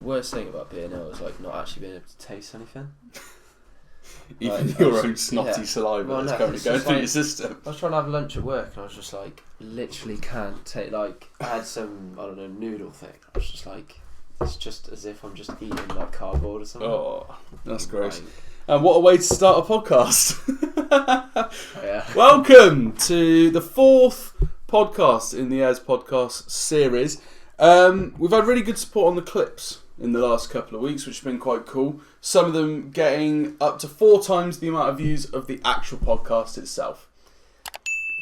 worst thing about being ill is like not actually being able to taste anything. Even like, your own snotty saliva that's currently going through your system. I was trying to have lunch at work and I was just like, literally can't take, like, I had some, I don't know, noodle thing. I was just like, it's just as if I'm just eating like cardboard or something. Oh, that's gross. And what a way to start a podcast. Yeah. Welcome to the 4th podcast in the Ayres Podcast series. We've had really good support on the clips in the last couple of weeks, which has been quite cool. Some of them getting up to 4 times the amount of views of the actual podcast itself.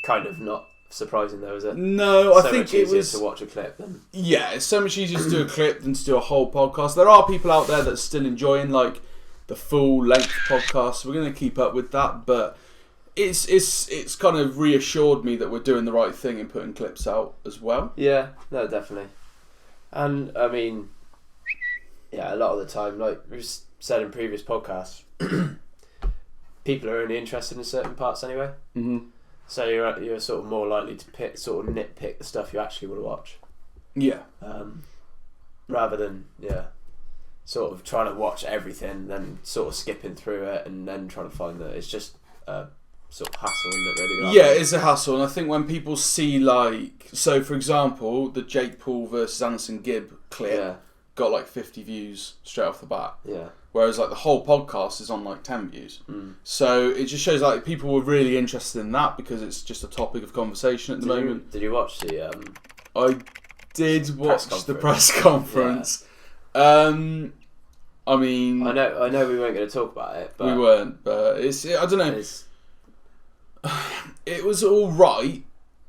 Kind of not surprising though, is it? No, I think it was to watch a clip then. Yeah, it's so much easier to do a clip than to do a whole podcast. There are people out there that are still enjoying like the full length podcast, so we're going to keep up with that, but it's kind of reassured me that we're doing the right thing in putting clips out as well. Yeah, no, definitely. And I mean, yeah, a lot of the time, like we've said in previous podcasts, people are only interested in certain parts anyway. Mm-hmm. So you're sort of more likely to nitpick the stuff you actually want to watch. Yeah. Rather than sort of trying to watch everything, then sort of skipping through it, and then trying to find that it's just sort of hassle, isn't it? Really. Yeah, it's a hassle, and I think when people see like, so for example, the Jake Paul versus Anderson Gibb clip got like 50 views straight off the bat. Yeah. Whereas like the whole podcast is on like 10 views. Mm. So it just shows like people were really interested in that because it's just a topic of conversation at the moment. Did you watch the? I did watch the press conference. Yeah. I mean, I know we weren't going to talk about it, but we weren't. But I don't know. It was all right.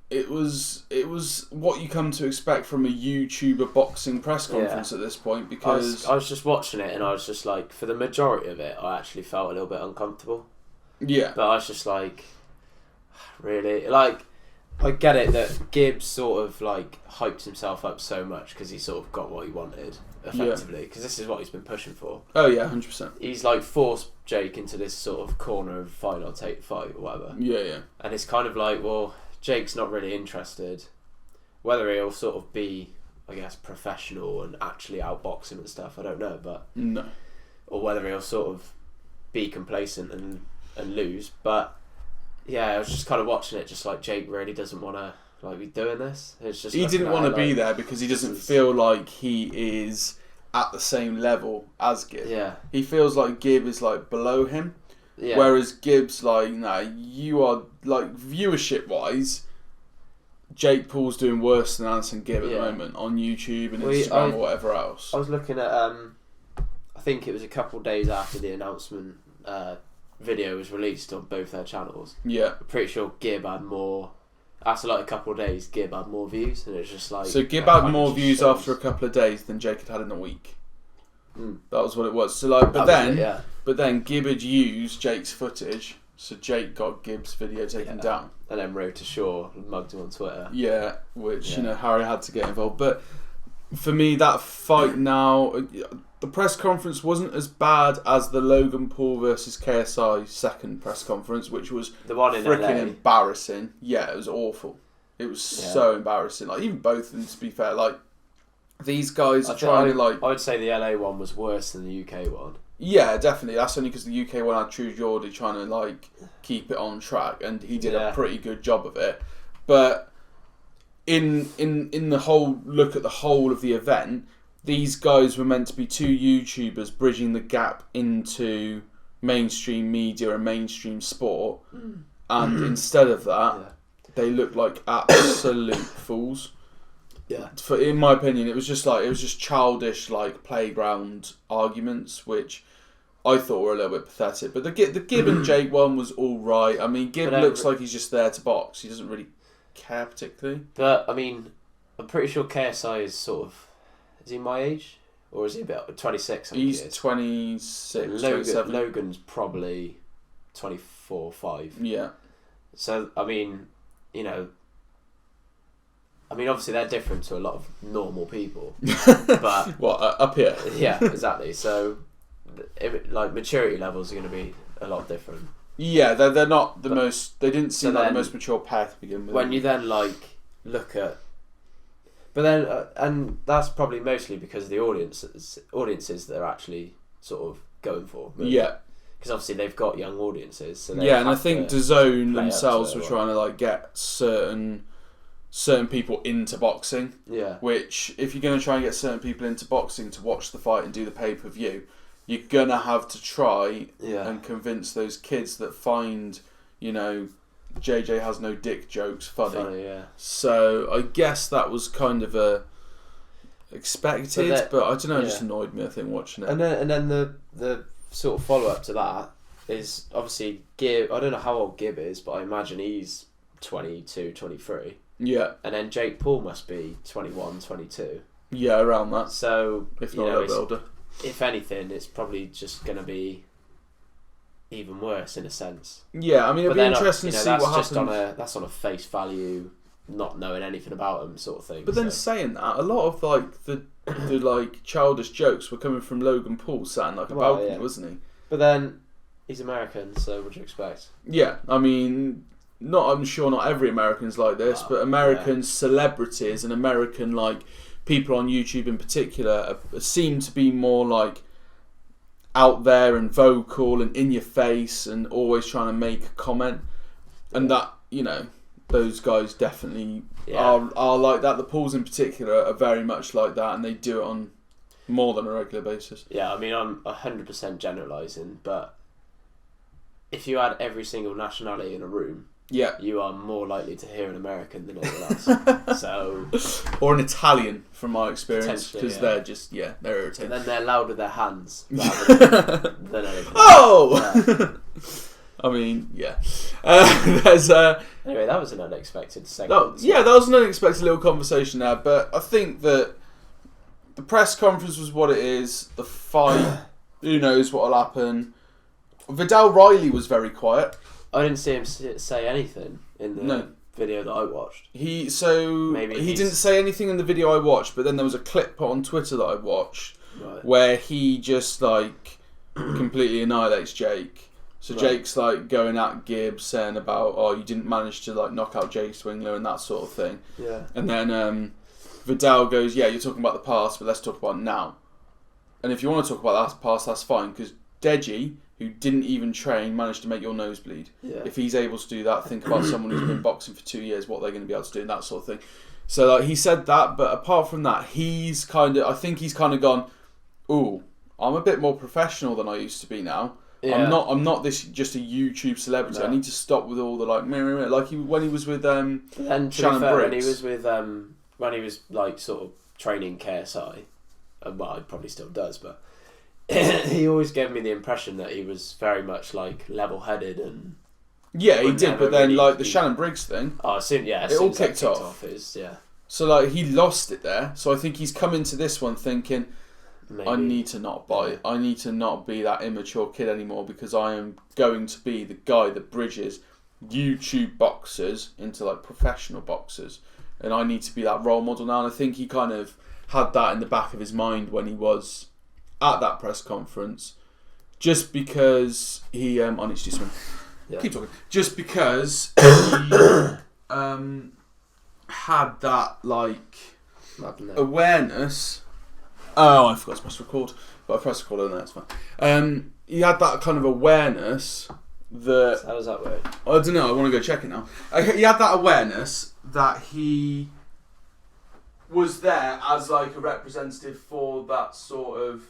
It was what you come to expect from a YouTuber boxing press conference at this point, because I was just watching it and I was just like, for the majority of it, I actually felt a little bit uncomfortable. Yeah. But I was just like, really? Like, I get it that Gibbs sort of like hyped himself up so much because he sort of got what he wanted, effectively, because this is what he's been pushing for. Oh yeah, 100%. He's like forced Jake into this sort of corner of fine, I'll take the fight or whatever. Yeah. And it's kind of like, well, Jake's not really interested. Whether he'll sort of be, I guess, professional and actually outbox him and stuff, I don't know. But no. Or whether he'll sort of be complacent and lose. But yeah, I was just kind of watching it, just like Jake really doesn't want to like be doing this. It's just he didn't want to be there because he doesn't feel like he is at the same level as Gibb. Yeah. He feels like Gibb is like below him. Yeah. Whereas Gibbs, like, nah, you are, like, viewership-wise, Jake Paul's doing worse than Anderson Gibb at the moment on YouTube and Instagram or whatever else. I was looking at, I think it was a couple of days after the announcement video was released on both their channels. Yeah. I'm pretty sure Gibb had more, after like a couple of days, Gibb had more views, and it was just like... So Gibb had more views after a couple of days than Jake had in a week. Mm. That was what it was. So like, but then Gibb had used Jake's footage, so Jake got Gibb's video taken down, and then wrote to Shaw and mugged him on Twitter. Yeah, which Harry had to get involved. But for me, that fight now, the press conference wasn't as bad as the Logan Paul versus KSI second press conference, which was the one in freaking LA. Embarrassing. Yeah, it was awful. It was so embarrassing. Like even both of them, to be fair, like. These guys are trying to like... I would say the LA one was worse than the UK one. Yeah, definitely. That's only because the UK one had True Geordie trying to like keep it on track, and he did a pretty good job of it. But in the whole look at the whole of the event, these guys were meant to be 2 YouTubers bridging the gap into mainstream media and mainstream sport, and instead of that, they looked like absolute fools. Yeah. In my opinion, it was just childish like playground arguments, which I thought were a little bit pathetic. But the Gibb and Jake one was all right. I mean, Gibb looks like he's just there to box. He doesn't really care particularly. But I mean, I'm pretty sure KSI is sort of, is he my age or is he about 26? He's 26. 27. Logan's probably 24, 5. Yeah. So I mean, obviously they're different to a lot of normal people, but up here? Yeah, exactly. So, like maturity levels are going to be a lot different. Yeah, they're not the most. They didn't seem like the most mature pair to begin with. When you then like look at But then, and that's probably mostly because of the audiences that are actually sort of going for. Really. Yeah. Because obviously they've got young audiences. So and I think DAZN themselves were trying to like get certain people into boxing. Yeah. Which, if you're going to try and get certain people into boxing to watch the fight and do the pay-per-view, you're going to have to try and convince those kids that find, JJ has no dick jokes funny. So I guess that was kind of expected, but I don't know, it just annoyed me, I think, watching it. And then the sort of follow-up to that is obviously Gib. I don't know how old Gib is, but I imagine he's 22, 23. Yeah. And then Jake Paul must be 21, 22. Yeah, around that. So, if not a little older. If anything, it's probably just going to be even worse in a sense. Yeah, I mean, it'd be interesting to see what happens. That's on a face value, not knowing anything about them sort of thing. But then saying that, a lot of like the like childish jokes were coming from Logan Paul saying like a balcony, wasn't he? But then he's American, so what do you expect? Yeah, I mean, I'm sure not every American's like this, but American celebrities and American like people on YouTube in particular seem to be more like out there and vocal and in your face and always trying to make a comment, and that those guys definitely are like that. The Pauls in particular are very much like that, and they do it on more than a regular basis. Yeah, I mean, I'm 100% generalising, but if you had every single nationality in a room, you are more likely to hear an American than anyone else. So, or an Italian, from my experience, because they're just they're irritating. And then they're loud with their hands rather than anything. Oh. I mean, there's anyway, that was an unexpected segment. That was an unexpected little conversation there, but I think that the press conference was what it is. The fight, who knows what'll happen. Vidal Riley was very quiet. I didn't see him say anything in the video that I watched. He didn't say anything in the video I watched, but then there was a clip put on Twitter that I watched where he just like completely annihilates Jake. So Jake's like going at Gibbs, saying about, you didn't manage to like knock out Jake Swingler and that sort of thing. Yeah. And then Vidal goes, you're talking about the past, but let's talk about now. And if you want to talk about that past, that's fine, because Deji, who didn't even train, managed to make your nose bleed. Yeah. If he's able to do that, think about someone who's been boxing for 2 years, what they're going to be able to do and that sort of thing. So like, he said that, but apart from that, I think he's kind of gone, ooh, I'm a bit more professional than I used to be now. Yeah. I'm not this just a YouTube celebrity. No. I need to stop with all the like when he was with Shannon Briggs. When he was like sort of training KSI, well, he probably still does, but he always gave me the impression that he was very much like level-headed and he did. But then like the Shannon Briggs thing, it all kicked off. So like he lost it there. So I think he's come into this one thinking, maybe. I need to not bite. I need to not be that immature kid anymore, because I am going to be the guy that bridges YouTube boxers into like professional boxers, and I need to be that role model now. And I think he kind of had that in the back of his mind when he was at that press conference, just because he I need to do something. Keep talking. Just because he had that like awareness. Oh, I forgot to press record, but I pressed record on that. It's fine. He had that kind of awareness that. So how does that work? I don't know. I want to go check it now. He had that awareness that he was there as like a representative for that sort of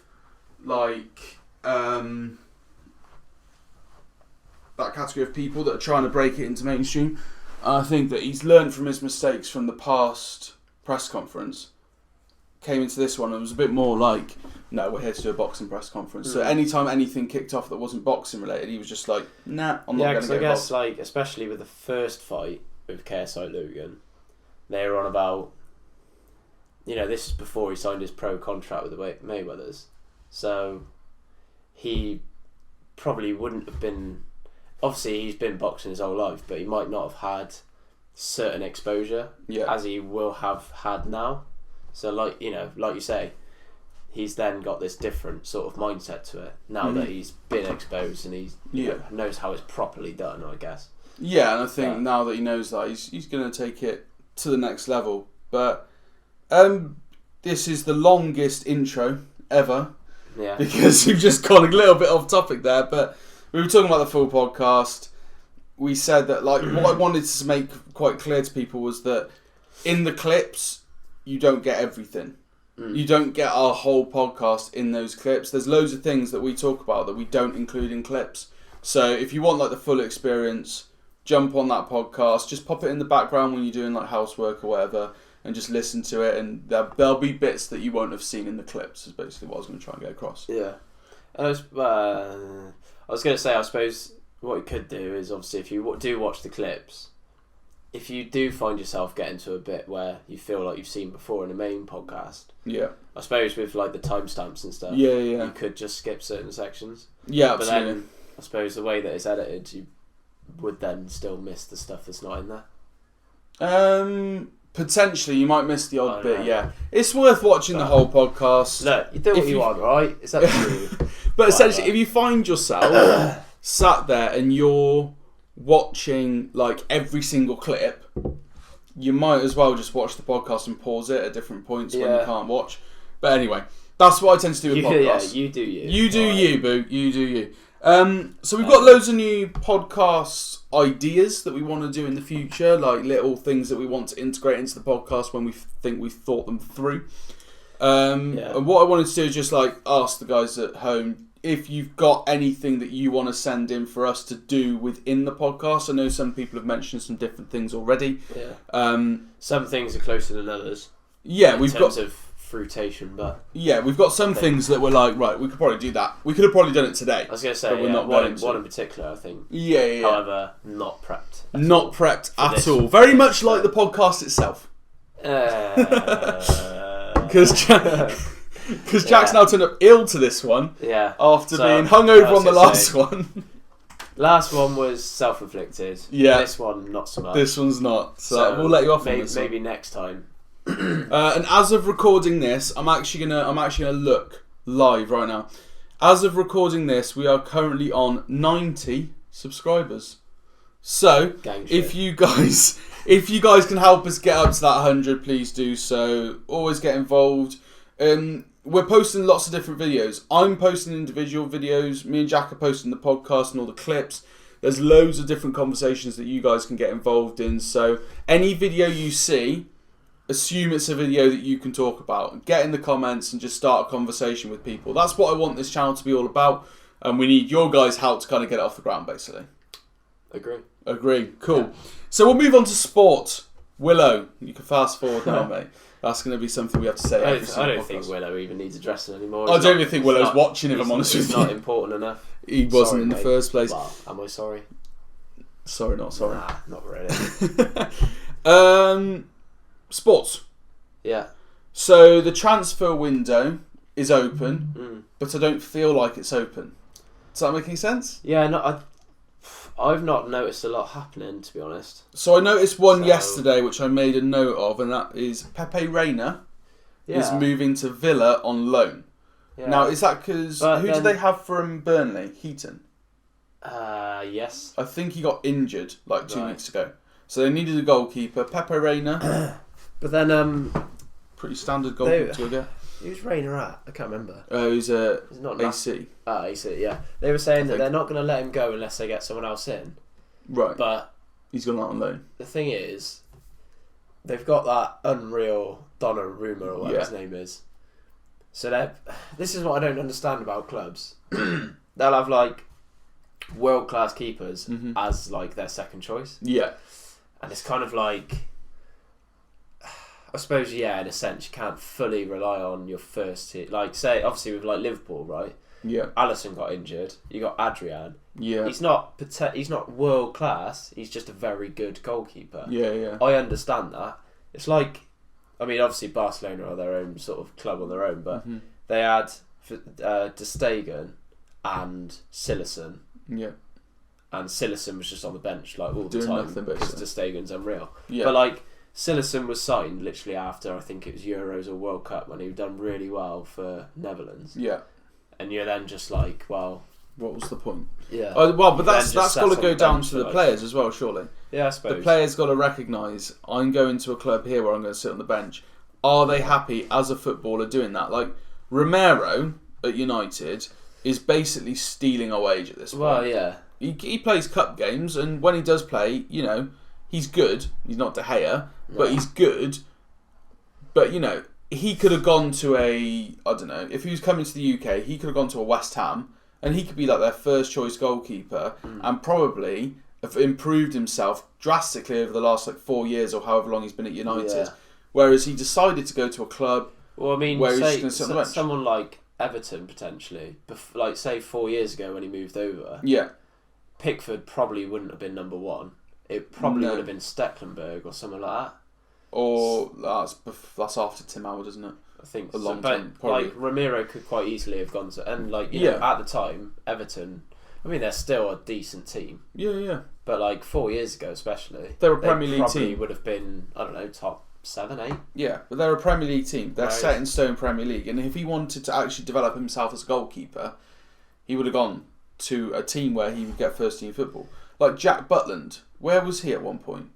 like that category of people that are trying to break it into mainstream. And I think that he's learned from his mistakes from the past press conference. Came into this one and was a bit more like, no, we're here to do a boxing press conference. So anytime anything kicked off that wasn't boxing related, he was just like, nah, I'm not going to get involved. I guess like, especially with the first fight with KSI Logan, they were on about, this is before he signed his pro contract with the Mayweathers. So he probably wouldn't have been, obviously he's been boxing his whole life, but he might not have had certain exposure as he will have had now. So like you say, he's then got this different sort of mindset to it now that he's been exposed and he's knows how it's properly done, I guess. Yeah, and I think now that he knows that, he's going to take it to the next level. But This is the longest intro ever. Yeah. Because we've just gone a little bit off topic there, but we were talking about the full podcast. We said that, like, what I wanted to make quite clear to people was that in the clips, you don't get everything. You don't get our whole podcast in those clips. There's loads of things that we talk about that we don't include in clips. So if you want, like, the full experience, jump on that podcast. Just pop it in the background when you're doing, like, housework or whatever, and just listen to it, and there'll be bits that you won't have seen in the clips, is basically what I was going to try and get across. Yeah. I was going to say, I suppose what you could do is, obviously, if you do watch the clips, if you do find yourself getting to a bit where you feel like you've seen before in the main podcast, yeah, I suppose with, like, the timestamps and stuff, yeah, you could just skip certain sections. Yeah, but absolutely. then, I suppose the way that it's edited, you would then still miss the stuff that's not in there. Potentially, you might miss the odd bit, yeah. It's worth watching the whole podcast. Look, you do what you want, right? It's up to you. But essentially, if you find yourself sat there and you're watching, like, every single clip, you might as well just watch the podcast and pause it at different points when you can't watch. But anyway, that's what I tend to do with podcasts. Yeah, you do you. You do you, boo. You do you. So we've got loads of new podcast ideas that we want to do in the future, like little things that we want to integrate into the podcast when we think we've thought them through. And what I wanted to do is just, like, ask the guys at home if you've got anything that you want to send in for us to do within the podcast. I know some people have mentioned some different things already. Yeah. Some things are closer than others. Yeah, in terms of fruitation, but we've got some things that we're like, right, we could probably do that. We could have probably done it today. I was going to say, we're not one in particular, I think. Yeah. However, not prepped. Not prepped at all. Very much like the podcast itself. Because Jack's now turned up ill to this one. Yeah. After being hungover on the last one. Last one was self-inflicted. Yeah. This one, not so much. This one's not. So we'll let you off on this one. Maybe next time. And as of recording this, I'm actually gonna look live right now. As of recording this, we are currently on 90 subscribers. So if you guys can help us get up to that 100, please do so. Always get involved. We're posting lots of different videos. I'm posting individual videos. Me and Jack are posting the podcast and all the clips. There's loads of different conversations that you guys can get involved in. So any video you see, assume it's a video that you can talk about. Get in the comments and just start a conversation with people. That's what I want this channel to be all about. And we need your guys' help to kind of get it off the ground, basically. Agree. Cool. Yeah. So we'll move on to sport. Willow, you can fast forward now, mate. That's going to be something we have to say. I don't think Willow even needs addressing ananymore. I don't even think Willow's watching, if I'm honest with you. He's not important enough. He wasn't in the first place. Well, am I sorry? Sorry, not sorry. Nah, not really. Sports. Yeah. So the transfer window is open, but I don't feel like it's open. Does that make any sense? Yeah, no, I've not noticed a lot happening, to be honest. So I noticed one yesterday, which I made a note of, and that is Pepe Reina is moving to Villa on loan. Yeah. Now, is that because... Who did they have from Burnley? Heaton? Yes. I think he got injured, like 2 weeks ago. So they needed a goalkeeper. Pepe Reina. But then... pretty standard goalkeeper to get. Who's Reina at? I can't remember. He's not AC. AC, yeah. They were saying that they're not going to let him go unless they get someone else in. Right. But he's gone out on loan. The thing is, they've got that unreal Donnarumma or whatever his name is. So this is what I don't understand about clubs. They'll have, like, world-class keepers as, like, their second choice. Yeah. And it's kind of like... I suppose, in a sense, you can't fully rely on your first team. Like, say, obviously with, like, Liverpool, right? Yeah. Alisson got injured. You got Adrian. Yeah. He's not world class. He's just a very good goalkeeper. Yeah. I understand that. It's like, I mean, obviously Barcelona are their own sort of club on their own, but they had De Stegen and Silerson. Yeah. And Silerson was just on the bench, like, all the Doing time nothing, because De Stegen's unreal. Yeah. But, like, Silerson was signed literally after, I think it was Euros or World Cup, when he'd done really well for Netherlands. Yeah. And you're then just like, well... What was the point? Yeah. But that's got to go down to the players as well, surely. Yeah, I suppose. The players got to recognise, I'm going to a club here where I'm going to sit on the bench. are they happy as a footballer doing that? Like, Romero at United is basically stealing a wage at this point. Well, yeah. He plays cup games, and when he does play, he's good. He's not De Gea, but he's good. But, he could have gone to I don't know, if he was coming to the UK, he could have gone to a West Ham, and he could be like their first choice goalkeeper, and probably have improved himself drastically over the last 4 years or however long he's been at United. Yeah. Whereas he decided to go to a club. Well, I mean, where he's going to sit on the bench. Someone like Everton potentially, like say 4 years ago when he moved over. Yeah. Pickford probably wouldn't have been number one. It probably would have been Stecklenburg or someone like that. Or that's after Tim Howard, isn't it? I think a long time. Probably. Like Romero could quite easily have gone to, and at the time Everton. I mean, they're still a decent team. Yeah. But 4 years ago, especially, they were a Premier League probably team. Would have been, I don't know, top 7, 8. Yeah, but they're a Premier League team. They're set in stone Premier League, and if he wanted to actually develop himself as a goalkeeper, he would have gone to a team where he would get first team football. Like Jack Butland, where was he at one point?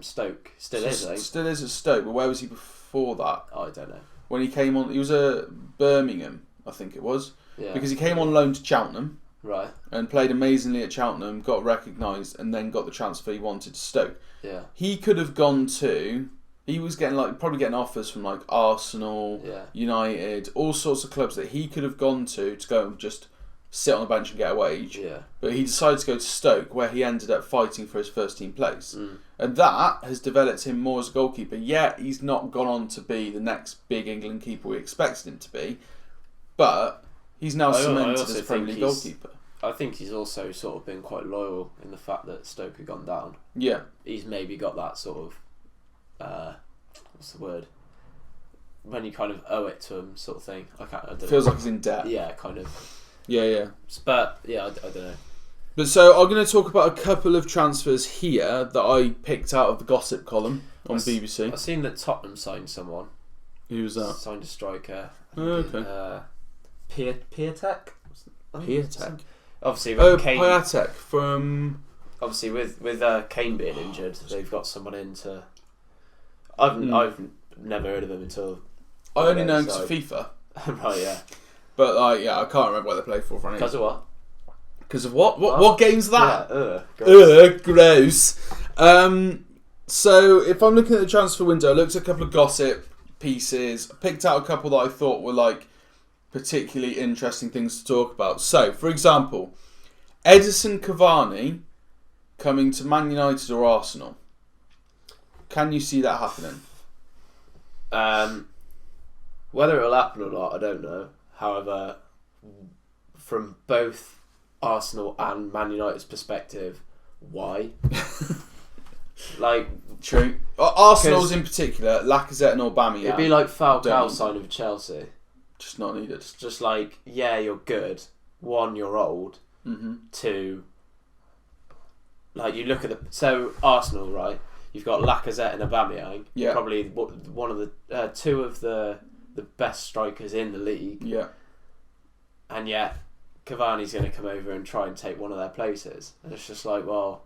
Stoke. Still is, I think. Still is at Stoke, but where was he before that? Oh, I don't know. When he came on, he was at Birmingham, I think it was. Yeah. Because he came on loan to Cheltenham. Right. And played amazingly at Cheltenham, got recognised, and then got the transfer he wanted to Stoke. Yeah. He could have gone to... He was getting probably getting offers from Arsenal, United, all sorts of clubs that he could have gone to go and just sit on the bench and get a wage. Yeah. But he decided to go to Stoke, where he ended up fighting for his first team place. And that has developed him more as a goalkeeper. Yeah, he's not gone on to be the next big England keeper we expected him to be, but he's now cemented as a Premier League goalkeeper. I think he's also sort of been quite loyal in the fact that Stoke had gone down. Yeah. He's maybe got that sort of, what's the word? When you kind of owe it to him sort of thing. I don't Feels know. like he's in debt. Yeah, kind of. Yeah. But, yeah, I don't know. But so I'm going to talk about a couple of transfers here that I picked out of the gossip column on BBC. I've seen that Tottenham signed someone. Who was that? Signed a striker. Okay. Piatek? Piatek? Obviously, with Kane. Piatek from... Obviously, with Kane being injured, they've got someone in to... I've never heard of him until... I only know him to FIFA. Right, yeah. But, I can't remember what they play for. Because of what? Because of what? What game's that? Yeah, gross. So, if I'm looking at the transfer window, I looked at a couple of gossip pieces. I picked out a couple that I thought were, particularly interesting things to talk about. So, for example, Edison Cavani coming to Man United or Arsenal. Can you see that happening? Whether it'll happen or not, I don't know. However, from both Arsenal and Man United's perspective, why? True. Arsenal's in particular, Lacazette and Aubameyang. It'd be like Falcao signing for Chelsea. Just not needed. It's just you're good. 1, you're old. 2, you look at so Arsenal, right? You've got Lacazette and Aubameyang. Yeah. Probably one of the 2 of the best strikers in the league. Yeah. And yet, Cavani's going to come over and try and take one of their places. And it's just no.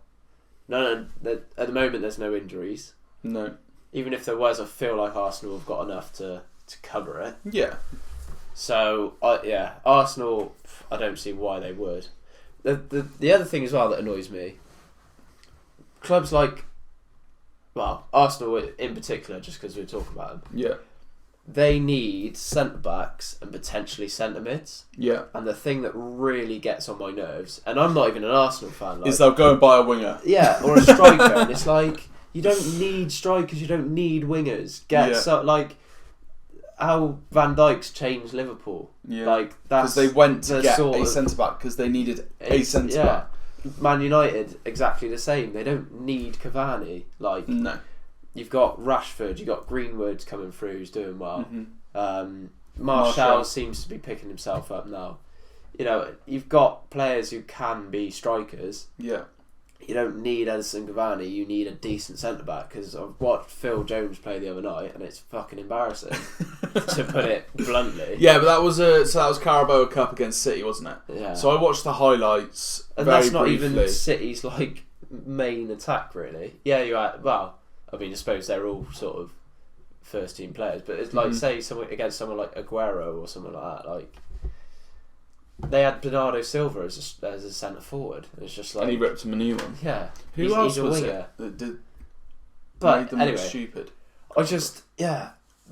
At the moment, there's no injuries. No. Even if there was, I feel like Arsenal have got enough to cover it. Yeah. So, Arsenal, I don't see why they would. The other thing as well that annoys me, clubs Arsenal in particular, just because we're talking about them. Yeah. They need centre-backs and potentially centre-mids. Yeah. And the thing that really gets on my nerves, and I'm not even an Arsenal fan... is they'll go and buy a winger. Yeah, or a striker. And it's you don't need strikers, you don't need wingers. How Van Dijk's changed Liverpool. Yeah. Because they went to get a centre-back because they needed a centre-back. Yeah. Man United, exactly the same. They don't need Cavani. No. You've got Rashford, you've got Greenwood coming through, who's doing well. Martial seems to be picking himself up now. You've got players who can be strikers. Yeah. You don't need Edison Cavani, you need a decent centre-back, because I've watched Phil Jones play the other night, and it's fucking embarrassing, to put it bluntly. Yeah, but that was Carabao Cup against City, wasn't it? Yeah. So I watched the highlights and very that's not briefly. even City's main attack, really. Yeah, I suppose they're all sort of first team players, but it's like say someone against someone like Aguero or someone like that, like they had Bernardo Silva as a centre forward. It's just like, and he ripped him a new one. Yeah, Who else he's a was winger. It that But made them anyway, look stupid?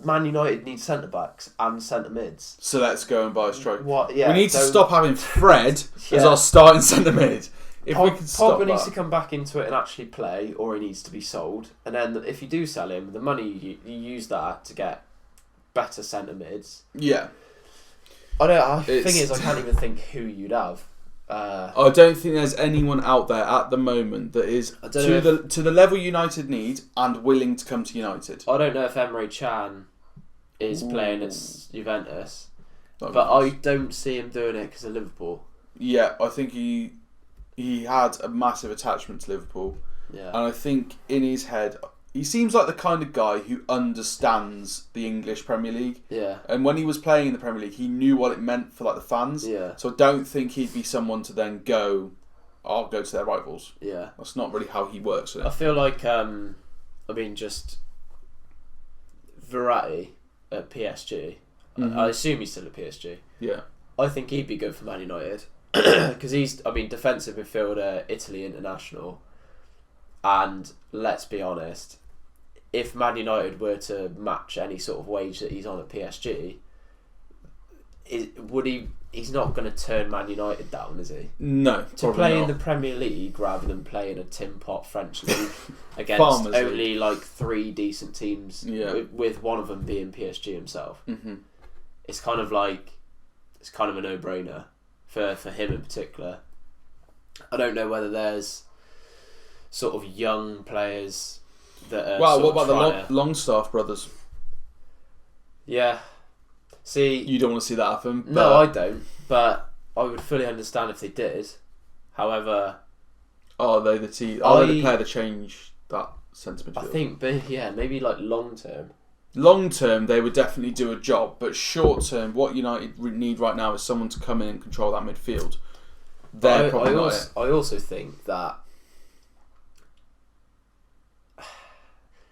Man United need centre backs and centre mids. So let's go and buy a striker. What? Yeah, we need to stop having Fred Yeah. as our starting centre mid. If we can stop Pogba needs that. to come back into it and actually play, or he needs to be sold. And then if you do sell him, the money you use that to get better centre mids. Yeah. The thing is, I can't even think who you'd have. I don't think there's anyone out there at the moment that is to the level United need and willing to come to United. I don't know if Emre Can is playing at Juventus, That'd but be nice. I don't see him doing it because of Liverpool. Yeah, I think he had a massive attachment to Liverpool, Yeah, and I think in his head he seems like the kind of guy who understands the English Premier League. yeah, And when he was playing in the Premier League, he knew what it meant for like the fans. yeah, So I don't think he'd be someone to then go, I'll go to their rivals. yeah. That's not really how he works. I feel like just Verratti at PSG. I assume he's still at PSG. Yeah. I think he'd be good for Man United because he's, defensive midfielder, Italy international, and let's be honest, if Man United were to match any sort of wage that he's on at PSG, he's not going to turn Man United down, is he? No, To play in the Premier League rather than play in a tin pot French league against Farmers only League. like 3 decent teams, Yeah. with one of them being PSG himself. Mm-hmm. It's kind of a no-brainer for him in particular. I don't know whether there's sort of young players that are. Well, sort what of about the Longstaff brothers? Yeah. See, You don't want to see that happen. no, I don't. But I would fully understand if they did. However, Are they the team? Are they the I- player to change that sentiment? I think, maybe like long term. Long term, they would definitely do a job, but short term, what United need right now is someone to come in and control that midfield. They're probably not it. I also think that.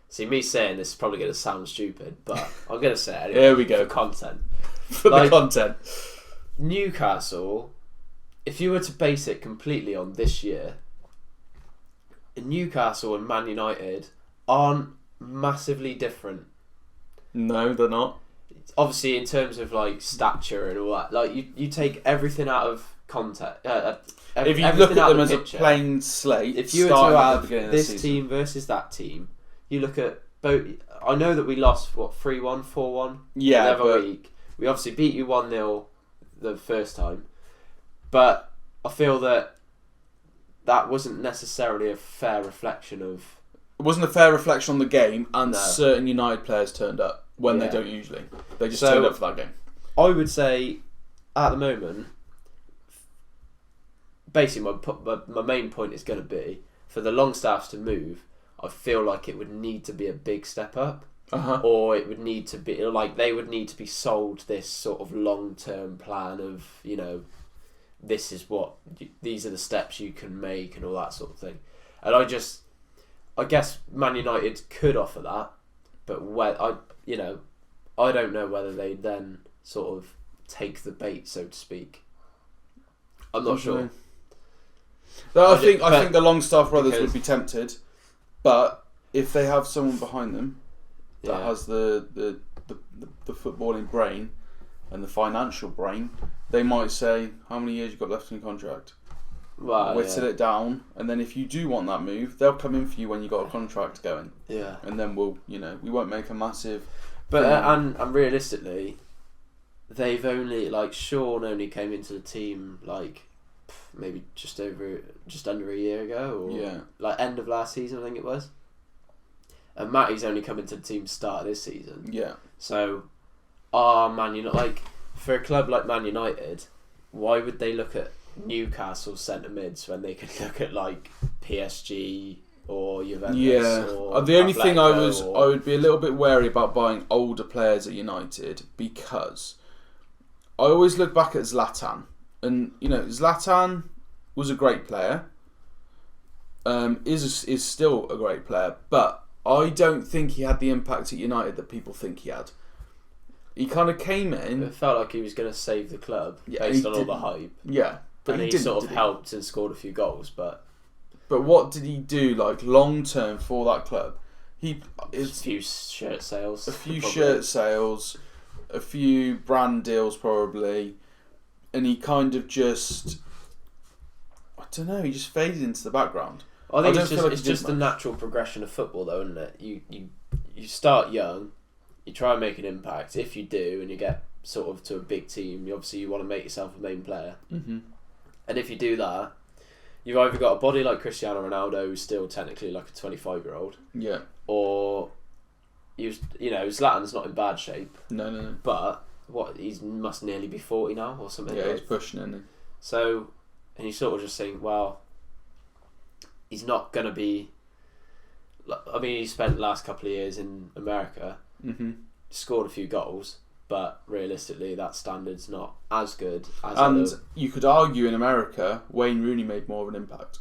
See, me saying this is probably going to sound stupid, but I'm going to say it anyway. Here we go. For content. For the content. Newcastle, if you were to base it completely on this year, Newcastle and Man United aren't massively different. No, they're not. Obviously, in terms of like stature and all that, like you take everything out of context. If you look at them as a plain slate, if you were to have this team versus that team, you look at both. I know that we lost 3-1, 4-1 the other week. We obviously beat you 1-0 the first time, but I feel that wasn't necessarily a fair reflection of. It wasn't a fair reflection on the game, and certain United players turned up when they don't usually. They just turned up for that game. I would say, at the moment, basically my main point is going to be, for the Longstaffs to move, I feel like it would need to be a big step up. Or it would need to be, like, they would need to be sold this sort of long-term plan of, this is these are the steps you can make and all that sort of thing. And I guess Man United could offer that, but I don't know whether they then sort of take the bait, so to speak. I'm not sure. I think the Longstaff brothers would be tempted, but if they have someone behind them that has the footballing brain and the financial brain, they might say, how many years you got left in your contract? Whittle it down, and then if you do want that move, they'll come in for you when you got a contract going. Yeah. And then we won't make a massive. But and realistically, they've only Sean only came into the team maybe just under a year ago, or end of last season, I think it was. And Matty's only come into the team start of this season. Yeah. So, Man United, for a club like Man United, why would they look at Newcastle centre mids when they could look at PSG or Juventus? Yeah. Or the only thing I would be a little bit wary about buying older players at United, because I always look back at Zlatan, and Zlatan was a great player. Is still a great player, but I don't think he had the impact at United that people think he had. He kind of came in. It felt like he was going to save the club based on all the hype. Yeah, but he sort of helped and scored a few goals. But what did he do long term for that club? A few shirt sales. A few shirt sales, a few brand deals probably, and he kind of just, I don't know, he just faded into the background. I think it's just the natural progression of football, though, isn't it? You start young, you try and make an impact. If you do, and you get sort of to a big team, you want to make yourself a main player. Mm-hmm. And if you do that, you've either got a body like Cristiano Ronaldo, who's still technically like a 25-year-old, yeah, or Zlatan's not in bad shape. No. But he must nearly be 40 now or something. Yeah, he's pushing, isn't he? So, and you sort of just think, well, he's not going to be. I mean, he spent the last couple of years in America, scored a few goals, but realistically, that standard's not as good as. And you could argue in America, Wayne Rooney made more of an impact.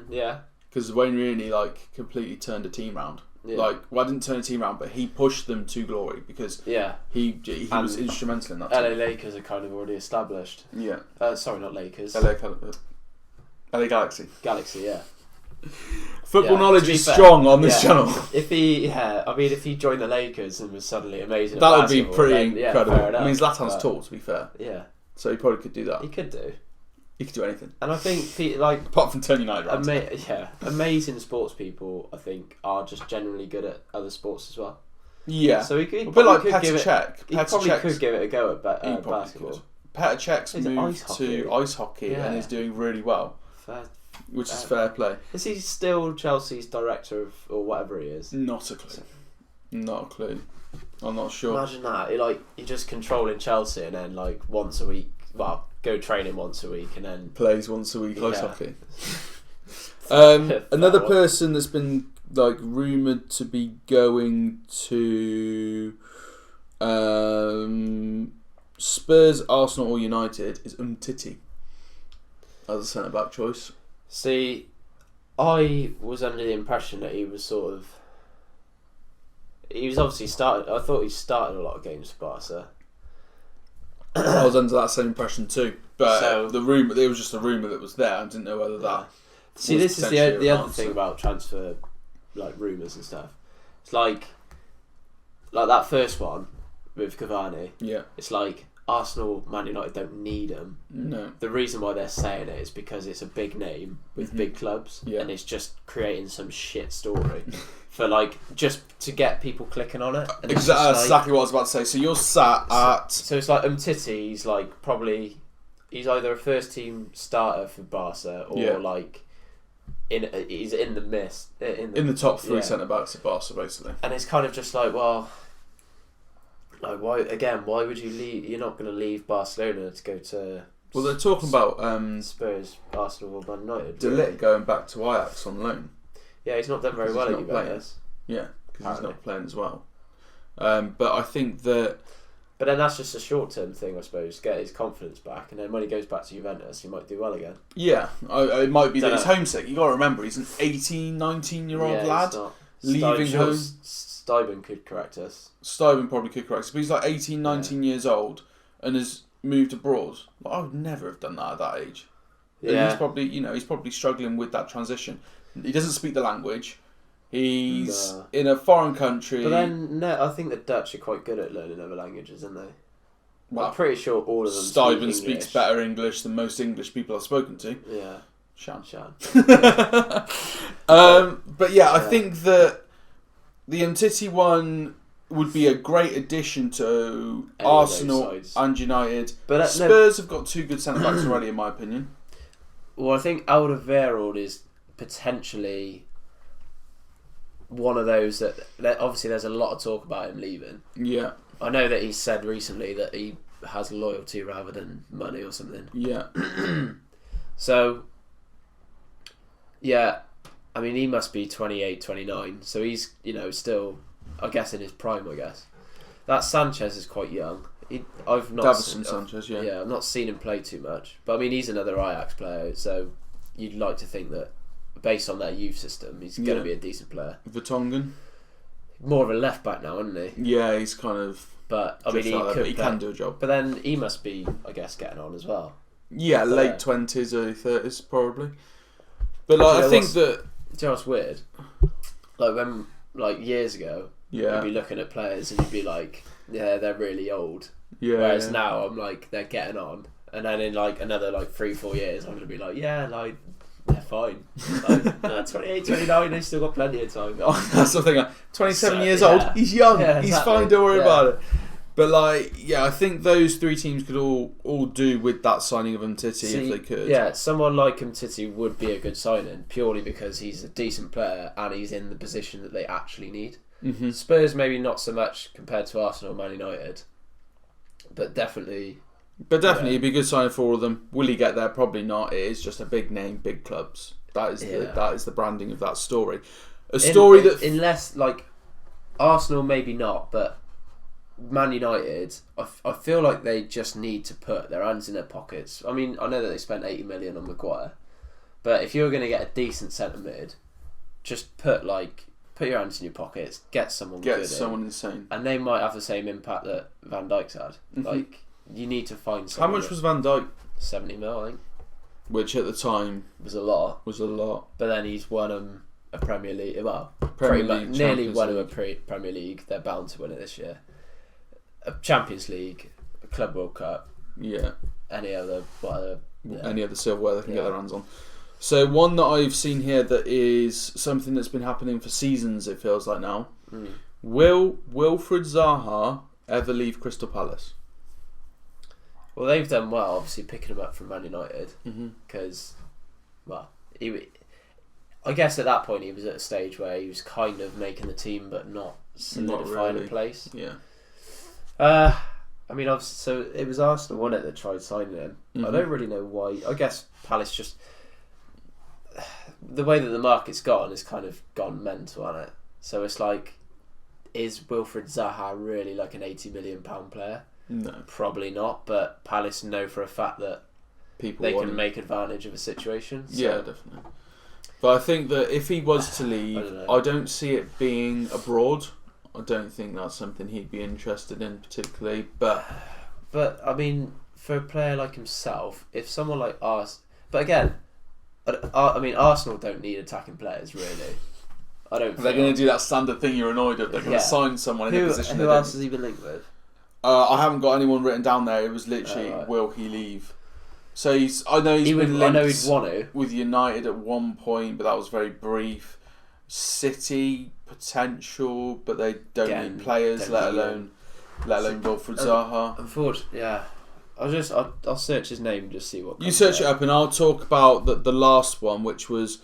Yeah. Because Wayne Rooney completely turned a team round. Yeah. Didn't turn a team round, but he pushed them to glory because he was instrumental in that team. LA Lakers are kind of already established. Yeah. Sorry, not Lakers. LA Galaxy. Galaxy, yeah. Football knowledge is strong on this channel. If he joined the Lakers and was suddenly amazing, that would be pretty incredible. I mean, Zlatan's tall, to be fair. Yeah. So he probably could do that. He could do. He could do anything. And I think apart from turn United around. Amazing sports people, I think, are just generally good at other sports as well. Yeah. So he could. A bit like Petr Cech. He probably could give it a go at basketball. Petr Cech's moved to ice hockey and is doing really well. Which is fair play. Is he still Chelsea's director or whatever he is? Not a clue. Not a clue. I'm not sure. Imagine that. You're just controlling Chelsea and then once a week. Well, go training once a week and then plays once a week ice hockey. Another person that's been rumoured to be going to Spurs, Arsenal, or United is Umtiti as a centre back choice. See, I was under the impression that he was obviously started. I thought he started a lot of games for Barca. I was under that same impression too, but the rumor, it was just a rumor that was there. I didn't know whether that. See, this is the other thing about transfer, rumors and stuff. It's like that first one with Cavani. Yeah, it's Arsenal, Man United don't need him. No. The reason why they're saying it is because it's a big name with big clubs, and it's just creating some shit story for just to get people clicking on it. And exactly what I was about to say. So you're sat at. So it's Umtiti. He's he's either a first team starter for Barca or he's in the mist in the top three centre backs of Barca basically. And it's kind of just why would you leave? You're not going to leave Barcelona to go to. Well, they're talking about Spurs, Arsenal, or Man United. De Ligt going back to Ajax on loan. Yeah, he's not done very well at Juventus. Yeah, because he's not playing as well. But I think that. But then that's just a short-term thing, I suppose. Get his confidence back, and then when he goes back to Juventus, he might do well again. Yeah, it might be that he's homesick. You got to remember, he's an 18, 19-year-old lad leaving home. Stuyben could correct us. Stuyben probably could correct us, but he's 18, 19 years old and has moved abroad. I would never have done that at that age. Yeah. And he's probably struggling with that transition. He doesn't speak the language. He's in a foreign country. But then, I think the Dutch are quite good at learning other languages, aren't they? Well, I'm pretty sure all of them Stuyben speaks better English than most English people I've spoken to. Yeah. Shan. Yeah. But yeah, I think that the Umtiti one would be a great addition to Arsenal and United. But Spurs have got two good centre backs already, in my opinion. Well, I think Alderweireld is potentially one of those that obviously there's a lot of talk about him leaving. Yeah, I know that he said recently that he has loyalty rather than money or something. Yeah. So, yeah, I mean, he must be 28, 29, so he's, still, I guess, in his prime, I guess. That Sanchez is quite young. I've not Sanchez, yeah. Yeah, I've not seen him play too much. But, I mean, he's another Ajax player, so you'd like to think that based on their youth system, he's going to be a decent player. Vertonghen? More of a left back now, isn't he? Yeah, he's kind of. But I mean, he can do a job. But then he must be, I guess, getting on as well. Yeah, late 20s, early 30s, probably. But like, I think that. Do you know what's weird? Like when, like years ago, you'd be looking at players and you'd be like, yeah, they're really old. Yeah. Whereas now I'm like, they're getting on, and then in like another like 3-4 years, I'm gonna be like, yeah, like they're fine. Like 28, 29, they've still got plenty of time. That's the thing. 27 years old, he's young, he's fine. Don't worry about it. But like, yeah, I think those three teams could all do with that signing of Umtiti if they could. Yeah, someone like Umtiti would be a good signing purely because he's a decent player and he's in the position that they actually need. Mm-hmm. Spurs maybe not so much compared to Arsenal, Man United, but definitely. It'd be a good signing for all of them. Will he get there? Probably not. It is just a big name, big clubs. That is the branding of that story. Unless like Arsenal, maybe not, but Man United, I feel like they just need to put their hands in their pockets. I mean, I know that they spent 80 million on Maguire, but if you're going to get a decent centre mid, just put your hands in your pockets, get someone insane, and they might have the same impact that Van Dijk's had. Mm-hmm. Like, you need to find someone. How much was Van Dijk? 70 mil, I think. Which at the time was a lot. But then he's won a Premier League. Well, nearly won a Premier League. They're bound to win it this year. A Champions League, a Club World Cup. Yeah. Any other silverware they can get their hands on. So one that I've seen here that is something that's been happening for seasons, it feels like now. Mm. Will Wilfried Zaha ever leave Crystal Palace? Well, they've done well, obviously, picking him up from Man United. Because, I guess at that point he was at a stage where he was kind of making the team but not solidifying a place. Yeah. I mean, obviously, so it was Arsenal, wasn't it, that tried signing him. Mm-hmm. I don't really know why. I guess Palace just... The way that the market's gone is kind of gone mental, hasn't it? So it's like, is Wilfried Zaha really like an £80 million player? No. Probably not, but Palace know for a fact that they can make advantage of a situation. So. Yeah, definitely. But I think that if he was to leave, I don't see it being abroad. I don't think that's something he'd be interested in particularly. But I mean, for a player like himself, if someone like Arsenal... But again, I mean, Arsenal don't need attacking players, really. I don't. They're going to do that standard thing you're annoyed at. They're going to sign someone in a position. Who else has he been linked with? I haven't got anyone written down there. It was literally, will he leave? So I know he'd want to with United at one point, but that was very brief. City potential, but they don't need players, let alone Wilfried Zaha. Unfortunately, yeah. I'll search his name and just see what. You search it up, and I'll talk about the last one, which was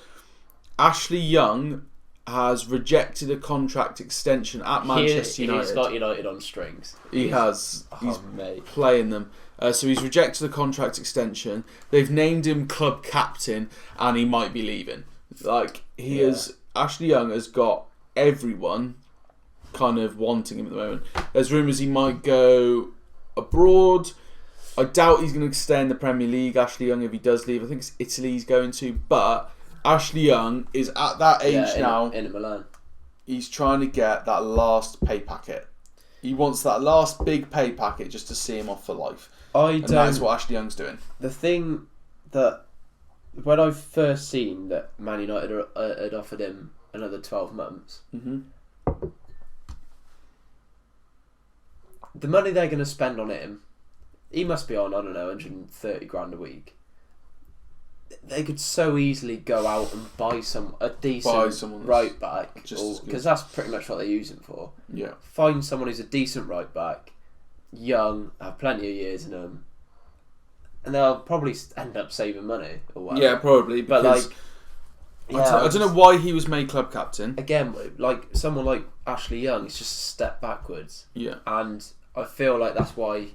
Ashley Young has rejected a contract extension at Manchester United. He's got United on strings. He's playing them. So he's rejected a contract extension. They've named him club captain, and he might be leaving. Ashley Young has got everyone kind of wanting him at the moment. There's rumours he might go abroad. I doubt he's going to stay in the Premier League, Ashley Young, if he does leave. I think it's Italy he's going to, but Ashley Young is at that age now. In Milan. He's trying to get that last pay packet. He wants that last big pay packet just to see him off for life. That's what Ashley Young's doing. The thing that, when I first seen that Man United had offered him another 12 months, the money they're going to spend on him, he must be on, I don't know, 130 grand a week. They could so easily go out and buy a decent right back, because that's pretty much what they use him for. Yeah. Find someone who's a decent right back, young, have plenty of years in them, and they'll probably end up saving money or whatever. Yeah, probably. But I don't know why he was made club captain. Again, like someone like Ashley Young, it's just a step backwards. Yeah. And I feel like that's why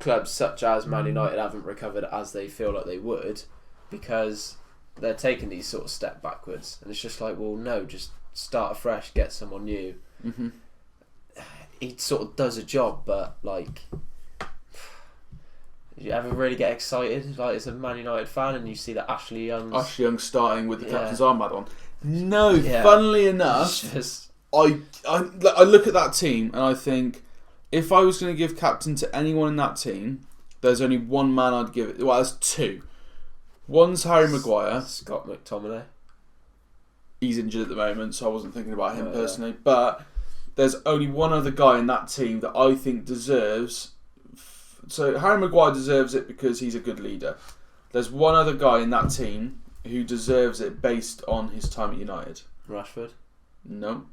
clubs such as Man United haven't recovered as they feel like they would, because they're taking these sort of step backwards, and it's just like, well, no, just start afresh, get someone new. Mm-hmm. He sort of does a job, but like, You ever really get excited, like as a Man United fan, and you see that Ashley Young starting with the captain's armband on? No, funnily enough, I look at that team and I think if I was going to give captain to anyone in that team, there's only one man I'd give it. Well, there's two. One's Harry Maguire. Scott McTominay. He's injured at the moment, so I wasn't thinking about him personally. But there's only one other guy in that team that I think deserves. So Harry Maguire deserves it because he's a good leader. There's one other guy in that team who deserves it based on his time at United. Rashford? No.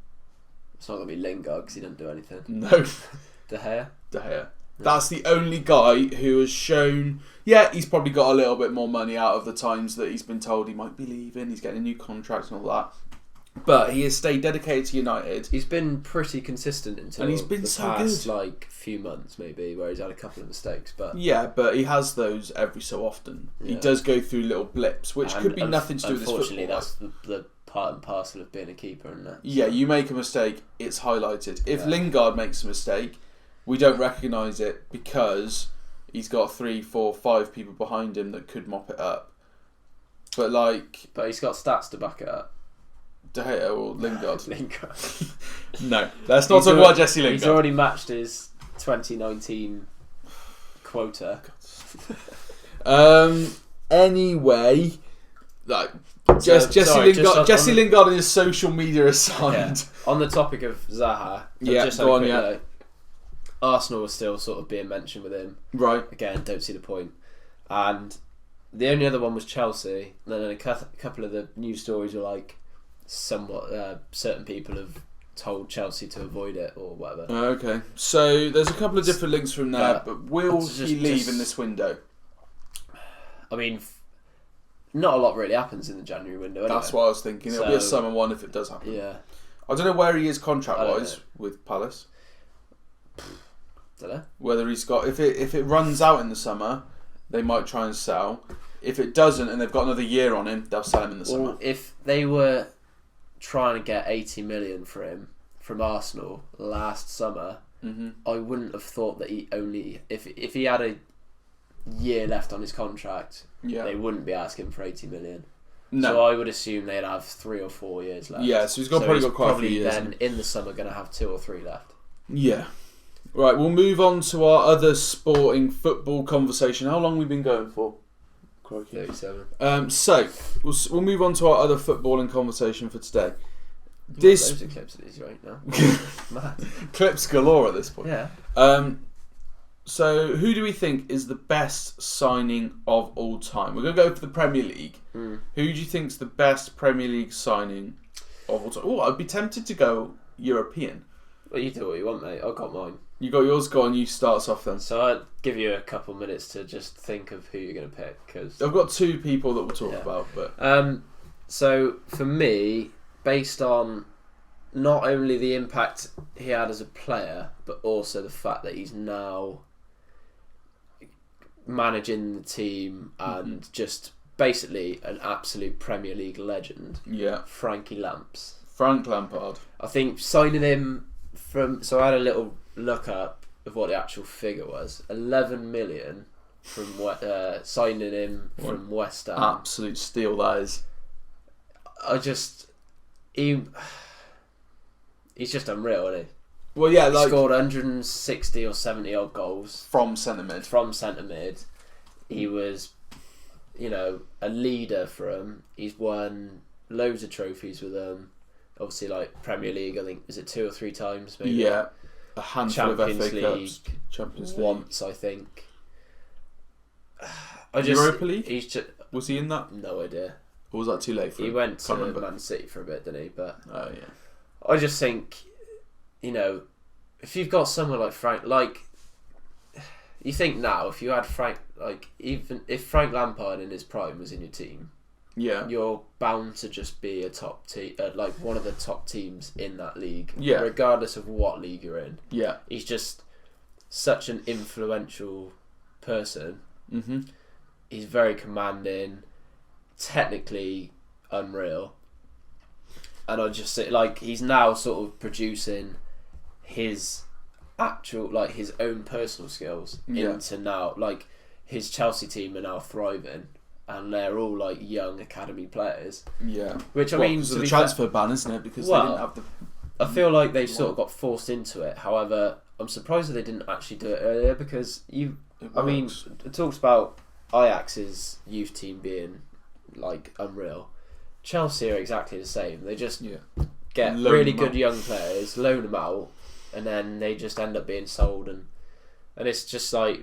It's not going to be Lingard because he didn't do anything. No. De Gea? De Gea. That's the only guy who has shown... Yeah, he's probably got a little bit more money out of the times that he's been told he might be leaving. He's getting a new contract and all that. But he has stayed dedicated to United. He's been pretty consistent until and he's been the so past, good. like, few months maybe, where he's had a couple of mistakes. But yeah, but he has those every so often. Yeah. He does go through little blips, which could be nothing to do with his football. Unfortunately, that's the part and parcel of being a keeper, isn't it? Yeah, you make a mistake, it's highlighted. If Lingard makes a mistake, we don't recognise it because he's got 3, 4, 5 people behind him that could mop it up. But he's got stats to back it up. De Gea or Lingard? Lingard. No, let's not talk about Jesse Lingard. He's already matched his 2019 quota. Anyway, Jesse Lingard and his social media aside. Yeah. On the topic of Zaha, Arsenal was still sort of being mentioned with him. Right. Again, don't see the point. And the only other one was Chelsea. And then a couple of the news stories were like, somewhat certain people have told Chelsea to avoid it or whatever. Okay. So there's a couple of different links from there, but will he leave in this window? I mean, not a lot really happens in the January window anyway. That's what I was thinking. It'll be a summer one if it does happen. Yeah. I don't know where he is contract-wise with Palace. Don't know. Whether he's got... If it runs out in the summer, they might try and sell. If it doesn't and they've got another year on him, they'll sell him in the summer. If they were trying to get 80 million for him from Arsenal last summer, I wouldn't have thought that he only... If he had a year left on his contract, they wouldn't be asking for 80 million. No. So I would assume they'd have 3 or 4 years left. Yeah, so he's probably got quite a few years. Then in the summer going to have 2 or 3 left. Yeah. Right, we'll move on to our other sporting football conversation. How long have we been going for? 37. So we'll move on to our other footballing conversation for today. Loads of clips of these right now. Mad. Clips galore at this point. Yeah. So who do we think is the best signing of all time? We're going to go for the Premier League. Who do you think's the best Premier League signing of all time? Oh, I'd be tempted to go European. Well, you do what you want, mate. I've got mine. You got yours. Go on. You start us off then. So I'd give you a couple minutes to just think of who you're going to pick. Cause I've got 2 people that we'll talk about. But so for me, based on not only the impact he had as a player, but also the fact that he's now managing the team and just basically an absolute Premier League legend. Yeah. Frank Lampard. I think signing him so I had a little look up of what the actual figure was. 11 million from signing him from West Ham. Absolute steal that is. He's just unreal, isn't he? Well, yeah, he scored 160 or 70 odd goals from centre mid. He was, a leader for him. He's won loads of trophies with them. Obviously, like Premier League, I think, is it 2 or 3 times? Maybe? Yeah, a handful of FA Cups. Champions League once, I think. Europa League? Was he in that? No idea. Or was that too late for him? He went to Man City for a bit, didn't he? But oh yeah. I just think, if you've got someone like Frank, you think now, if you had Frank, even if Frank Lampard in his prime was in your team, you're bound to just be a top team, one of the top teams in that league, regardless of what league you're in. Yeah, he's just such an influential person. Mm-hmm. He's very commanding, technically unreal, and I just say he's now sort of producing his actual his own personal skills into now his Chelsea team are now thriving, and they're all like young academy players. Yeah. Which I mean, the transfer ban, isn't it? Because they didn't have the. I feel like they sort of got forced into it. However, I'm surprised that they didn't actually do it earlier because it talks about Ajax's youth team being like unreal. Chelsea are exactly the same. They just get really good young players, loan them out, and then they just end up being sold, and it's just like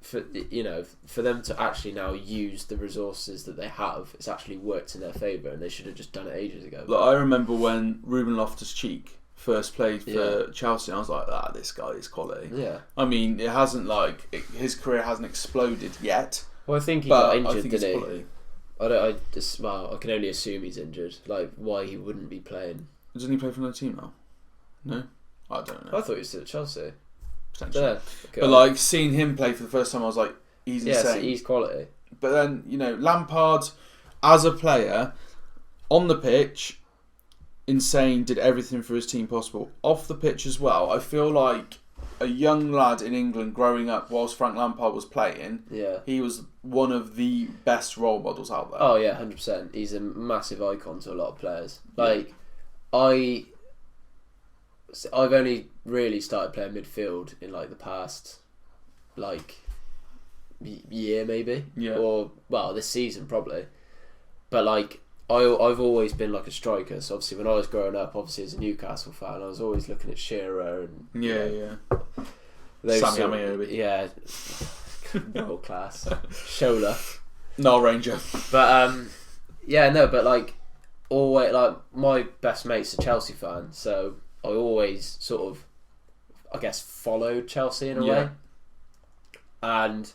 for them to actually now use the resources that they have, it's actually worked in their favour, and they should have just done it ages ago. Look, I remember when Ruben Loftus-Cheek first played for Chelsea, and I was like, this guy is quality. Yeah. I mean, it hasn't his career hasn't exploded yet. Well, I think he got injured, didn't he? Quality. I can only assume he's injured. Like, why he wouldn't be playing? Doesn't he play for another team now? No, I don't know. I thought he was still at Chelsea. Potentially. Okay. But like seeing him play for the first time, I was like, he's insane. So he's quality. But then Lampard, as a player, on the pitch, insane. Did everything for his team possible. Off the pitch as well. I feel like a young lad in England growing up whilst Frank Lampard was playing. Yeah. He was one of the best role models out there. Oh yeah, 100%. He's a massive icon to a lot of players. Like, I've only really started playing midfield in like the past year maybe, or this season probably. But like I've always been like a striker. So obviously when I was growing up, obviously as a Newcastle fan, I was always looking at Shearer and Sammy Ameobi. World class. Shola. No Ranger. But but like always, like my best mate's a Chelsea fan, so I always sort of, I guess, followed Chelsea in a way. And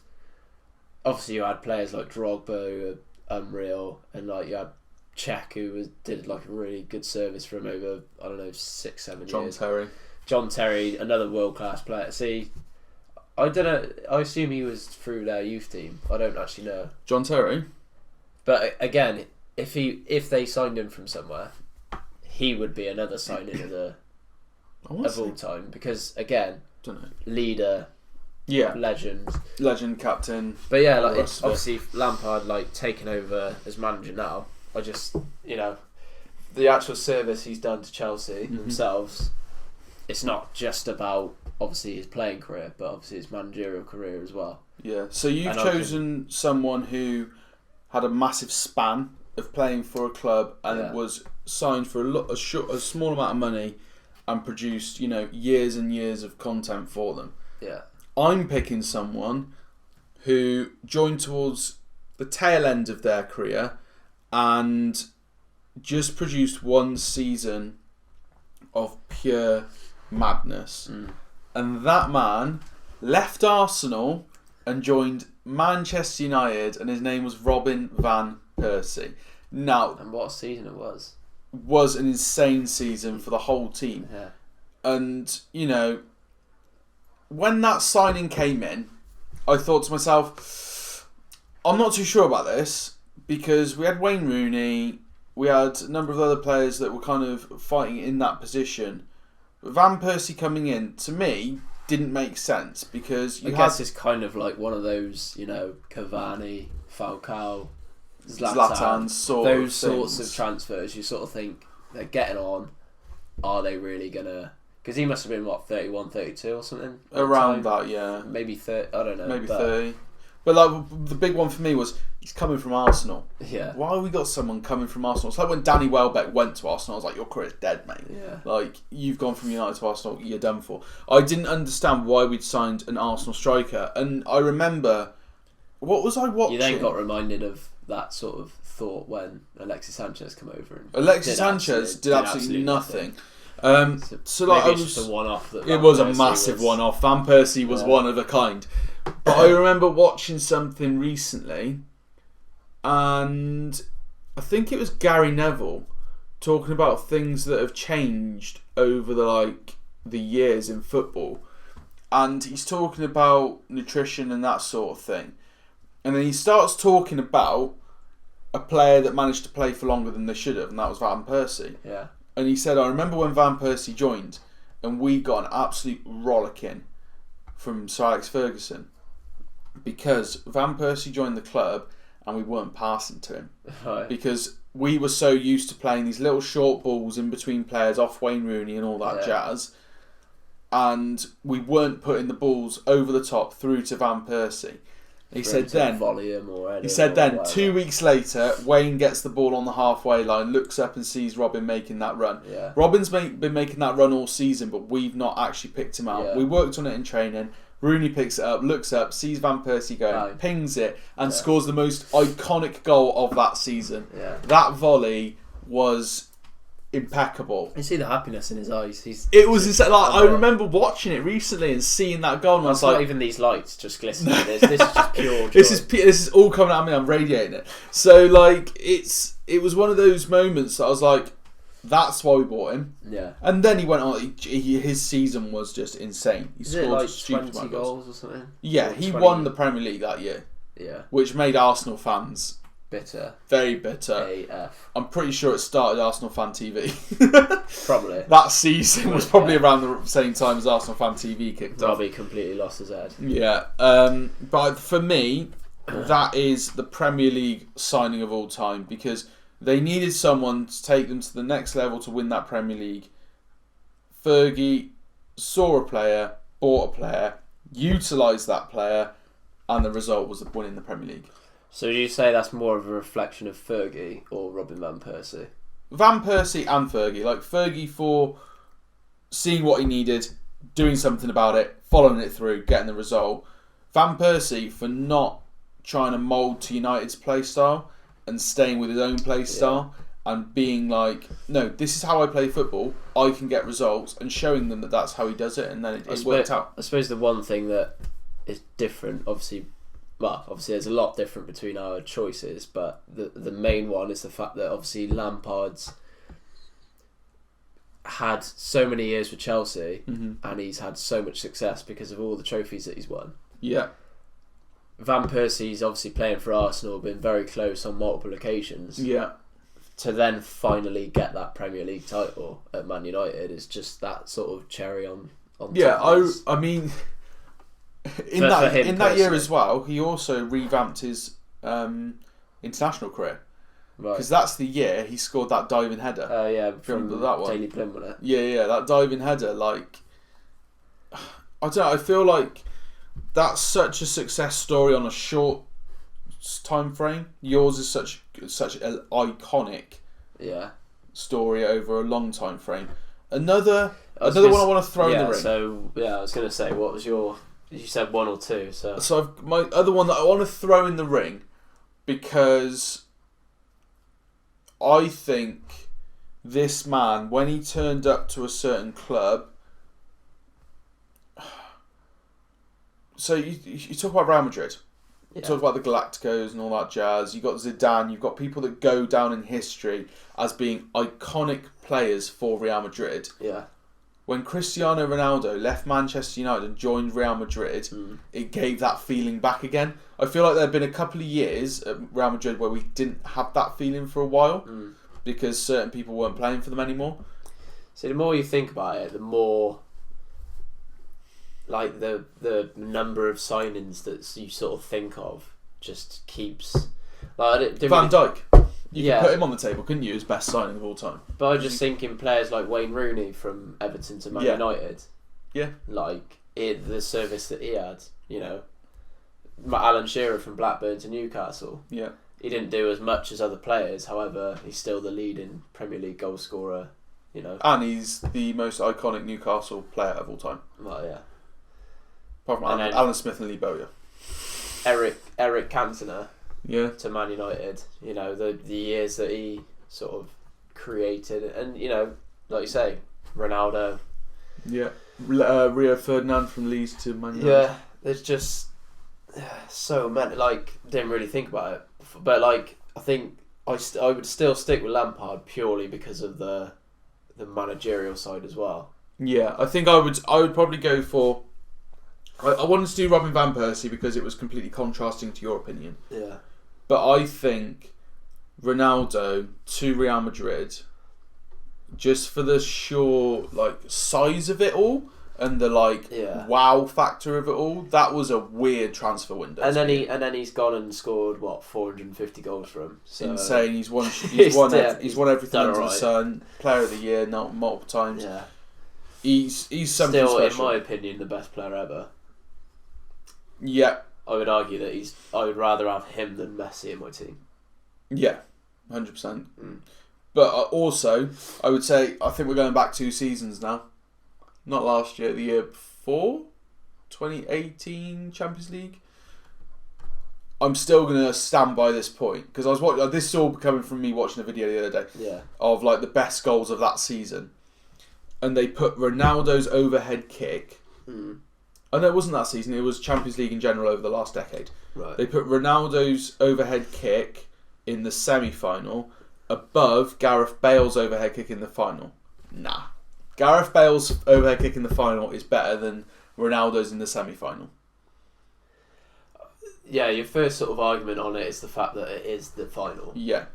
obviously you had players like Drogba who were unreal, and like you had Cech who did like a really good service for him over, 6-7 years. John Terry, another world class player. See, I don't know. I assume he was through their youth team. I don't actually know. John Terry. But again, if they signed him from somewhere, he would be another signing of all time, because again, leader, legend, captain. But yeah, like it's obviously Lampard like taking over as manager now. I just the actual service he's done to Chelsea themselves. It's not just about obviously his playing career, but obviously his managerial career as well. Yeah. So you've chosen someone who had a massive span of playing for a club and was signed for a small amount of money and produced, years and years of content for them. Yeah. I'm picking someone who joined towards the tail end of their career and just produced one season of pure madness. And that man left Arsenal and joined Manchester United, and his name was Robin van Persie. Now, and what a season it was. Was an insane season for the whole team. Yeah. And, when that signing came in, I thought to myself, I'm not too sure about this, because we had Wayne Rooney, we had a number of other players that were kind of fighting in that position. But Van Persie coming in, to me, didn't make sense, because I guess it's kind of like one of those, Cavani, Falcao, Zlatan those sorts of transfers. You sort of think they're getting on. Are they really gonna? Because he must have been 31, 32 or something around that, yeah. Maybe 30. I don't know. Maybe 30. But like the big one for me was he's coming from Arsenal. Yeah. Why have we got someone coming from Arsenal? It's like when Danny Welbeck went to Arsenal, I was like, your career's dead, mate. Yeah. Like, you've gone from United to Arsenal, you're done for. I didn't understand why we'd signed an Arsenal striker, and I remember, what was I watching? You then got reminded of that sort of thought when Alexis Sanchez came over. And Alexis Sanchez did absolutely nothing. So like maybe it's just a one-off. It was a massive one-off. Van Persie was one of a kind. But I remember watching something recently, and I think it was Gary Neville talking about things that have changed over the years in football, and he's talking about nutrition and that sort of thing, and then he starts talking about a player that managed to play for longer than they should have, and that was Van Persie. Yeah. And he said, I remember when Van Persie joined, and we got an absolute rollicking from Sir Alex Ferguson. because Van Persie joined the club and we weren't passing to him. Right. Because we were so used to playing these little short balls in between players off Wayne Rooney and all that jazz, and we weren't putting the balls over the top through to Van Persie. He said then, 2 weeks later, Wayne gets the ball on the halfway line, looks up and sees Robin making that run. Yeah. Robin's been making that run all season, but we've not actually picked him out. Yeah. We worked on it in training. Rooney picks it up, looks up, sees Van Persie going, pings it, and scores the most iconic goal of that season. Yeah. That volley was impeccable. You see the happiness in his eyes. It was insane. Like, I remember watching it recently and seeing that goal, and I was like, not even these lights just glistening. This is just pure joy. This is all coming at me. I'm radiating it. So like, it was one of those moments that I was like, that's why we bought him. Yeah. And then he went on. His season was just insane. He scored like stupid 20 goals or something. Yeah, he won the Premier League that year. Yeah. Which made Arsenal fans bitter. Very bitter. AF. I'm pretty sure it started Arsenal Fan TV. Probably. That season was probably around the same time as Arsenal Fan TV kicked off. Robbie completely lost his head. Yeah. But for me, that is the Premier League signing of all time, because they needed someone to take them to the next level to win that Premier League. Fergie saw a player, bought a player, utilised that player, and the result was winning the Premier League. So do you say that's more of a reflection of Fergie or Robin Van Persie? Van Persie and Fergie. Like, Fergie for seeing what he needed, doing something about it, following it through, getting the result. Van Persie for not trying to mould to United's play style and staying with his own play style and being like, no, this is how I play football, I can get results, and showing them that that's how he does it, and then it worked out. I suppose the one thing that is different, obviously there's a lot different between our choices, but the main one is the fact that obviously Lampard's had so many years with Chelsea, and he's had so much success because of all the trophies that he's won. Yeah. Van Persie's obviously playing for Arsenal, been very close on multiple occasions. Yeah. To then finally get that Premier League title at Man United is just that sort of cherry on yeah, top. I mean, in that year as well, he also revamped his international career. Because that's the year he scored that diving header. Oh yeah, from that one. Daily Blind, wasn't it? Yeah, that diving header. Like, I don't know. I feel like that's such a success story on a short time frame. Yours is such an iconic story over a long time frame. Another one I want to throw in the ring. So I was going to say, what was your? You said one or two. So my other one that I want to throw in the ring, because I think this man, when he turned up to a certain club. So you talk about Real Madrid. You talk about the Galacticos and all that jazz. You've got Zidane. You've got people that go down in history as being iconic players for Real Madrid. Yeah. When Cristiano Ronaldo left Manchester United and joined Real Madrid, it gave that feeling back again. I feel like there have been a couple of years at Real Madrid where we didn't have that feeling for a while because certain people weren't playing for them anymore. So the more you think about it, the more like the number of signings that you sort of think of just keeps like Van Dijk. You could put him on the table, couldn't you, as best signing of all time? But I just think in players like Wayne Rooney from Everton to Man United. Yeah. Like the service that he had, Alan Shearer from Blackburn to Newcastle. Yeah. He didn't do as much as other players, however, he's still the leading Premier League goal scorer, And he's the most iconic Newcastle player of all time. Well, yeah. Apart from Alan Smith and Lee Bowyer. Eric Cantona. Yeah. To Man United, the years that he sort of created, and like you say, Ronaldo. Yeah. Rio Ferdinand from Leeds to Man United. Yeah, there's just so many. Like, didn't really think about it, but like I think I would still stick with Lampard purely because of the managerial side as well. Yeah, I think I would probably go for. I wanted to do Robin Van Persie because it was completely contrasting to your opinion. Yeah. But I think Ronaldo to Real Madrid, just for the sheer size of it all, and the wow factor of it all. That was a weird transfer window. And then he's gone and scored 450 goals for him. So insane. He's won everything under the sun. Player of the year, not multiple times. Yeah. He's something still, special. in my opinion, the best player ever. Yeah. I would argue that I would rather have him than Messi in my team. Yeah, 100%. But also, I would say, I think we're going back 2 seasons now. Not last year, the year before, 2018 Champions League. I'm still going to stand by this point because I was watching. This is all coming from me watching a video the other day. Yeah. Of the best goals of that season, and they put Ronaldo's overhead kick. Oh no, it wasn't that season. It was Champions League in general over the last decade. Right. They put Ronaldo's overhead kick in the semi-final above Gareth Bale's overhead kick in the final. Nah. Gareth Bale's overhead kick in the final is better than Ronaldo's in the semi-final. Yeah, your first sort of argument on it is the fact that it is the final. Yeah.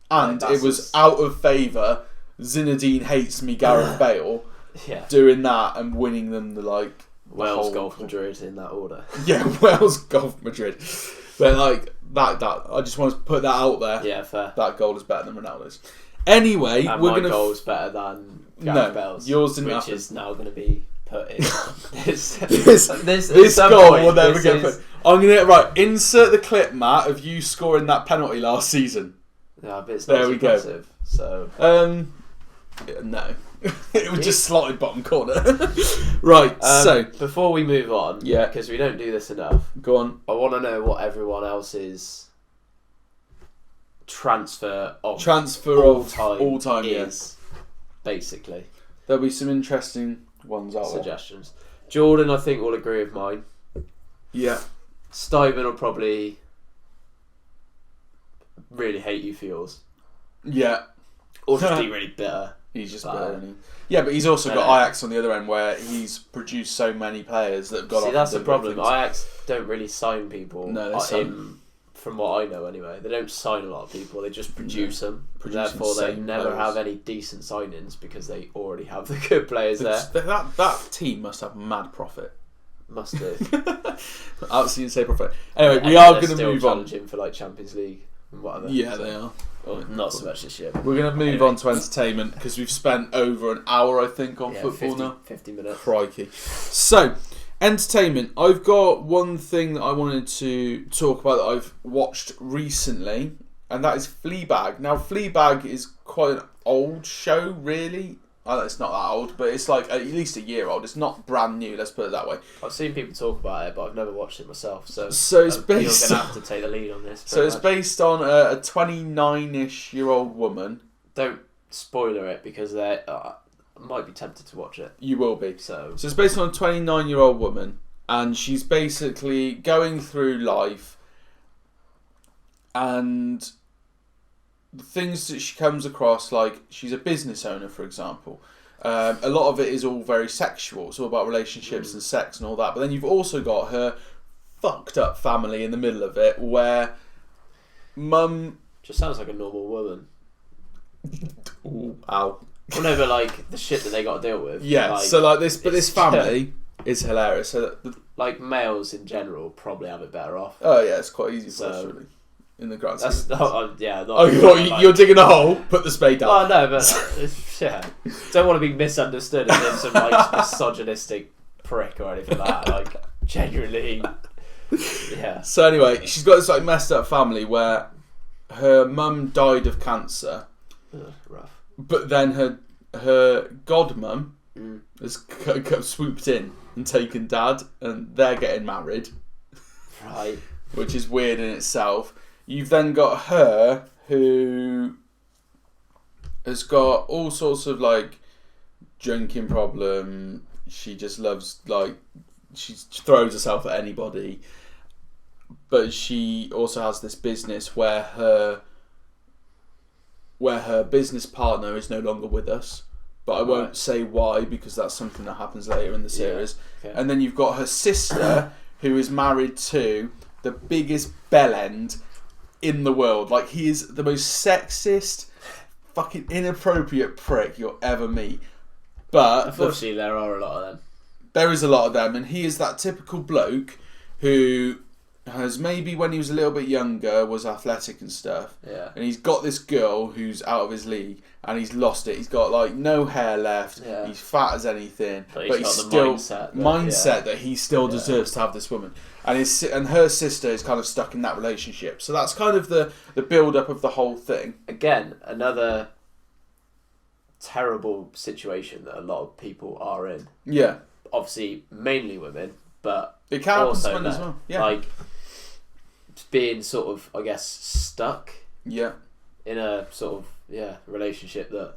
And it was out of favour. Zinedine hates me, Gareth Bale. Yeah. Doing that and winning them the Wales Golf Madrid in that order. Yeah, Wales Golf Madrid. But that I just want to put that out there. Yeah, fair. That goal is better than Ronaldo's. Anyway, and we're my gonna goal's better than Gareth Bale's. Yours didn't which happen. is now going to be put in. this goal will never get put. I'm gonna insert the clip, Matt, of you scoring that penalty last season. Yeah, but it's not as impressive. So no. It was just slotted bottom corner. Right, so before we move on, because we don't do this enough, go on. I want to know what everyone else's transfer of all time is, basically. There'll be some interesting ones out suggestions. Jordan, I think, will agree with mine. Yeah. Stuyven will probably really hate you for yours. Yeah. Or just be really bitter. He's just bitter, isn't he? Yeah, but he's also got Ajax on the other end where he's produced so many players that have got off. See, that's the problem. Ajax don't really sign people. No, they sign. From what I know anyway. They don't sign a lot of people, they just produce them. Therefore, they never have any decent signings because they already have the good players there. That team must have mad profit. Must do. Absolutely insane profit. Anyway, we are going to move on. Challenging for Champions League and whatever. Yeah, they are. Well, not so much this year. We're going to move on to entertainment because we've spent over an hour, I think, on football now. 50 minutes. Crikey. So, entertainment. I've got one thing that I wanted to talk about that I've watched recently, and that is Fleabag. Now, Fleabag is quite an old show, really. Oh, it's not that old, but it's at least a year old. It's not brand new, let's put it that way. I've seen people talk about it, but I've never watched it myself. So it's based. You're going to have to take the lead on this. So it's based on a 29-ish-year-old woman. Don't spoiler it because I might be tempted to watch it. You will be. So it's based on a 29-year-old woman, and she's basically going through life, and the things that she comes across, she's a business owner, for example. A lot of it is all very sexual. It's all about relationships and sex and all that. But then you've also got her fucked up family in the middle of it, where mum just sounds like a normal woman. Ooh, ow. Well, no, but the shit that they got to deal with. Yeah. This family is hilarious. So males in general probably have it better off. Oh yeah, it's quite easy for us, really. In the grand scheme. You're digging a hole, put the spade down. Oh no, but don't want to be misunderstood as if some misogynistic prick or anything like that. Genuinely, yeah. So anyway, she's got this messed up family where her mum died of cancer. Rough. But then her godmum has swooped in and taken dad, and they're getting married. Right. Which is weird in itself. You've then got her who has got all sorts of drinking problem. She just loves she throws herself at anybody. But she also has this business where her business partner is no longer with us. But I won't say why because that's something that happens later in the series. Yeah. Okay. And then you've got her sister who is married to the biggest bellend in the world. He is the most sexist, fucking inappropriate prick you'll ever meet. But unfortunately, there are a lot of them. There is a lot of them, and he is that typical bloke who has maybe when he was a little bit younger was athletic and stuff. Yeah. And he's got this girl who's out of his league, and he's lost it. He's got like no hair left. Yeah. He's fat as anything, but he's got still the mindset that he still deserves to have this woman. And her sister is kind of stuck in that relationship. So that's kind of the build up of the whole thing. Again, another terrible situation that a lot of people are in. Yeah. Obviously, mainly women, but it can happen also to men as well. Yeah. Like being sort of, I guess, stuck. Yeah. In a sort of relationship that,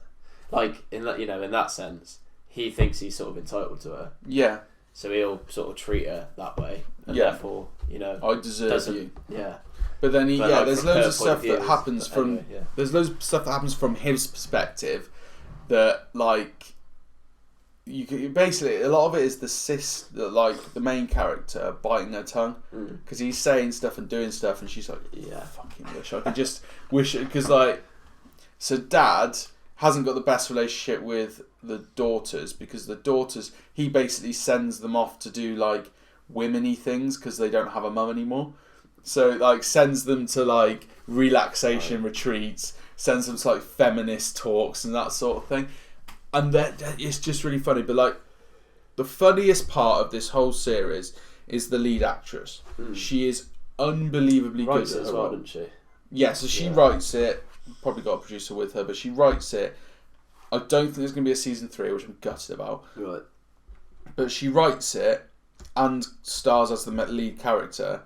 like in that in that sense, he thinks he's sort of entitled to her. Yeah. So he'll sort of treat her that way, and therefore, I deserve you. Yeah. But then there's loads of stuff that happens from anyway, there's loads of stuff that happens from his perspective that like you can, basically a lot of it is the main character biting her tongue because he's saying stuff and doing stuff and she's like, fucking wish I could just wish it, because like, so dad hasn't got the best relationship with the daughters because the daughters, he basically sends them off to do like women-y things because they don't have a mum anymore. So like sends them to like relaxation retreats, sends them to like feminist talks and that sort of thing. And that it's just really funny. But like the funniest part of this whole series is the lead actress. She is unbelievably good at her role. Doesn't she? Yeah, so she writes it. Probably got a producer with her, but she writes it. I don't think there's going to be a season 3, which I'm gutted about. Right. But she writes it and stars as the lead character.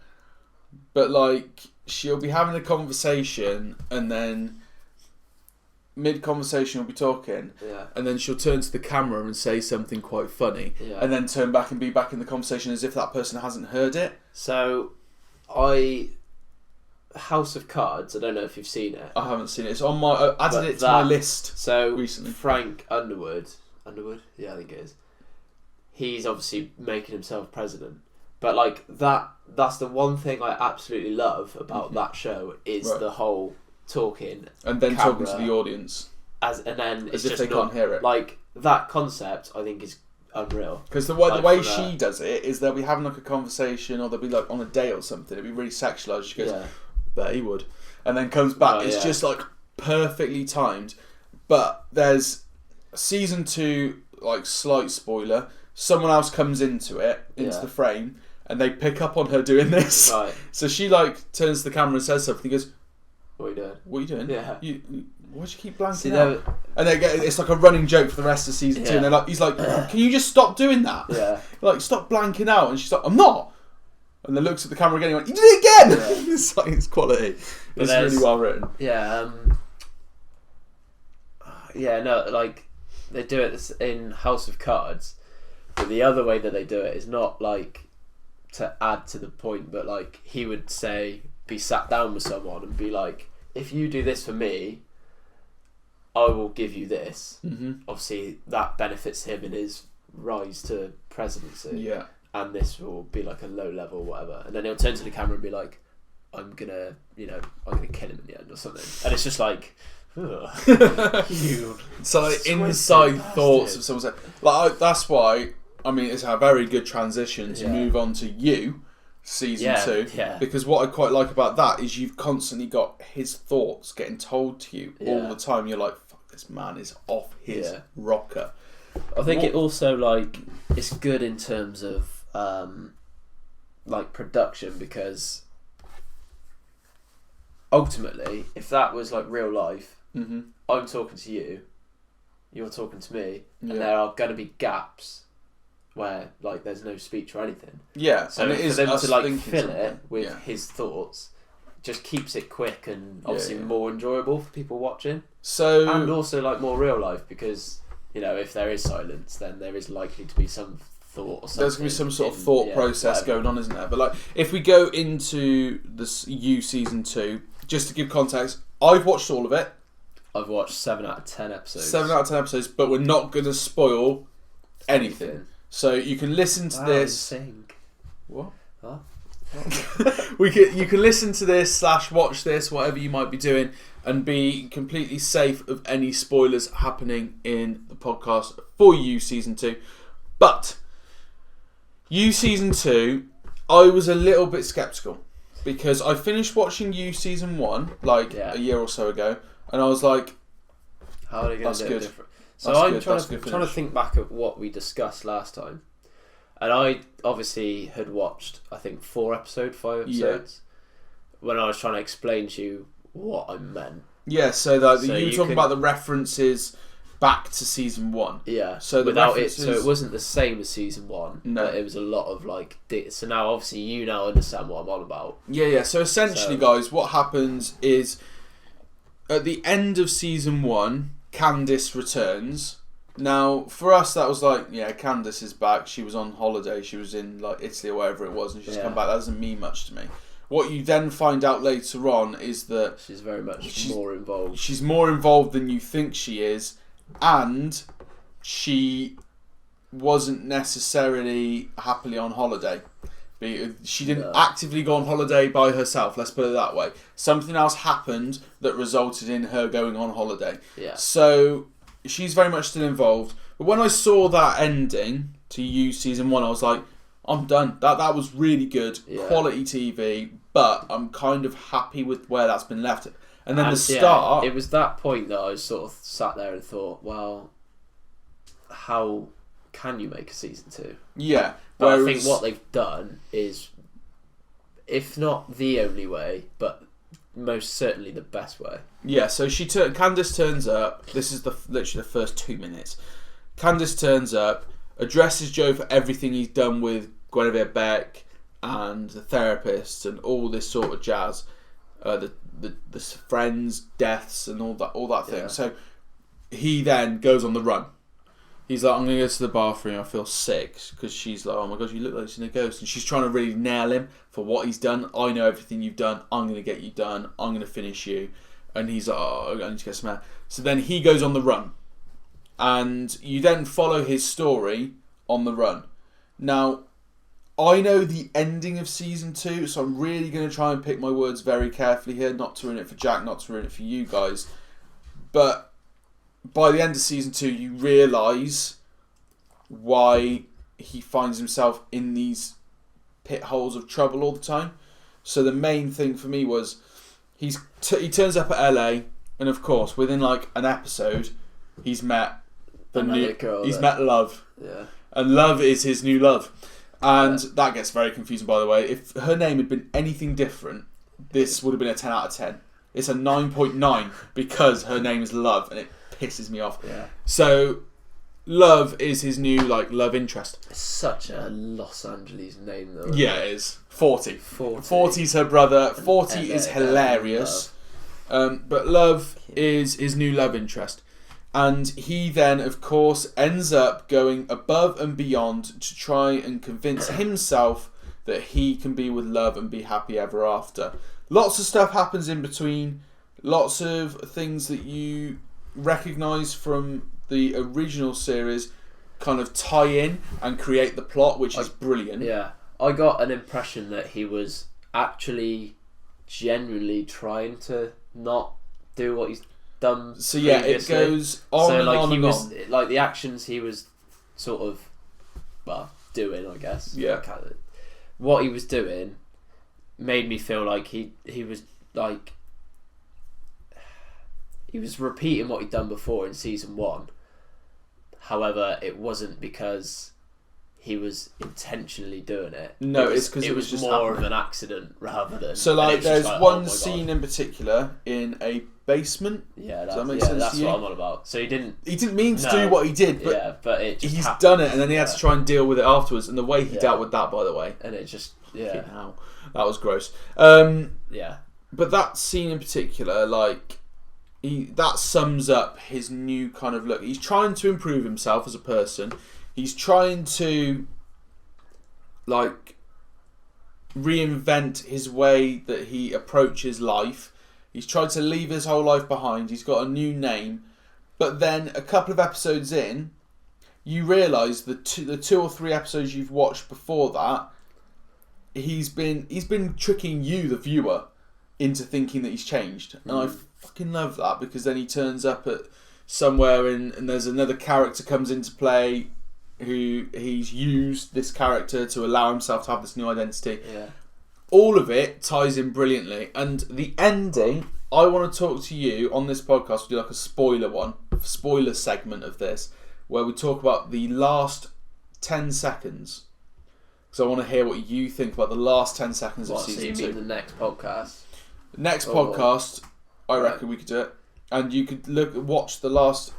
But like she'll be having a conversation and then mid-conversation we'll be talking and then she'll turn to the camera and say something quite funny and then turn back and be back in the conversation as if that person hasn't heard it. So House of Cards, I don't know if you've seen it. I haven't seen it. It's on my I added it to my list recently. Frank Underwood, yeah, I think it is. He's obviously making himself president. But like that's the one thing I absolutely love about that show is the whole talking and then talking to the audience and then as it's if just they can't hear it. Like that concept, I think is unreal. Because the way she does it is they'll be having like a conversation or they'll be like on a date or something. It'll be really sexualised. She goes, "Bet he would," and then comes back. It's just like perfectly timed. But there's season 2, like slight spoiler. Someone else comes into the frame. And they pick up on her doing this. Right. So she like turns to the camera and says something. He goes, "What are you doing? What are you doing? Yeah. Why'd you keep blanking out?" And it's like a running joke for the rest of season 2. And they're like, he's like, "Can you just stop doing that? Yeah. Like stop blanking out." And she's like, "I'm not." And then looks at the camera again and went, "You did it again!" Yeah. It's quality. It's really well written. Yeah. No, like they do it in House of Cards, but the other way that they do it is not like to add to the point, but like he would be sat down with someone and be like, "If you do this for me, I will give you this." Obviously that benefits him in his rise to presidency, and this will be like a low level whatever, and then he'll turn to the camera and be like, I'm gonna kill him in the end or something, and it's just like you so like inside thoughts of someone. Like that's why I mean, it's a very good transition to move on to You, season 2. Yeah. Because what I quite like about that is you've constantly got his thoughts getting told to you all the time. You're like, fuck, this man is off his rocker. I think it also, like, it's good in terms of, like, production because ultimately, if that was, like, real life, I'm talking to you, you're talking to me, and there are going to be gaps where like there's no speech or anything. Yeah. So and for them to like fill it with his thoughts just keeps it quick and obviously more enjoyable for people watching. So and also like more real life because if there is silence then there is likely to be some thought or something. There's going to be some sort of thought process going on, isn't there? But like if we go into this You season 2, just to give context, I've watched all of it. I've watched 7 out of 10 episodes. 7 out of 10 episodes, but we're not going to spoil anything. So you can listen to this. What? Huh? You can listen to this / watch this, whatever you might be doing, and be completely safe of any spoilers happening in the podcast for You season 2. But You season 2, I was a little bit sceptical because I finished watching You season 1 a year or so ago, and I was like, how are they going to do it different? So that's I'm trying to think back at what we discussed last time, and I obviously had watched, I think, 5 episodes when I was trying to explain to you what I meant. Yeah, so you were talking about the references back to season 1. Yeah. So so it wasn't the same as season 1. No. But it was a lot of so now obviously you now understand what I'm on about. Yeah. So essentially, guys, what happens is at the end of season 1, Candice returns. Now, for us, that was Candice is back. She was on holiday. She was in Italy or wherever it was, and she's come back. That doesn't mean much to me. What you then find out later on is that she's very much more involved. She's more involved than you think she is. And she wasn't necessarily happily on holiday. She didn't actively go on holiday by herself, let's put it that way. Something else happened that resulted in her going on holiday. Yeah. So she's very much still involved. But when I saw that ending to You season 1, I was like, I'm done. That was really good, quality TV, but I'm kind of happy with where that's been left. And then start... it was that point that I sort of sat there and thought, well, how can you make a season 2? Yeah. But I think what they've done is, if not the only way, but most certainly the best way. Yeah, so Candice turns up. This is literally the first 2 minutes. Candice turns up, addresses Joe for everything he's done with Guinevere Beck and the therapist and all this sort of jazz. The friends' deaths and all that thing. So he then goes on the run. He's like, I'm going to go to the bathroom. I feel sick because she's like, oh my god, you look like you've seen a ghost, and she's trying to really nail him for what he's done. I know everything you've done. I'm going to get you done. I'm going to finish you. And he's like, oh, I need to get some air. So then he goes on the run, and you then follow his story on the run. Now, I know the ending of season 2, so I'm really going to try and pick my words very carefully here, not to ruin it for Jack, not to ruin it for you guys. But by the end of season 2, you realise why he finds himself in these pit holes of trouble all the time. So the main thing for me was he turns up at LA, and of course, within an episode, he's met met Love. Yeah. And Love is his new love. And that gets very confusing, by the way. If her name had been anything different, this would have been a 10 out of 10. It's a 9.9 because her name is Love, and it pisses me off. Yeah. So, Love is his new love interest. It's such a Los Angeles name, though. Yeah, it is. 40. 40 is her brother. 40 is hilarious. But Love is his new love interest. And he then, of course, ends up going above and beyond to try and convince himself that he can be with Love and be happy ever after. Lots of stuff happens in between. Lots of things that you recognise from the original series kind of tie in and create the plot, which is brilliant. Yeah. I got an impression that he was actually genuinely trying to not do what he's done. So yeah, previously. It goes on and on and on. Like the actions he was sort of doing, I guess. Yeah. What he was doing made me feel like he was he was repeating what he'd done before in season 1. However, it wasn't because he was intentionally doing it. No, it's because it was just more happening. of an accident rather than. So there's one scene in particular in a basement. Yeah, does that make sense that's to you? what I'm on about. So he didn't mean to do what he did, but it just he's happened. done it, and then he had to try and deal with it afterwards. And the way he dealt with that, by the way, and it just that was gross. Yeah. But that scene in particular, that sums up his new kind of look. He's trying to improve himself as a person. He's trying to reinvent his way that he approaches life. He's tried to leave his whole life behind. He's got a new name. But then a couple of episodes in, you realise the 2 or 3 episodes you've watched before that, he's been tricking you, the viewer, into thinking that he's changed. And I fucking love that, because then he turns up at somewhere and there's another character comes into play who he's used this character to allow himself to have this new identity. Yeah. All of it ties in brilliantly. And the ending, I want to talk to you on this podcast. We'll do like a spoiler segment of this, where we talk about the last 10 seconds. So I want to hear what you think about the last 10 seconds of season 2. So you mean the next podcast? Next podcast, I reckon we could do it. And you could watch the last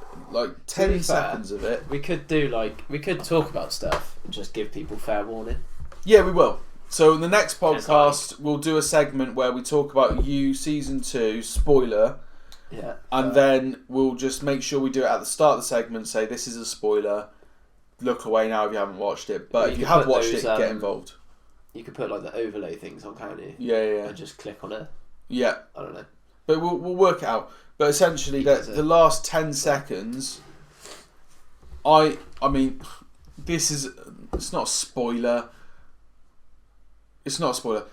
10 seconds of it. We could talk about stuff and just give people fair warning. Yeah, we will. So in the next podcast, we'll do a segment where we talk about You Season 2, spoiler. Yeah. And then we'll just make sure we do it at the start of the segment, say this is a spoiler, look away now if you haven't watched it. But if you have watched it, get involved. You could put the overlay things on, can't you? Yeah. And just click on it. Yeah. I don't know. But we'll work it out. But essentially, the last 10 seconds, I mean, it's not a spoiler. It's not a spoiler.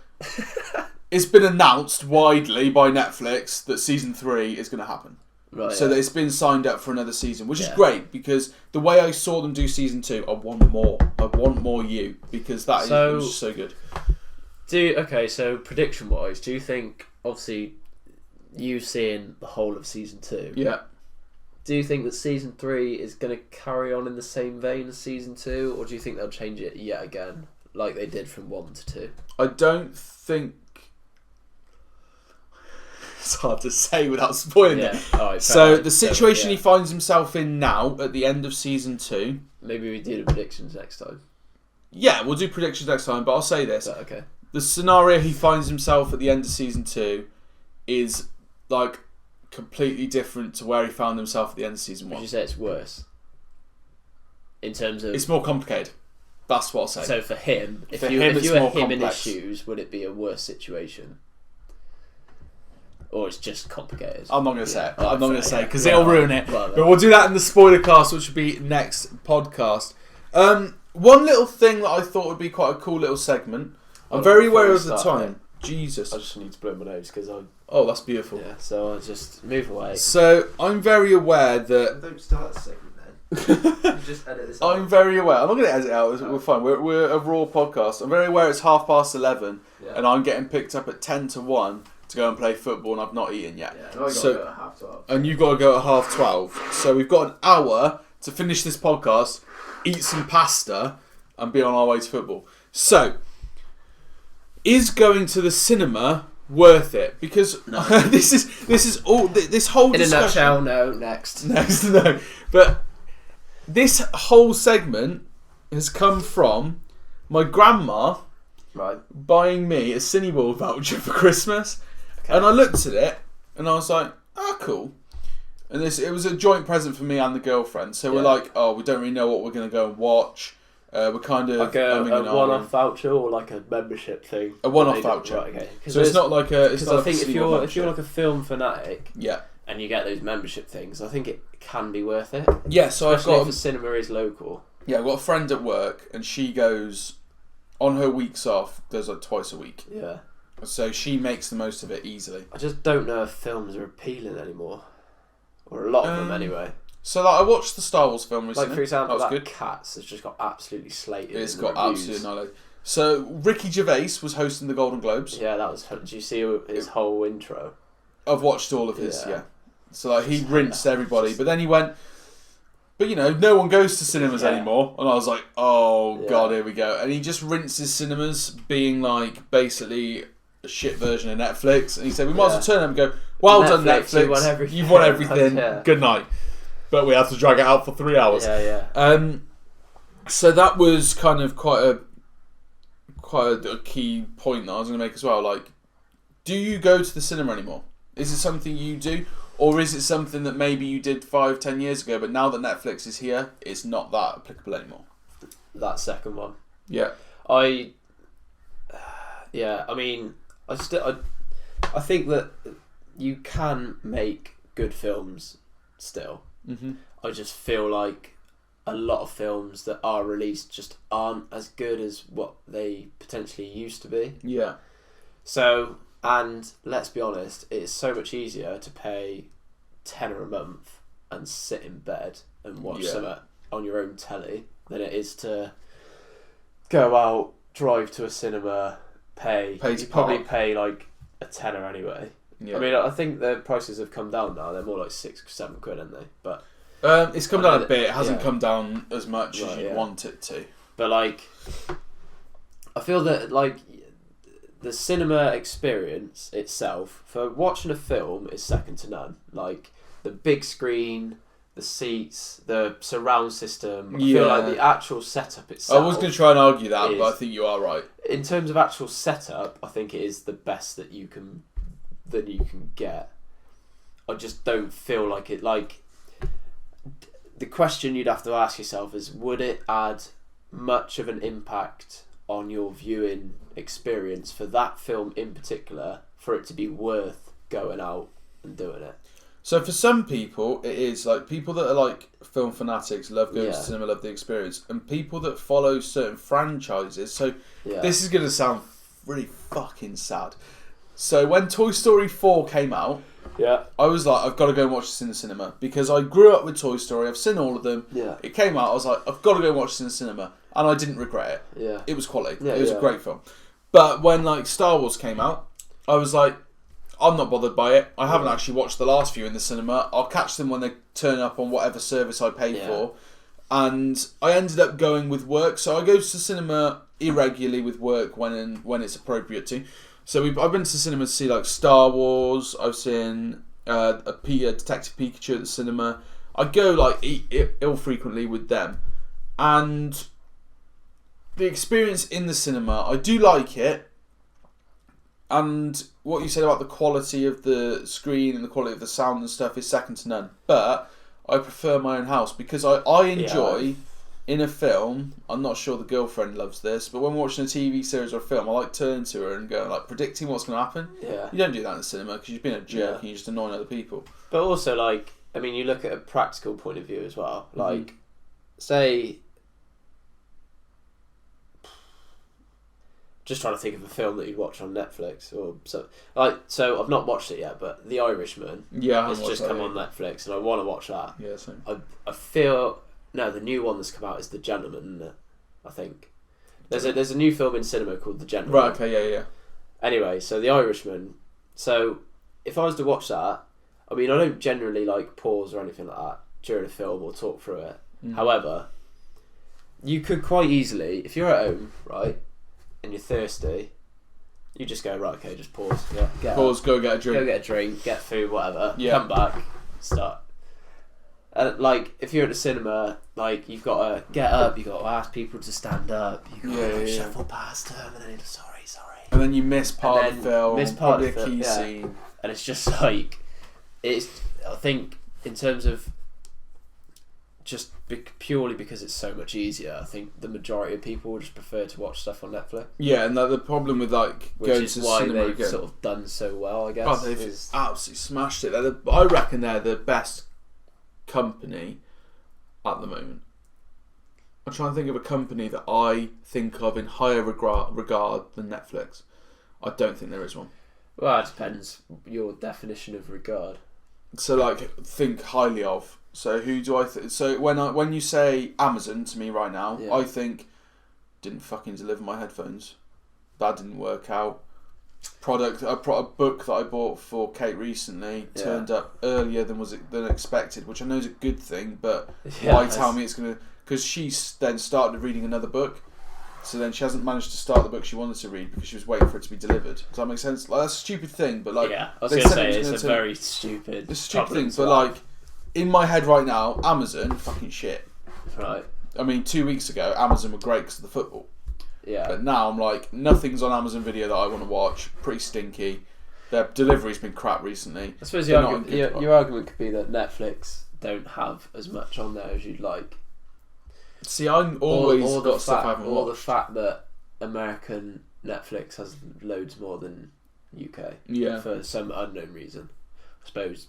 It's been announced widely by Netflix that season 3 is going to happen. Right. So that it's been signed up for another season, which is great because the way I saw them do season 2, I want more. I want more You because it was so good. So prediction wise, do you think obviously you seeing the whole of season 2? Yeah. Do you think that season 3 is going to carry on in the same vein as season 2, or do you think they'll change it yet again, like they did from 1 to 2? I don't think. It's hard to say without spoiling it. Right, so the situation he finds himself in now at the end of season 2. Maybe we do the predictions next time. Yeah, we'll do predictions next time. But I'll say this: okay. The scenario he finds himself at the end of season 2 is completely different to where he found himself at the end of season 1. Would you say it's worse? In terms of... It's more complicated. That's what I'll say. So for him, if you were him in his shoes, would it be a worse situation? Or it's just complicated? I'm not going to say it. I'm not going to say it because it'll ruin it. But we'll do that in the spoiler cast, which will be next podcast. One little thing that I thought would be quite a cool little segment. I'm very aware of the time. Jesus. I just need to blow my nose because I... Oh, that's beautiful. Yeah, so I'll just move away. So, I'm very aware that... Don't start a segment then. You just edit this out. I'm very aware. I'm not going to edit it out. We're fine. We're a raw podcast. I'm very aware it's 11:30 and I'm getting picked up at 10 to 1 to go and play football and I've not eaten yet. Yeah, and I've got to go at 12:30. And you've got to go at 12:30. So, we've got an hour to finish this podcast, eat some pasta and be on our way to football. So... Is going to the cinema worth it? Because no. this is all this whole discussion. In a nutshell, no. Next, no. But this whole segment has come from my grandma buying me a Cineworld voucher for Christmas, and I looked at it and I was like, cool. And it was a joint present for me and the girlfriend. So we're like, we don't really know what we're going to go and watch. We're kind of like a one-off voucher or like a membership thing. A one-off voucher. Right, okay. So it's not like a. Because I think if you're like a film fanatic, yeah, and you get those membership things, I think it can be worth it. Yeah, so especially if the cinema is local. Yeah, I've got a friend at work, and she goes on her weeks off. Goes twice a week. Yeah. So she makes the most of it easily. I just don't know if films are appealing anymore, or a lot of them anyway. So I watched the Star Wars film recently. Like for example, that good. Cats has just got absolutely slated. It's got absolutely annihilated. So Ricky Gervais was hosting the Golden Globes. Yeah, that was. Did you see his whole intro? I've watched all of his. Yeah. So he rinsed everybody, but then he went. But no one goes to cinemas anymore, and I was like, God, here we go. And he just rinses cinemas, being basically a shit version of Netflix. And he said, we might as well turn them and go, well done Netflix, you've won everything. Good night. But we have to drag it out for 3 hours. Yeah. So that was kind of quite a key point that I was going to make as well. Do you go to the cinema anymore? Is it something you do, or is it something that maybe you did 5-10 years ago, but now that Netflix is here, it's not that applicable anymore? That second one. Yeah. I mean, I think that you can make good films still. Mm-hmm. I just feel like a lot of films that are released just aren't as good as what they potentially used to be. Yeah. So, and let's be honest, it's so much easier to pay £10 a month and sit in bed and watch something on your own telly than it is to go out, drive to a cinema, pay. You probably pay like a tenner anyway. Yeah. I mean, I think the prices have come down now. They're more like 6-7 quid, aren't they? But it's come down a bit. It hasn't come down as much as you want it to. But like, I feel that like the cinema experience itself for watching a film is second to none. Like the big screen, the seats, the surround system. I feel like the actual setup itself. I was going to try and argue that, but I think you are right. In terms of actual setup, I think it is the best that you can get. I just don't feel like it. Like the question you'd have to ask yourself is, would it add much of an impact on your viewing experience for that film in particular for it to be worth going out and doing it? So for some people, it is like people that are like film fanatics, love going to cinema, love the experience, and people that follow certain franchises. So this is going to sound really fucking sad. So when Toy Story 4 came out, I was like, I've got to go and watch this in the cinema because I grew up with Toy Story. I've seen all of them. Yeah. It came out, I was like, I've got to go and watch this in the cinema, and I didn't regret it. Yeah. It was quality. Yeah, it was a great film. But when like Star Wars came out, I was like, I'm not bothered by it. I haven't actually watched the last few in the cinema. I'll catch them when they turn up on whatever service I pay for. And I ended up going with work. So I go to cinema irregularly with work when it's appropriate to. So I've been to the cinema to see like Star Wars. I've seen a Detective Pikachu at the cinema. I go like ill frequently with them. And the experience in the cinema, I do like it. And what you said about the quality of the screen and the quality of the sound and stuff is second to none. But I prefer my own house because I enjoy in a film. I'm not sure the girlfriend loves this, but when we're watching a TV series or a film, I like turning to her and going like predicting what's going to happen. Yeah, you don't do that in the cinema because you've been a jerk and you're just annoying other people. But also, like, I mean, you look at a practical point of view as well. Like, say. Just trying to think of a film that you'd watch on Netflix or so. Like, so I've not watched it yet, but The Irishman has just come on Netflix, and I want to watch that. Yeah, same. I feel the new one that's come out is The Gentleman, isn't it? I think there's a new film in cinema called The Gentleman. Right. Okay. Yeah. Anyway, so The Irishman. So if I was to watch that, I mean, I don't generally like pause or anything like that during a film or talk through it. However, you could quite easily, if you're at home, right, and you're thirsty, you just go, right, okay, just pause. Go get a drink. Go get a drink, get food, whatever. Yeah. Come back, start. And like, if you're at the cinema, like, you've got to get up, you've got to ask people to stand up, you've got to shuffle past them, and then sorry. And then you miss part of the film, probably a key scene. And it's just like, I think, in terms of just purely because it's so much easier, I think the majority of people would just prefer to watch stuff on Netflix. Yeah, and the problem with like going to cinema, which is why they've sort of done so well, I guess. Oh, they've absolutely smashed it. I reckon they're the best company at the moment. I'm trying to think of a company that I think of in higher regard than Netflix. I don't think there is one. Well, it depends your definition of regard. So, like, think highly of. So, who do I think? So, when you say Amazon to me right now, I think didn't fucking deliver my headphones. That didn't work out. A book that I bought for Kate recently turned up earlier than expected, which I know is a good thing. But why tell me it's gonna? Because she then started reading another book, so then she hasn't managed to start the book she wanted to read because she was waiting for it to be delivered. Does that make sense? Like, that's a stupid thing, but like, I was going to say it's a very stupid. It's a stupid thing, but like, in my head right now, Amazon fucking shit. Right. I mean, 2 weeks ago, Amazon were great because of the football. Yeah. But now I'm like, nothing's on Amazon Video that I want to watch. Pretty stinky. Their delivery's been crap recently. I suppose your argument could be that Netflix don't have as much on there as you'd like. See, I'm always got stuff I haven't watched. Or the fact that American Netflix has loads more than UK. Yeah. For some unknown reason. I suppose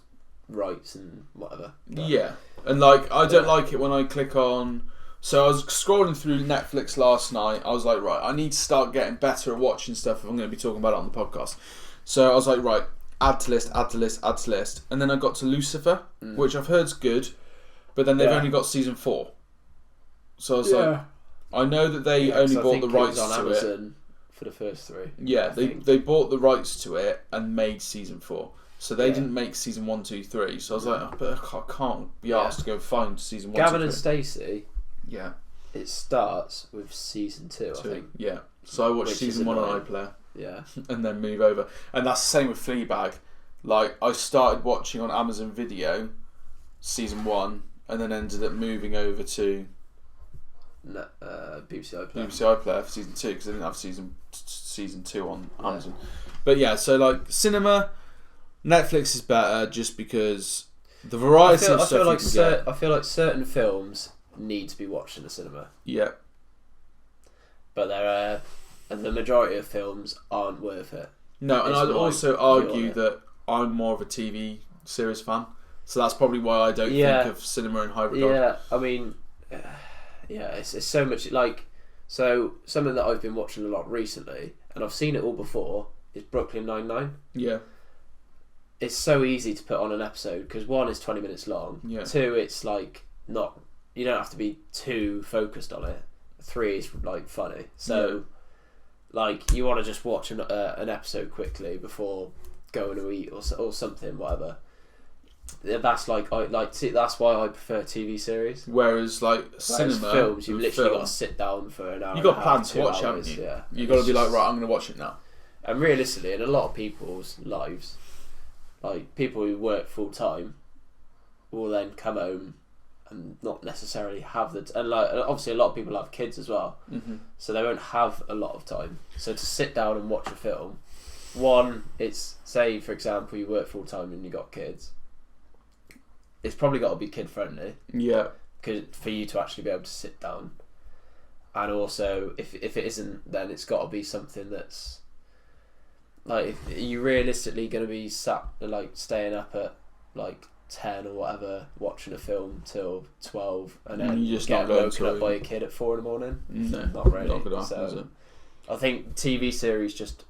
rights and whatever. But, yeah. And like, I don't like it when I click on... So I was scrolling through Netflix last night. I was like, right, I need to start getting better at watching stuff if I'm going to be talking about it on the podcast. So I was like, right, add to list. And then I got to Lucifer, which I've heard's good. But then they've only got season 4. So I was like, I know that they only bought the rights on to Amazon for the first 3. Yeah, they bought the rights to it and made season 4. So they didn't make season 1, 2, 3. So I was like, but I can't be asked to go find season 1, Gavin 2, 3. and Stacey. Yeah. It starts with season 2, I think. Yeah. So I watched season 1 on iPlayer. Yeah. And then move over. And that's the same with Fleabag. Like, I started watching on Amazon Video season 1 and then ended up moving over to BBC iPlayer. BBC iPlayer for season 2 because they didn't have season 2 on Amazon. But yeah, so like cinema, Netflix is better just because the variety of stuff you can get. I feel like certain films need to be watched in the cinema. Yeah. But and the majority of films aren't worth it. No, and I'd also argue that I'm more of a TV series fan. So that's probably why I don't think of cinema in high regard. Yeah, I mean, it's so much like... So, something that I've been watching a lot recently, and I've seen it all before, is Brooklyn Nine-Nine. Yeah. It's so easy to put on an episode, because 1 is 20 minutes long. Yeah. 2, it's like, not... You don't have to be too focused on it. 3 is like funny. So, like, you want to just watch an episode quickly before going to eat or something, whatever. That's like that's why I prefer TV series. Whereas cinema, films, you've literally got to sit down for an hour. You got plans to watch, haven't you? Yeah, you got to be like, right, I'm going to watch it now. And realistically, in a lot of people's lives, like people who work full time, will then come home and not necessarily have and like obviously a lot of people have kids as well, so they won't have a lot of time. So to sit down and watch a film, it's say for example you work full time and you got kids. It's probably got to be kid friendly. Yeah. Because for you to actually be able to sit down, and also if it isn't, then it's got to be something that's like, are you realistically going to be sat like staying up at like 10 or whatever watching a film till 12 and then you just get woken up by a kid at 4 in the morning? No, not really. Not good happen, is it? I think TV series just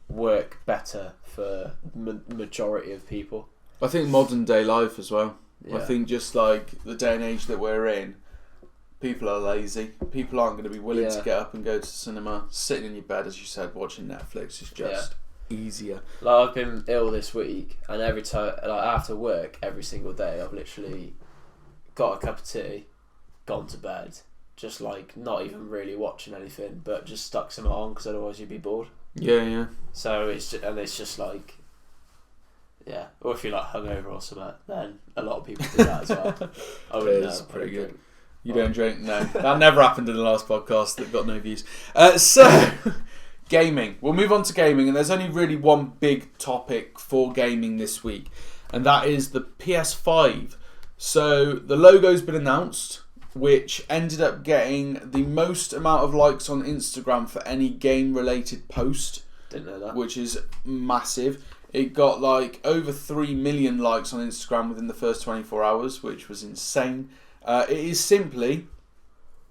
work better for majority of people. I think modern day life as well. Yeah. I think just like the day and age that we're in, people are lazy. People aren't going to be willing to get up and go to the cinema. Sitting in your bed, as you said, watching Netflix is just easier. Like, I've been ill this week, and every time, like after work, every single day, I've literally got a cup of tea, gone to bed, just like not even really watching anything, but just stuck something on because otherwise you'd be bored. Yeah. So it's just like. Yeah, or if you're like hungover or something, then a lot of people do that as well. I wouldn't know. It's pretty good. You don't drink? No. That never happened in the last podcast. That got no views. Gaming. We'll move on to gaming, and there's only really one big topic for gaming this week, and that is the PS5. So the logo's been announced, which ended up getting the most amount of likes on Instagram for any game-related post. Didn't know that. Which is massive. It got like over 3 million likes on Instagram within the first 24 hours, which was insane. It is simply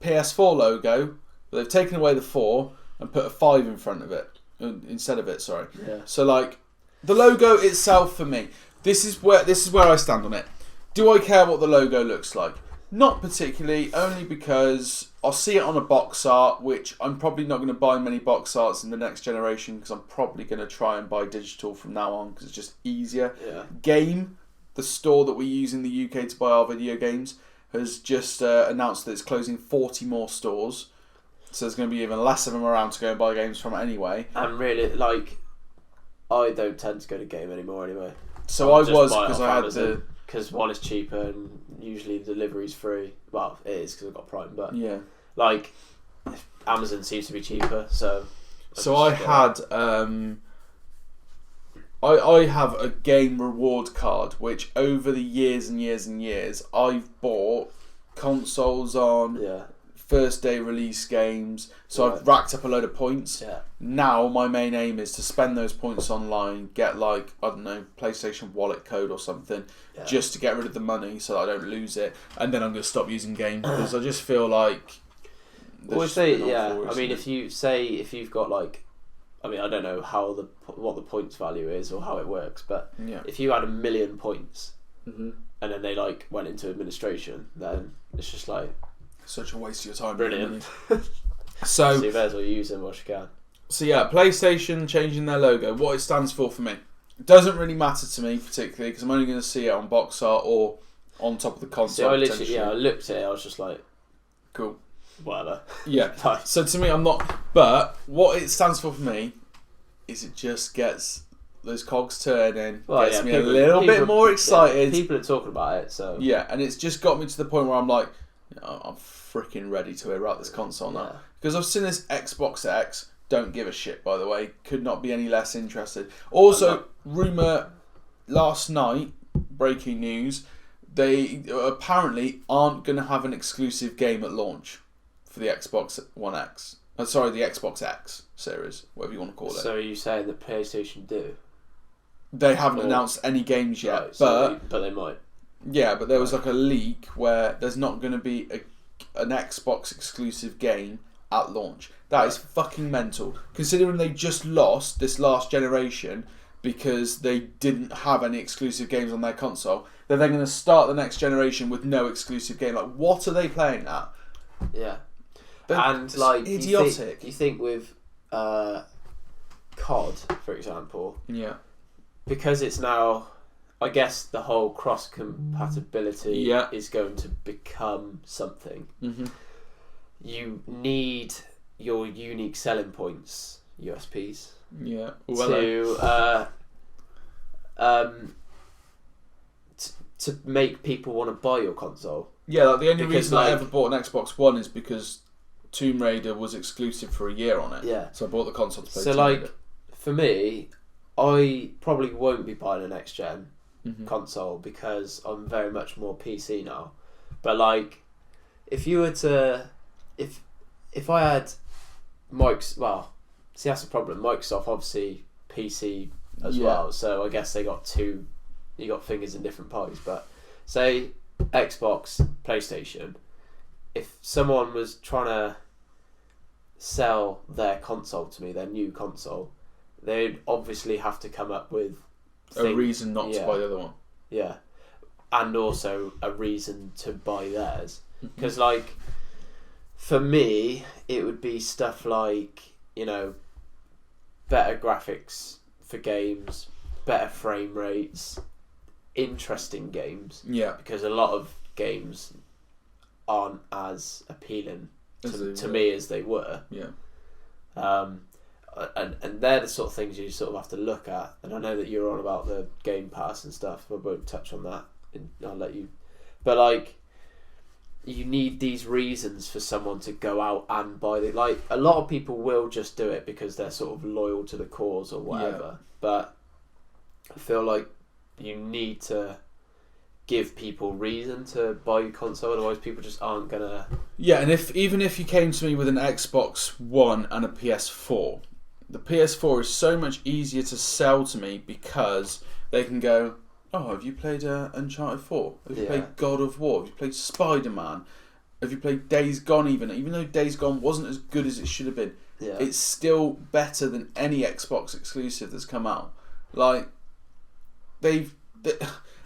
PS4 logo, but they've taken away the 4 and put a 5 in front of it, instead of it, sorry. Yeah. So like, the logo itself for me, this is where I stand on it. Do I care what the logo looks like? Not particularly, only because I'll see it on a box art, which I'm probably not going to buy many box arts in the next generation because I'm probably going to try and buy digital from now on because it's just easier. Yeah. Game, the store that we use in the UK to buy our video games, has just announced that it's closing 40 more stores. So there's going to be even less of them around to go and buy games from anyway. And really, like, I don't tend to go to game anymore anyway. So I was because I had to... Because 1 is cheaper and usually the delivery's free. Well, it is because I've got Prime, but yeah, like Amazon seems to be cheaper. So I had I have a game reward card which over the years and years and years I've bought consoles on. Yeah. First day release games, so I've racked up a load of points. Yeah. Now my main aim is to spend those points online, get like, I don't know, PlayStation wallet code or something, just to get rid of the money so that I don't lose it, and then I'm going to stop using game because I just feel like. Well, I mean, if you've got like, I mean, I don't know what the points value is or how it works, but if you had 1 million points, and then they like went into administration, then it's just like. Such a waste of your time. Brilliant. So you may as well use them whilst you can. So yeah, PlayStation changing their logo. What it stands for me. It doesn't really matter to me particularly because I'm only going to see it on box art or on top of the console. I looked at it. I was just like, cool, whatever. Yeah. So to me, I'm not. But what it stands for me is it just gets those cogs turning, gets me a little bit more excited. Yeah, people are talking about it, so yeah, and it's just got me to the point where I'm like, I'm freaking ready to erupt this console now because I've seen this Xbox X. Don't give a shit, by the way. Could not be any less interested. Also, rumour last night, breaking news, they apparently aren't going to have an exclusive game at launch for the Xbox One X. The Xbox X series, whatever you want to call it. So are you saying that PlayStation do? They haven't announced any games yet, right, but they might. Yeah, but there was like a leak where there's not going to be an Xbox exclusive game at launch. That is fucking mental. Considering they just lost this last generation because they didn't have any exclusive games on their console, they're then going to start the next generation with no exclusive game. Like, what are they playing at? Yeah. And like idiotic. You think with COD, for example, because it's now, I guess the whole cross compatibility is going to become something. Mm-hmm. You need your unique selling points, USPs, to make people want to buy your console. Yeah, like the only reason I ever bought an Xbox One is because Tomb Raider was exclusive for a year on it. Yeah. So I bought the console to play Tomb Raider. For me, I probably won't be buying a next gen console because I'm very much more PC now. But like, if you were to, if I had Mike's, that's the problem. Microsoft obviously PC as well, so I guess they got you got fingers in different pies. But say Xbox, PlayStation, if someone was trying to sell their console to me, their new console, they'd obviously have to come up with a reason not to buy the other one. Yeah, and also a reason to buy theirs. Because like, for me, it would be stuff like, better graphics for games, better frame rates, interesting games. Yeah. Because a lot of games aren't as appealing to me as they were. Yeah. And they're the sort of things you sort of have to look at. And I know that you're on about the Game Pass and stuff. I won't touch on that. I'll let you. But like, you need these reasons for someone to go out and buy it. Like, a lot of people will just do it because they're sort of loyal to the cause or whatever. Yeah. But I feel like you need to give people reason to buy your console, otherwise people just aren't gonna. Yeah, and even if you came to me with an Xbox One and a PS4, the PS4 is so much easier to sell to me because they can go, oh, have you played Uncharted 4? Have you played God of War? Have you played Spider-Man? Have you played Days Gone even though Days Gone wasn't as good as it should have been, it's still better than any Xbox exclusive that's come out. Like,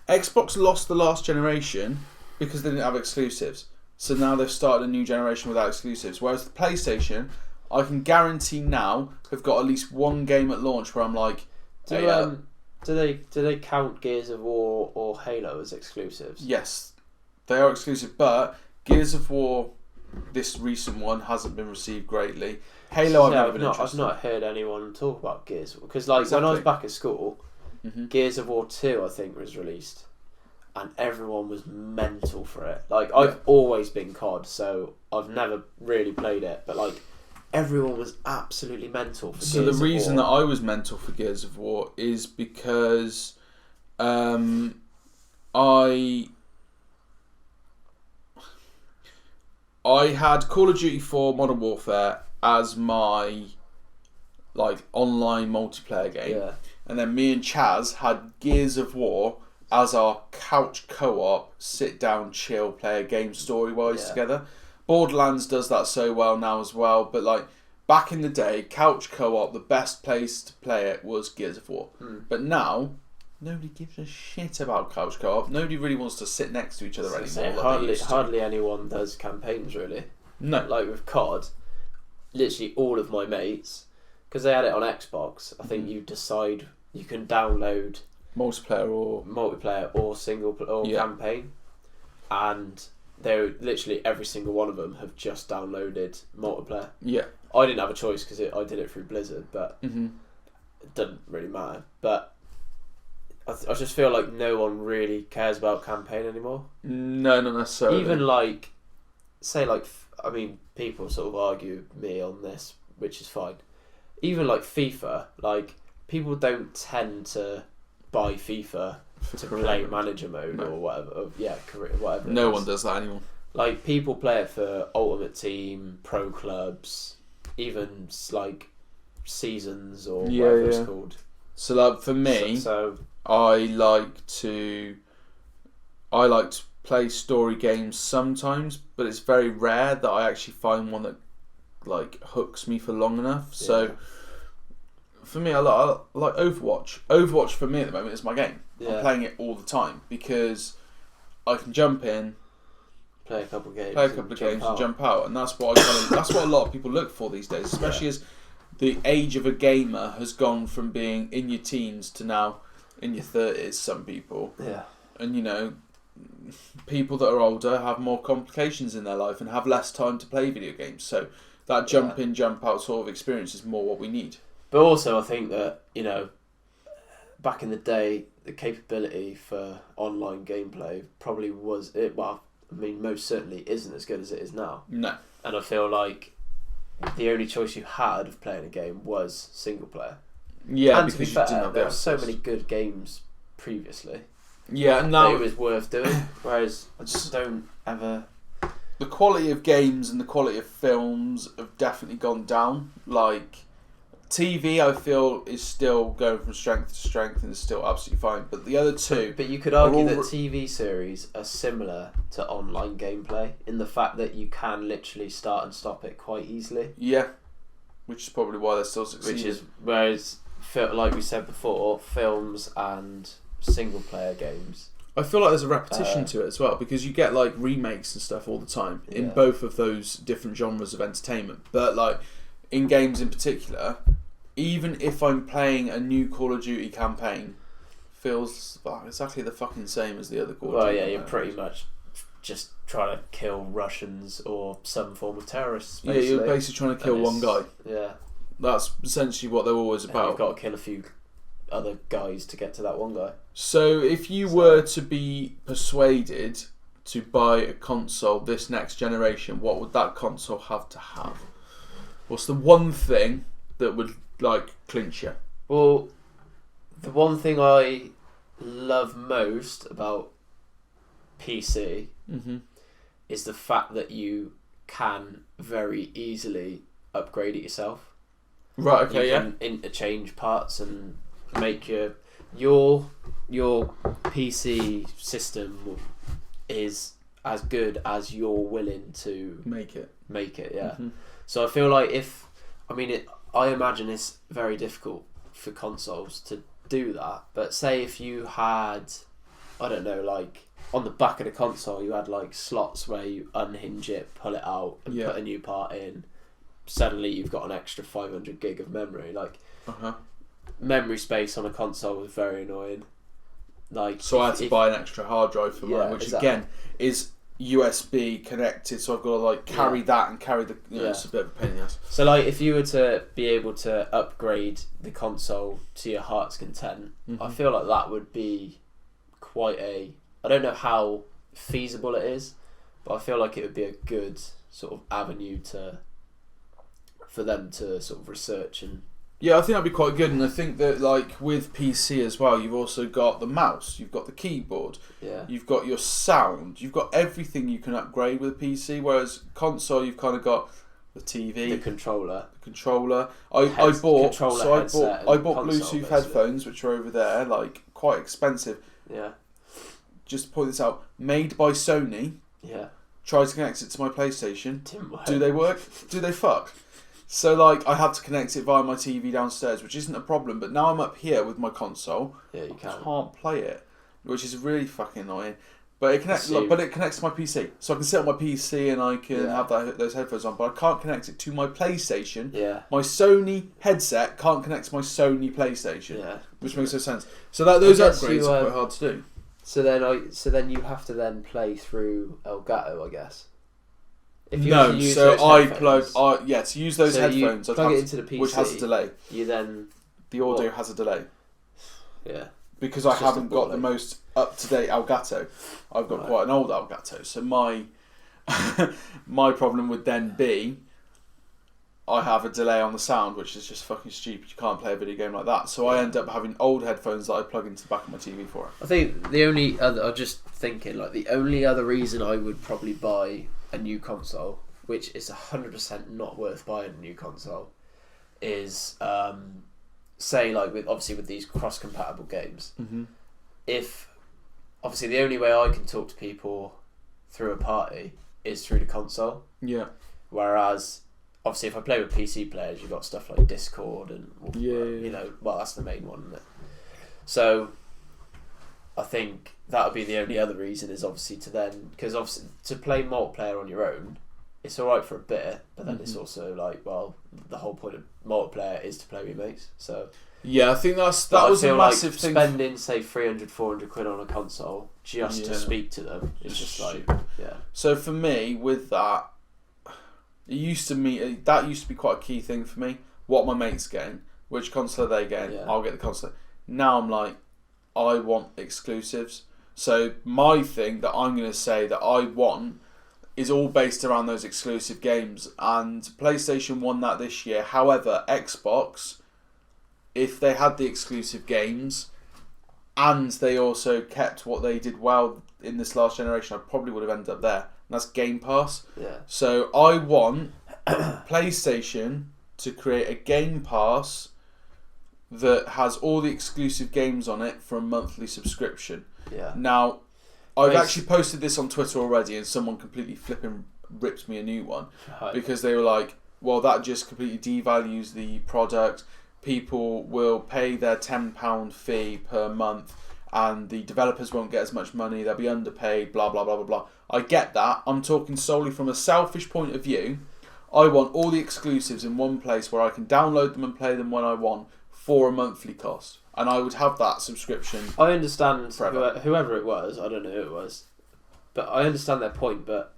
Xbox lost the last generation because they didn't have exclusives. So now they've started a new generation without exclusives. Whereas the PlayStation, I can guarantee now, have got at least one game at launch where I'm like, do they count Gears of War or Halo as exclusives? Yes, they are exclusive, but Gears of War, this recent one, hasn't been received greatly. Halo, I've not heard anyone talk about Gears of War because when I was back at school, Gears of War 2 I think was released, and everyone was mental for it. Like, I've always been COD, so I've never really played it, but like, everyone was absolutely mental for Gears of War. So the reason that I was mental for Gears of War is because I had Call of Duty 4 Modern Warfare as my online multiplayer game. Yeah. And then me and Chaz had Gears of War as our couch co-op, sit down, chill, play a game story-wise together. Borderlands does that so well now as well, but like, back in the day, couch co-op, the best place to play it was Gears of War. But now, Nobody gives a shit about couch co-op. Nobody really wants to sit next to each other anymore. Hardly anyone does campaigns really. No. Like with COD, literally all of my mates, because they had it on Xbox, I think you decide you can download multiplayer or single or campaign, and they're literally every single one of them have just downloaded multiplayer. Yeah. I didn't have a choice because I did it through Blizzard, but it doesn't really matter. But I just feel like no one really cares about campaign anymore. No, not necessarily. Even people sort of argue with me on this, which is fine. Even like FIFA, like people don't tend to buy FIFA to play manager mode or whatever. Whatever. No one does that anymore. Like people play it for Ultimate Team, pro clubs, even like seasons or whatever it's called. So like for me, I like to play story games sometimes, but it's very rare that I actually find one that like hooks me for long enough. Yeah. So for me, I like Overwatch. Overwatch for me at the moment is my game. Yeah. I'm playing it all the time because I can jump in, play a couple of games, and jump out, and that's what that's what a lot of people look for these days, especially as the age of a gamer has gone from being in your teens to now in your 30s. Some people, and people that are older have more complications in their life and have less time to play video games. So that jump in, jump out sort of experience is more what we need. But also, I think that back in the day, the capability for online gameplay probably was it. Well, I mean, most certainly isn't as good as it is now. No. And I feel like the only choice you had of playing a game was single player. Yeah, and to be fair, there were so many good games previously. Yeah, and now it was worth doing. Whereas I just don't ever. The quality of games and the quality of films have definitely gone down. Like TV, I feel is still going from strength to strength and is still absolutely fine. But the other two, but you could argue that TV series are similar to online gameplay in the fact that you can literally start and stop it quite easily. Yeah, which is probably why they're still succeeding. Whereas, like we said before, films and single player games, I feel like there's a repetition to it as well, because you get like remakes and stuff all the time in both of those different genres of entertainment. But like in games in particular, even if I'm playing a new Call of Duty campaign, feels exactly the fucking same as the other Call of Duty. Well, yeah, you're pretty much just trying to kill Russians or some form of terrorists. Basically. Yeah, you're basically trying to kill one guy. Yeah, that's essentially what they're always about. And you've got to kill a few other guys to get to that one guy. So if you were to be persuaded to buy a console this next generation, what would that console have to have? What's the one thing that would like clinch you? Well, the one thing I love most about PC is the fact that you can very easily upgrade it yourself. Right, okay, you can interchange parts and make your PC system is as good as you're willing to make it. Yeah. So I feel like I imagine it's very difficult for consoles to do that. But say if you had, I don't know, like on the back of the console you had like slots where you unhinge it, pull it out, and put a new part in. Suddenly you've got an extra 500 gig of memory. Like memory space on a console was very annoying. Like so I had to buy an extra hard drive for mine, which again is USB connected, so I've got to like carry that and carry the it's a bit of a pain in the ass. So like if you were to be able to upgrade the console to your heart's content, I feel like that would be quite I don't know how feasible it is, but I feel like it would be a good sort of avenue for them to sort of research and. Yeah, I think that'd be quite good, and I think that like with PC as well, you've also got the mouse, you've got the keyboard, you've got your sound, you've got everything you can upgrade with a PC. Whereas console, you've kind of got the TV, the controller. I bought Bluetooth headphones, which are over there, like quite expensive. Yeah. Just to point this out, made by Sony. Yeah. Tried to connect it to my PlayStation. Didn't work. Do they work? Do they fuck? So like I have to connect it via my TV downstairs, which isn't a problem. But now I'm up here with my console. Yeah, you can't. I can't play it, which is really fucking annoying. But it connects. But it connects to my PC, so I can sit on my PC and I can have those headphones on. But I can't connect it to my PlayStation. Yeah. My Sony headset can't connect to my Sony PlayStation. Yeah. Which makes no sense. So those upgrades are quite hard to do. So then you have to then play through Elgato, I guess. If you to use so I plug. To use those headphones, plug it into the PC, which has a delay. The audio has a delay. Yeah. Because I haven't got the most up-to-date Elgato. I've got quite an old Elgato. So my my problem would then be I have a delay on the sound, which is just fucking stupid. You can't play a video game like that. So I end up having old headphones that I plug into the back of my TV for it. I think the only other... I'm just thinking, like, the only other reason I would probably buy a new console, which is 100% not worth buying a new console, is... say like with these cross-compatible games, if obviously the only way I can talk to people through a party is through the console. Yeah. Whereas obviously if I play with PC players, you've got stuff like Discord and you know, well that's the main one, isn't it? So I think that would be the only other reason is obviously because obviously to play multiplayer on your own, it's alright for a bit, but then it's also like, well, the whole point of multiplayer is to play with your mates. So yeah, I think that was a massive thing. Spending say 300-400 quid on a console just to speak to them is just like So for me, with that, that used to be quite a key thing for me. What my mates getting, which console are they getting? I'll get the console. Now I'm like, I want exclusives. So my thing that I'm going to say that I want is all based around those exclusive games, and PlayStation won that this year. However, Xbox, if they had the exclusive games and they also kept what they did well in this last generation, I probably would have ended up there. And that's Game Pass. Yeah. So I want PlayStation to create a Game Pass that has all the exclusive games on it for a monthly subscription. Yeah. Now, I've actually posted this on Twitter already, and someone completely flipping ripped me a new one because they were like, well, that just completely devalues the product. People will pay their £10 fee per month and the developers won't get as much money, they'll be underpaid, blah, blah, blah, blah, blah. I get that. I'm talking solely from a selfish point of view. I want all the exclusives in one place where I can download them and play them when I want for a monthly cost. And I would have that subscription. I understand whoever it was, I don't know who it was, but I understand their point, but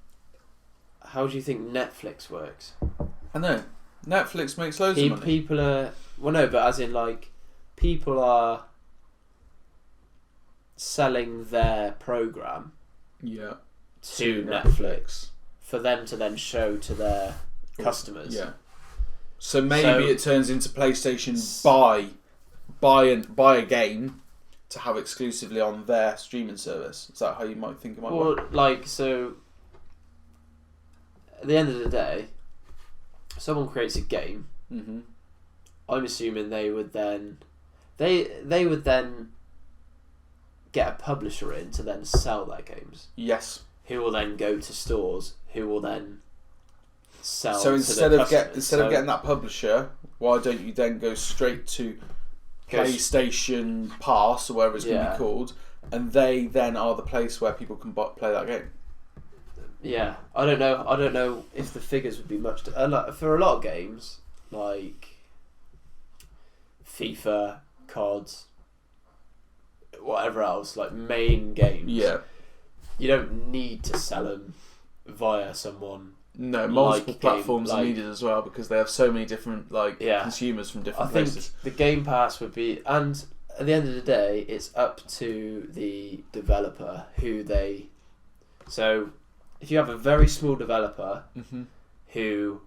how do you think Netflix works? I know. Netflix makes loads of money. People are... Well, no, but as in, like, people are selling their program to Netflix for them to then show to their customers. Yeah. So maybe it turns into PlayStation buy a game to have exclusively on their streaming service. Is that how you might think it might work? Well, like, so at the end of the day, someone creates a game. Mm-hmm. I'm assuming they would then get a publisher in to then sell their games. Yes. Who will then go to stores? Who will then sell? So to instead of getting that publisher, why don't you then go straight to PlayStation Pass or whatever it's going to be called, and they then are the place where people can play that game? Yeah, I don't know if the figures would be much for a lot of games like FIFA, COD, whatever else, like main games. Yeah, you don't need to sell them via someone. No, multiple platforms are needed as well because they have so many different consumers from different places. I think the Game Pass would be, and at the end of the day, it's up to the developer who they. So, if you have a very small developer who,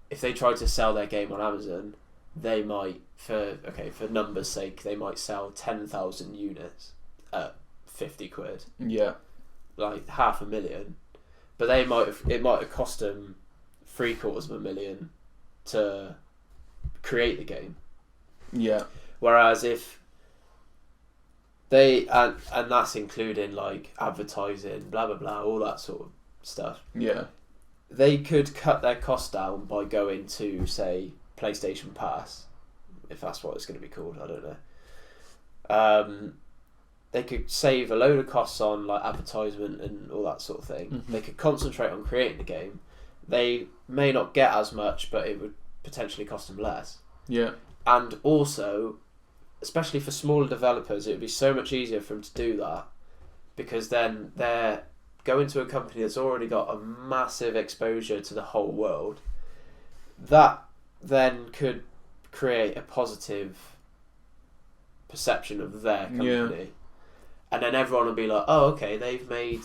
if they try to sell their game on Amazon, they might, for numbers' sake, they might sell 10,000 units at 50 quid. Yeah, like 500,000. But it might have cost them $750,000 to create the game. Yeah. Whereas if they and that's including like advertising, blah blah blah, all that sort of stuff. Yeah. they could cut their costs down by going to, say, PlayStation Pass, if that's what it's going to be called. I don't know. They could save a load of costs on like advertisement and all that sort of thing. Mm-hmm. They could concentrate on creating the game. They may not get as much, but it would potentially cost them less. Yeah. And also, especially for smaller developers, it would be so much easier for them to do that, because then they're going to a company that's already got a massive exposure to the whole world. That then could create a positive perception of their company. Yeah. And then everyone will be like, oh, okay, they've made...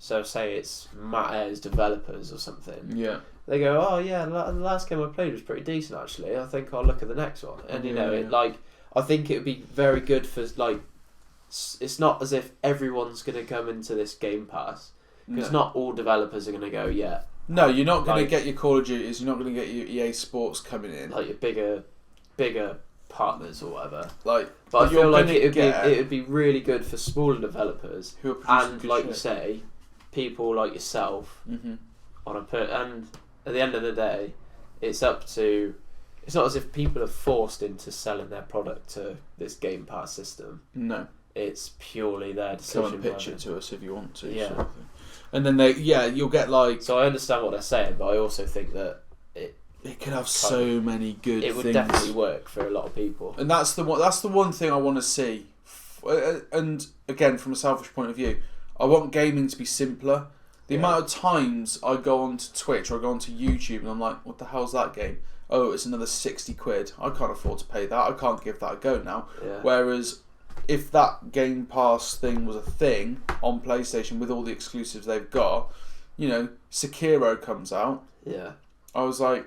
So say it's Matt Ayres developers or something. Yeah. They go, oh yeah, the last game I played was pretty decent actually. I think I'll look at the next one. And you know, it like, I think it would be very good for like, it's not as if everyone's going to come into this Game Pass, because not all developers are going to go, yeah. No, you're not going to get your Call of Duties. You're not going to get your EA Sports coming in. Like your bigger partners or whatever. Like, but I feel like it would be really good for smaller developers who are producing and good like shit. you say, people like yourself. Mm-hmm. And at the end of the day, it's up to. It's not as if people are forced into selling their product to this Game Pass system. No, it's purely their decision. Come and pitch it to us if you want to. Yeah, sort of thing. And then you'll get like. So I understand what they're saying, but I also think that it could have so many good things. It would definitely work for a lot of people. And that's the one thing I want to see. And again, from a selfish point of view, I want gaming to be simpler. The amount of times I go onto Twitch or I go onto YouTube and I'm like, what the hell's that game? Oh, it's another 60 quid. I can't afford to pay that. I can't give that a go now. Yeah. Whereas if that Game Pass thing was a thing on PlayStation with all the exclusives they've got, you know, Sekiro comes out. Yeah. I was like,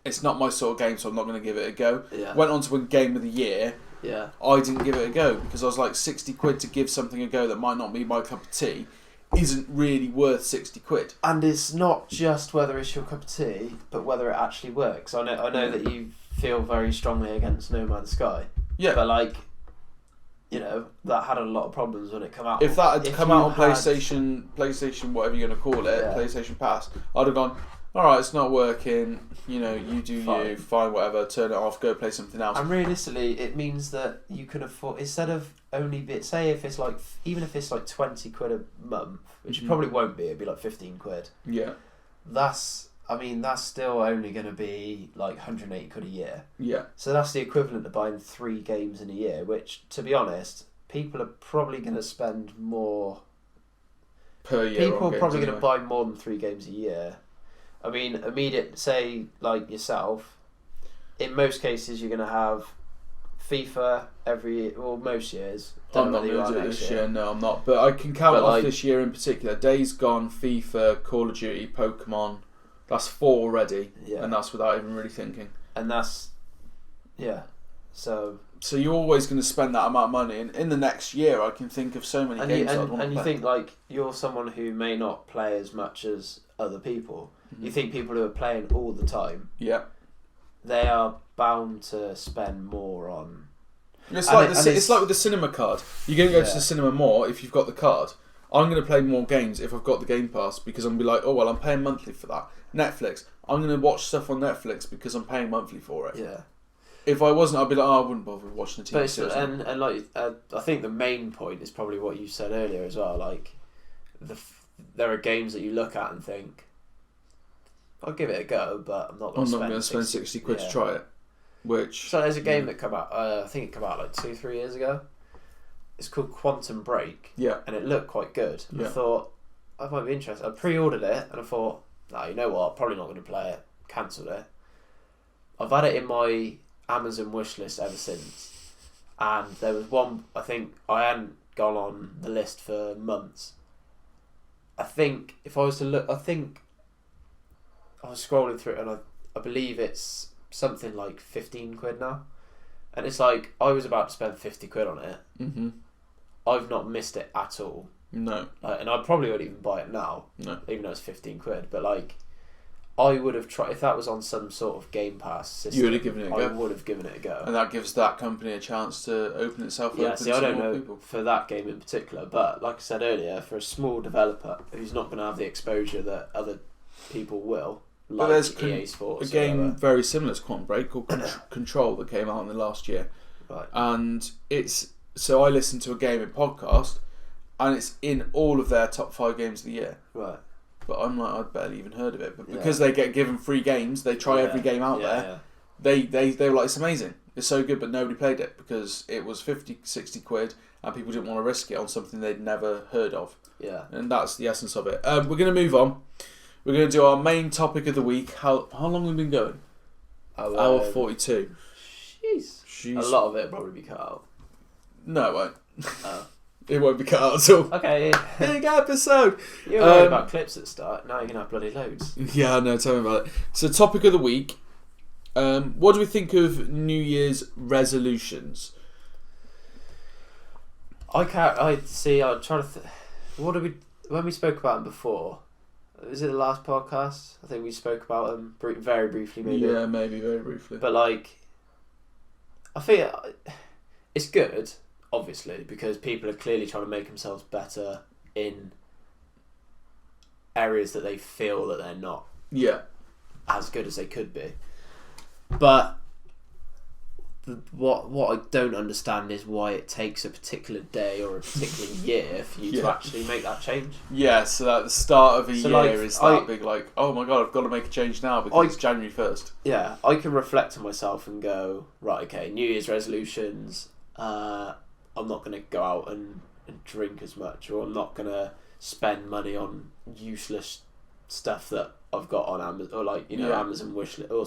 it's not my sort of game, so I'm not going to give it a go. Yeah. Went on to win Game of the Year. Yeah. I didn't give it a go because I was like, 60 quid to give something a go that might not be my cup of tea isn't really worth 60 quid. And it's not just whether it's your cup of tea, but whether it actually works. I know that you feel very strongly against No Man's Sky. Yeah. But like, you know, that had a lot of problems when it came out. If that had come out on PlayStation, whatever you're going to call it, PlayStation Pass, I'd have gone, alright, it's not working, you know, you do you, fine, whatever, turn it off, go play something else. And realistically, it means that you can afford, instead of only, say if it's like, even if it's like 20 quid a month, which it probably won't be, it'd be like 15 quid. Yeah. That's still only going to be like 180 quid a year. Yeah. So that's the equivalent of buying 3 games in a year, which, to be honest, people are probably going to spend more per year. People are probably going to buy more than 3 games a year. I mean, say, like yourself, in most cases you're going to have FIFA most years. I'm not going to do it this year, no, I'm not. But I can count off this year in particular. Days Gone, FIFA, Call of Duty, Pokemon. That's 4 already, and that's without even really thinking. And that's, so you're always going to spend that amount of money, and in the next year I can think of so many games I'd want to play. And you think, like, you're someone who may not play as much as other people. Mm-hmm. You think people who are playing all the time, they are bound to spend more on... It's like with the cinema card. You're going to go to the cinema more if you've got the card. I'm going to play more games if I've got the Game Pass because I'm going to be like, oh, well, I'm paying monthly for that. Netflix. I'm going to watch stuff on Netflix because I'm paying monthly for it. Yeah. If I wasn't, I'd be like, oh, I wouldn't bother watching the TV series. And like, I think the main point is probably what you said earlier as well. Like, there are games that you look at and think, I'll give it a go, but I'm not going to spend 60 quid to try it. So there's a game that came out, I think it came out like 2-3 years ago. It's called Quantum Break. Yeah. And it looked quite good. I thought, I might be interested. I pre-ordered it and I thought, no, you know what, probably not going to play it. Cancelled it. I've had it in my Amazon wishlist ever since. And there was one, I think, I hadn't gone on the list for months. I think, if I was to look, I was scrolling through it and I believe it's something like 15 quid now. And it's like, I was about to spend 50 quid on it. Mm-hmm. I've not missed it at all. No. And I probably wouldn't even buy it now. No. Even though it's 15 quid. But like, I would have tried, if that was on some sort of Game Pass system, you would have given it a go. I would have given it a go. And that gives that company a chance to open itself up to I don't know people. For that game in particular, but like I said earlier, for a small developer who's not going to have the exposure that other people will. But Like there's EA Sports. a game very similar to Quantum Break called Control that came out in the last year. Right. And so I listened to a gaming podcast, and it's in all of their top 5 games of the year. Right. But I'm like, I'd barely even heard of it. But because they get given free games, they try every game out there. They were like, it's amazing. It's so good, but nobody played it because it was 50, 60 quid and people didn't want to risk it on something they'd never heard of. Yeah. And that's the essence of it. We're going to move on. We're going to do our main topic of the week. How long have we been going? Hour 42. Jeez. A lot of it will probably be cut out. No, it won't. Oh. It won't be cut out at all. Okay. Big episode. You were worried about clips at the start. Now you're going to have bloody loads. Yeah, I know. Tell me about it. So, topic of the week. What do we think of New Year's resolutions? I'm trying to what did we... When we spoke about them before... Was it the last podcast? I think we spoke about them very briefly, maybe. Yeah, maybe very briefly. But like, I think it's good, obviously, because people are clearly trying to make themselves better in areas that they feel that they're not as good as they could be. But what I don't understand is why it takes a particular day or a particular year for you to actually make that change. Yeah, so at the start of a year is that big, like, oh my god, I've got to make a change now because it's January 1st. Yeah, I can reflect on myself and go, right, okay, New Year's resolutions, I'm not going to go out and drink as much, or I'm not going to spend money on useless stuff that I've got on Amazon, or like, Amazon wishlist, or,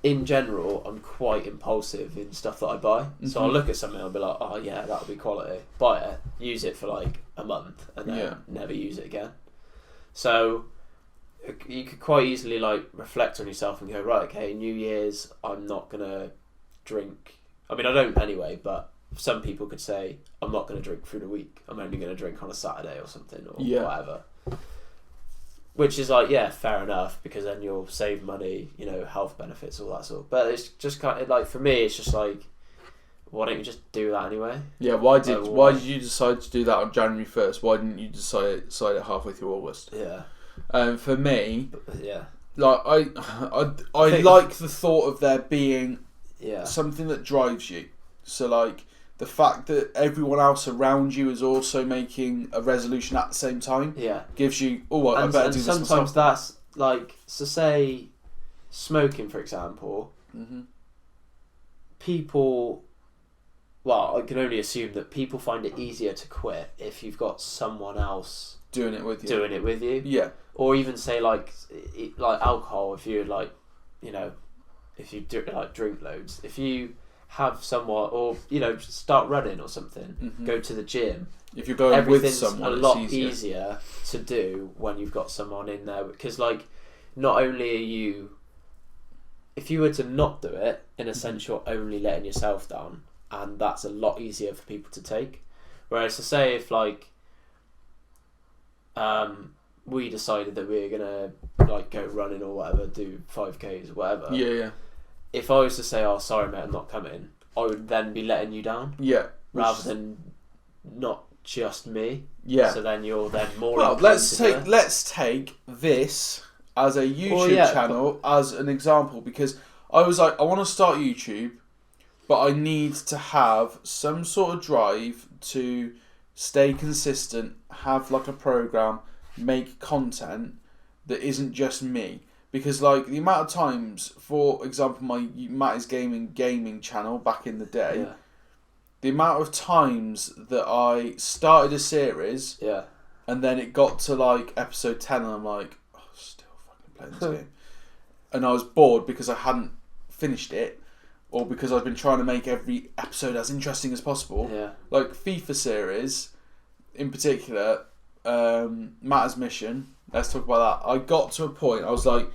in general, I'm quite impulsive in stuff that I buy. Mm-hmm. So I'll look at something and I'll be like, oh yeah, that'll be quality. Buy it, use it for like a month, and then never use it again. So you could quite easily like reflect on yourself and go, right, okay, New Year's, I'm not going to drink. I mean, I don't anyway, but some people could say, I'm not going to drink through the week. I'm only going to drink on a Saturday or something, or whatever. Which is like, yeah, fair enough, because then you'll save money, health benefits, all that sort of. But it's just kind of like, for me, it's just like, why don't you just do that anyway? Yeah, why did you decide to do that on January 1st? Why didn't you decide it halfway through August? Yeah. For me, like I like the thought of there being something that drives you. So like the fact that everyone else around you is also making a resolution at the same time gives you, I better do this myself. Sometimes that's like, so say smoking, for example, people, well, I can only assume that people find it easier to quit if you've got someone else doing it with you. Yeah. Or even say like alcohol, if you're like, if you drink loads, if you have someone, or start running or something, go to the gym. If you're going with someone, it's a lot easier to do when you've got someone in there, because like, not only are you, if you were to not do it, in a sense you're only letting yourself down, and that's a lot easier for people to take. Whereas to say if like we decided that we were gonna like go running or whatever, do 5Ks or whatever, if I was to say, oh, sorry mate, I'm not coming, I would then be letting you down. Yeah. Rather than not just me. Yeah. So then you're then more... Well, let's take this as a YouTube channel as an example, because I was like, I want to start YouTube, but I need to have some sort of drive to stay consistent, have like a program, make content that isn't just me. Because like the amount of times, for example, my Matt is gaming channel back in the day, the amount of times that I started a series, and then it got to like episode 10 and I'm like, oh, still fucking playing this game. And I was bored because I hadn't finished it, or because I've been trying to make every episode as interesting as possible. Yeah. Like FIFA series, in particular, Matt's Mission. Let's talk about that. I got to a point, I was like,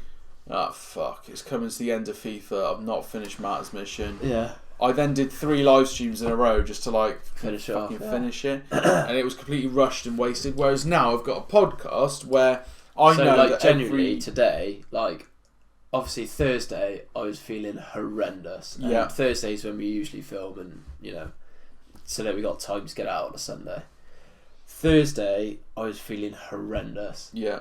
oh fuck, it's coming to the end of FIFA, I've not finished Matt's Mission. Yeah. I then did 3 live streams in a row just to like finish it. And it was completely rushed and wasted. Whereas now I've got a podcast where I know like, that genuinely today, like obviously Thursday I was feeling horrendous. And Thursday's when we usually film, and so that we got time to get out on a Sunday. Thursday, I was feeling horrendous. Yeah.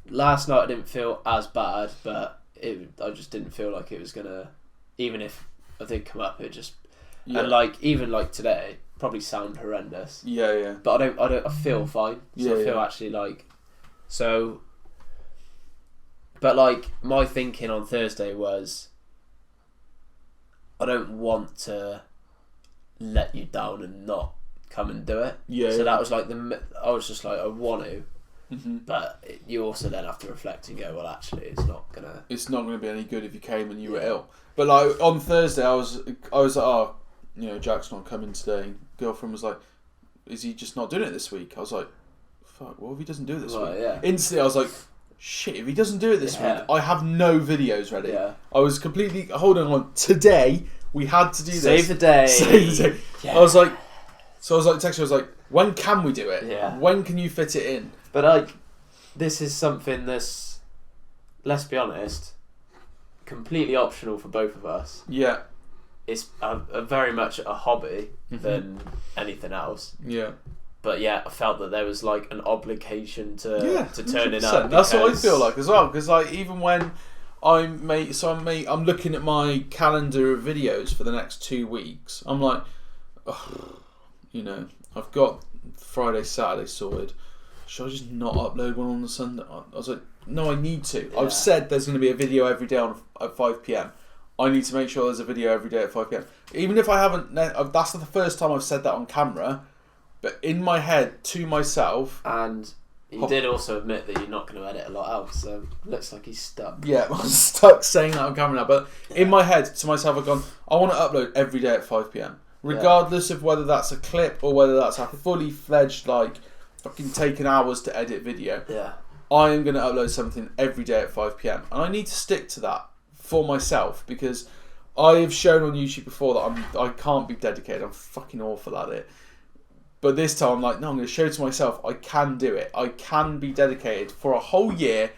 Last night I didn't feel as bad, but I just didn't feel like it was gonna. Even if I did come up, it just and even today, probably sound horrendous. Yeah, yeah. But I feel fine. So I feel actually so. But my thinking on Thursday was, I don't want to let you down and not come and do it. Yeah. So that was I was just I want to, but you also then have to reflect and go, well, actually, it's not gonna be any good if you came and you were ill. But on Thursday, I was like, Jack's not coming today. Girlfriend was like, is he just not doing it this week? I was like, fuck, what if he doesn't do it this week? Yeah. Instantly, I was like, shit, if he doesn't do it this week, I have no videos ready. Yeah. I was completely holding on. Today, we had to do this. Save the day. Save the day. Yeah. I was like, texting, I was like, when can we do it? Yeah. When can you fit it in? But this is something that's, let's be honest, completely optional for both of us. Yeah. It's a very much a hobby than anything else. Yeah. But yeah, I felt that there was an obligation to turn it 100%. up. That's what I feel like as well. Because even when I'm looking at my calendar of videos for the next 2 weeks. I'm like, I've got Friday, Saturday sorted. Should I just not upload one on the Sunday? I was like, no, I need to. Yeah. I've said there's going to be a video every day at 5 p.m. I need to make sure there's a video every day at 5 p.m. Even if I haven't, that's the first time I've said that on camera. But in my head, to myself... And you did also admit that you're not going to edit a lot else, so it looks like he's stuck. Yeah, I'm stuck saying that on camera now. But in my head, to myself, I've gone, I want to upload every day at 5 p.m. Regardless of whether that's a clip or whether that's a fully fledged, fucking taking hours to edit video. Yeah. I am going to upload something every day at 5 p.m. And I need to stick to that for myself, because I have shown on YouTube before that I can't be dedicated. I'm fucking awful at it. But this time I'm like, no, I'm going to show to myself I can do it. I can be dedicated for a whole year.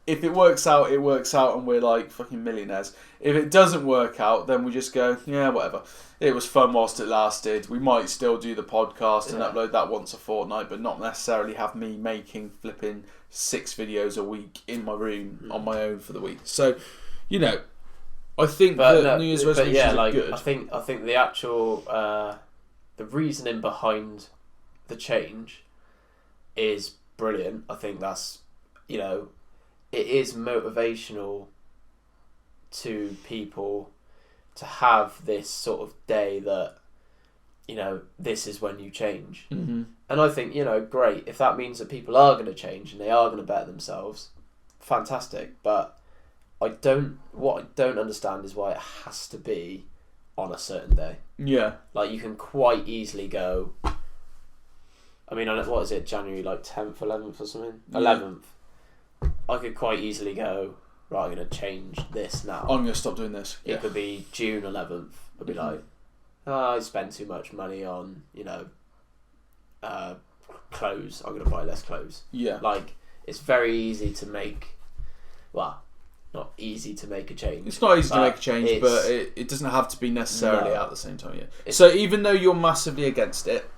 If it works out, it works out and we're fucking millionaires. If it doesn't work out, then we just go, yeah, whatever. It was fun whilst it lasted. We might still do the podcast and upload that once a fortnight, but not necessarily have me making flipping 6 videos a week in my room on my own for the week. So, I think New Year's resolutions are good. I think the actual the reasoning behind the change is brilliant. I think that's it is motivational to people to have this sort of day that this is when you change. Mm-hmm. And I think great if that means that people are going to change and they are going to better themselves. Fantastic, but what I don't understand is why it has to be on a certain day. Yeah. You can quite easily go, I mean, what is it, January 10th, 11th or something? Yeah. 11th. I could quite easily go, right, I'm going to change this now. I'm going to stop doing this. It could be June 11th. I'd be I spend too much money on, clothes. I'm going to buy less clothes. Yeah. It's very easy to make, not easy to make a change. It's not easy to make a change, but it doesn't have to be necessarily at the same time. Yeah. So even though you're massively against it,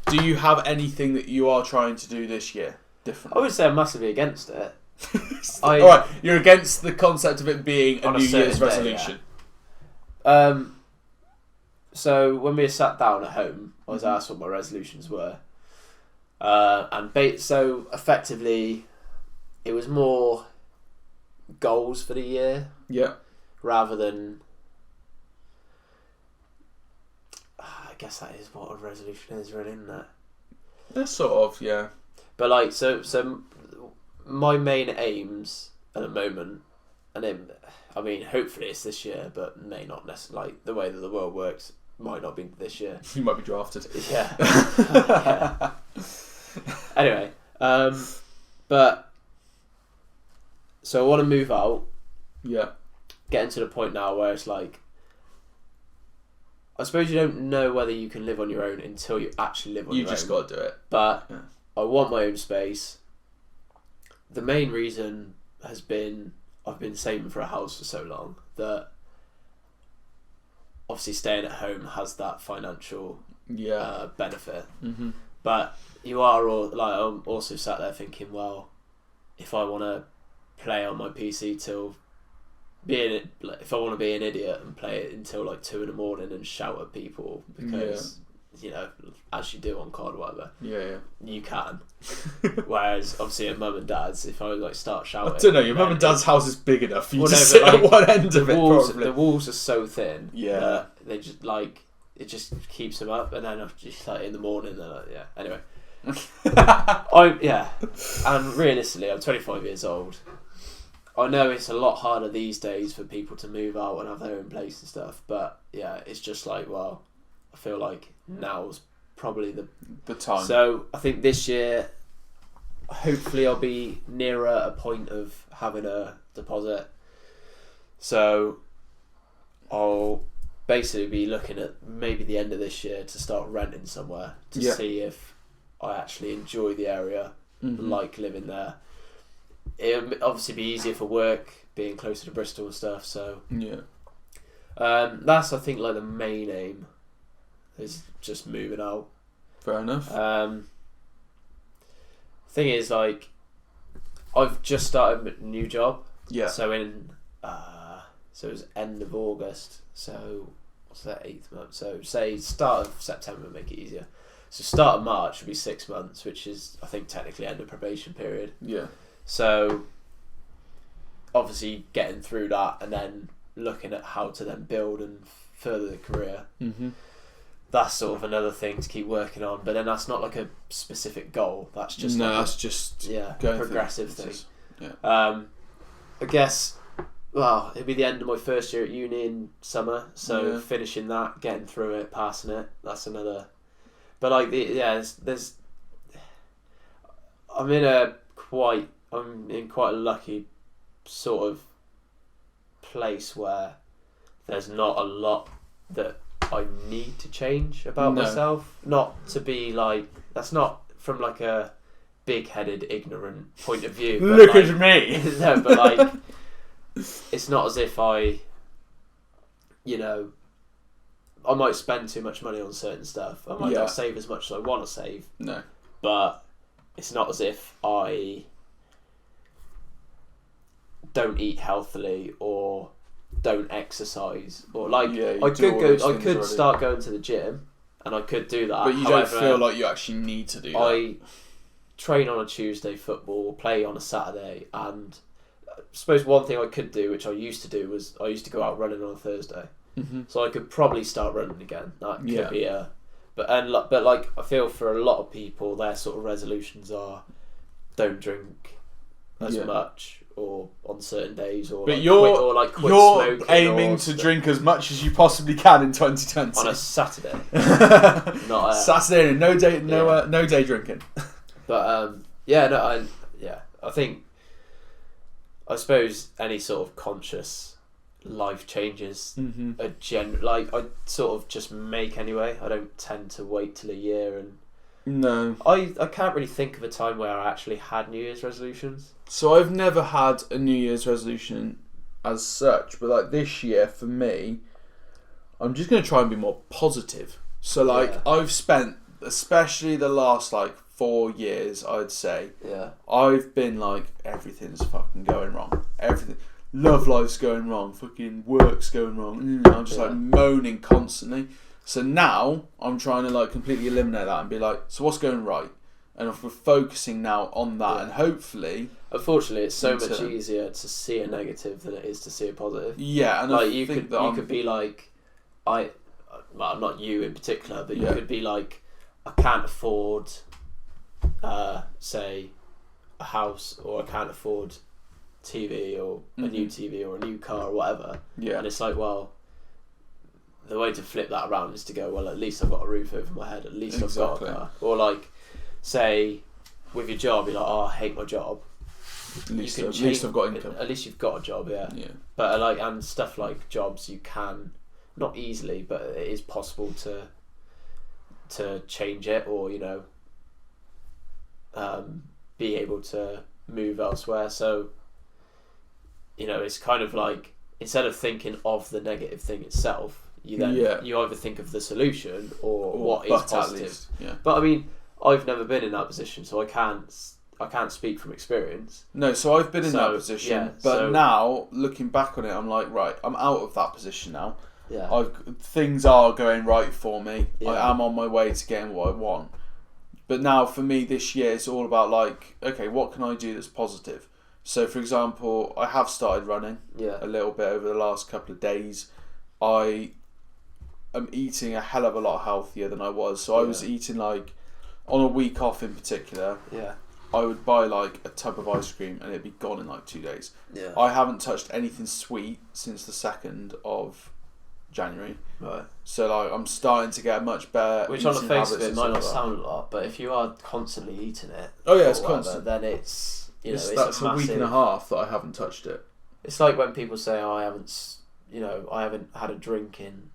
do you have anything that you are trying to do this year differently? I would say I'm massively against it. Alright, you're against the concept of it being a New Year's resolution. Yeah. So when we sat down at home, I was asked what my resolutions were. So effectively, it was more goals for the year. Yeah. Rather than, I guess that is what a resolution is, really, isn't it? That's sort of, yeah. But so my main aims at the moment, and hopefully it's this year, but may not necessarily. The way that the world works might not be this year. You might be drafted. Yeah. Yeah. Anyway, but so I want to move out. Yeah. Getting to the point now where it's I suppose you don't know whether you can live on your own until you actually live on your own. You just got to do it. But I want my own space. The main reason has been I've been saving for a house for so long that obviously staying at home has that financial benefit. Mm-hmm. But you are all like, I'm also sat there thinking, well, if I want to play on my PC till if I want to be an idiot and play it until like 2 a.m. and shout at people because you know, as you do on COD or whatever, you can. Whereas obviously at mum and dad's, if I like start shouting, I don't know, your mum and dad's house is big enough for you to sit at one end of it. Probably The walls are so thin. Yeah, that they just like it just keeps them up, and then I'm just like in the morning. They're like, anyway. And realistically, I'm 25 years old. I know it's a lot harder these days for people to move out and have their own place and stuff, but yeah, it's just like, well, I feel like now's probably the time. So I think this year, hopefully, I'll be nearer a point of having a deposit. So I'll basically be looking at maybe the end of this year to start renting somewhere to see if I actually enjoy the area, like living there. It'll obviously be easier for work, being closer to Bristol and stuff, so that's I think like the main aim is just moving out. Fair enough. Thing is, like, I've just started a new job. Yeah. So in so it was end of August, so what's that, 8th month, so say start of September, make it easier. So start of March would be 6 months, which is I think technically end of probation period. Yeah. So obviously getting through that and then looking at how to then build and further the career. That's sort of another thing to keep working on. But then that's not like a specific goal. That's just that's just progressive thing. Yeah. I guess. Well, it'll be the end of my first year at uni in summer. So finishing that, getting through it, passing it. That's another. But like there's. I'm in quite a lucky sort of place where there's not a lot that I need to change about myself. Not to be like, that's not from like a big-headed, ignorant point of view. But Look like, at me. No, but like, it's not as if I might spend too much money on certain stuff. I might not save as much as I want to save. No. But it's not as if I don't eat healthily or don't exercise or like I could start going to the gym and I could do that. But you don't feel like you actually need to do that. I train on a Tuesday, football, play on a Saturday, and I suppose one thing I could do, which I used to do, was I used to go out running on a Thursday. So I could probably start running again. That could be but like I feel for a lot of people their sort of resolutions are don't drink as much or on certain days or but like quit smoking. You're aiming to drink as much as you possibly can in 2020 on a Saturday. Not Saturday, no day drinking. But I think I suppose any sort of conscious life changes are like I sort of just make anyway. I don't tend to wait till a year, and I can't really think of a time where I actually had New Year's resolutions. So I've never had a New Year's resolution as such, but like this year for me, I'm just going to try and be more positive. So like I've spent, especially the last like 4 years, I'd say, I've been like, everything's fucking going wrong. Everything. Love life's going wrong. Fucking work's going wrong. I'm just like moaning constantly. So now I'm trying to like completely eliminate that and be like, so what's going right? And if we're focusing now on that, and hopefully, unfortunately, it's so much easier to see a negative than it is to see a positive. Yeah, and like you could be like, well, not you in particular, but you could be like, I can't afford, say, a house, or I can't afford TV or a new TV or a new car or whatever. Yeah, and it's like, well, the way to flip that around is to go, well, at least I've got a roof over my head. At least I've got a car. Or like, say, with your job, you're like, oh, I hate my job. At least I've got income. At least you've got a job, yeah. But like, and stuff like jobs, you can, not easily, but it is possible to change it, or be able to move elsewhere. So, it's kind of like, instead of thinking of the negative thing itself, you either think of the solution or what is positive. But I mean, I've never been in that position, so I can't speak from experience. No, so I've been in that position, but now looking back on it, I'm like, right, I'm out of that position now. Yeah. Things are going right for me. Yeah. I am on my way to getting what I want. But now for me this year, it's all about like, okay, what can I do that's positive? So for example, I have started running a little bit over the last couple of days. I am eating a hell of a lot healthier than I was. So I was eating like, on a week off in particular, I would buy like a tub of ice cream and it'd be gone in like 2 days. Yeah. I haven't touched anything sweet since the 2nd of January. Right. So like I'm starting to get much better. Which on the face of it might not sound a lot, but if you are constantly eating it, it's constant. Then it's that's a week and a half that I haven't touched it. It's like when people say, "Oh, I haven't had a drink in."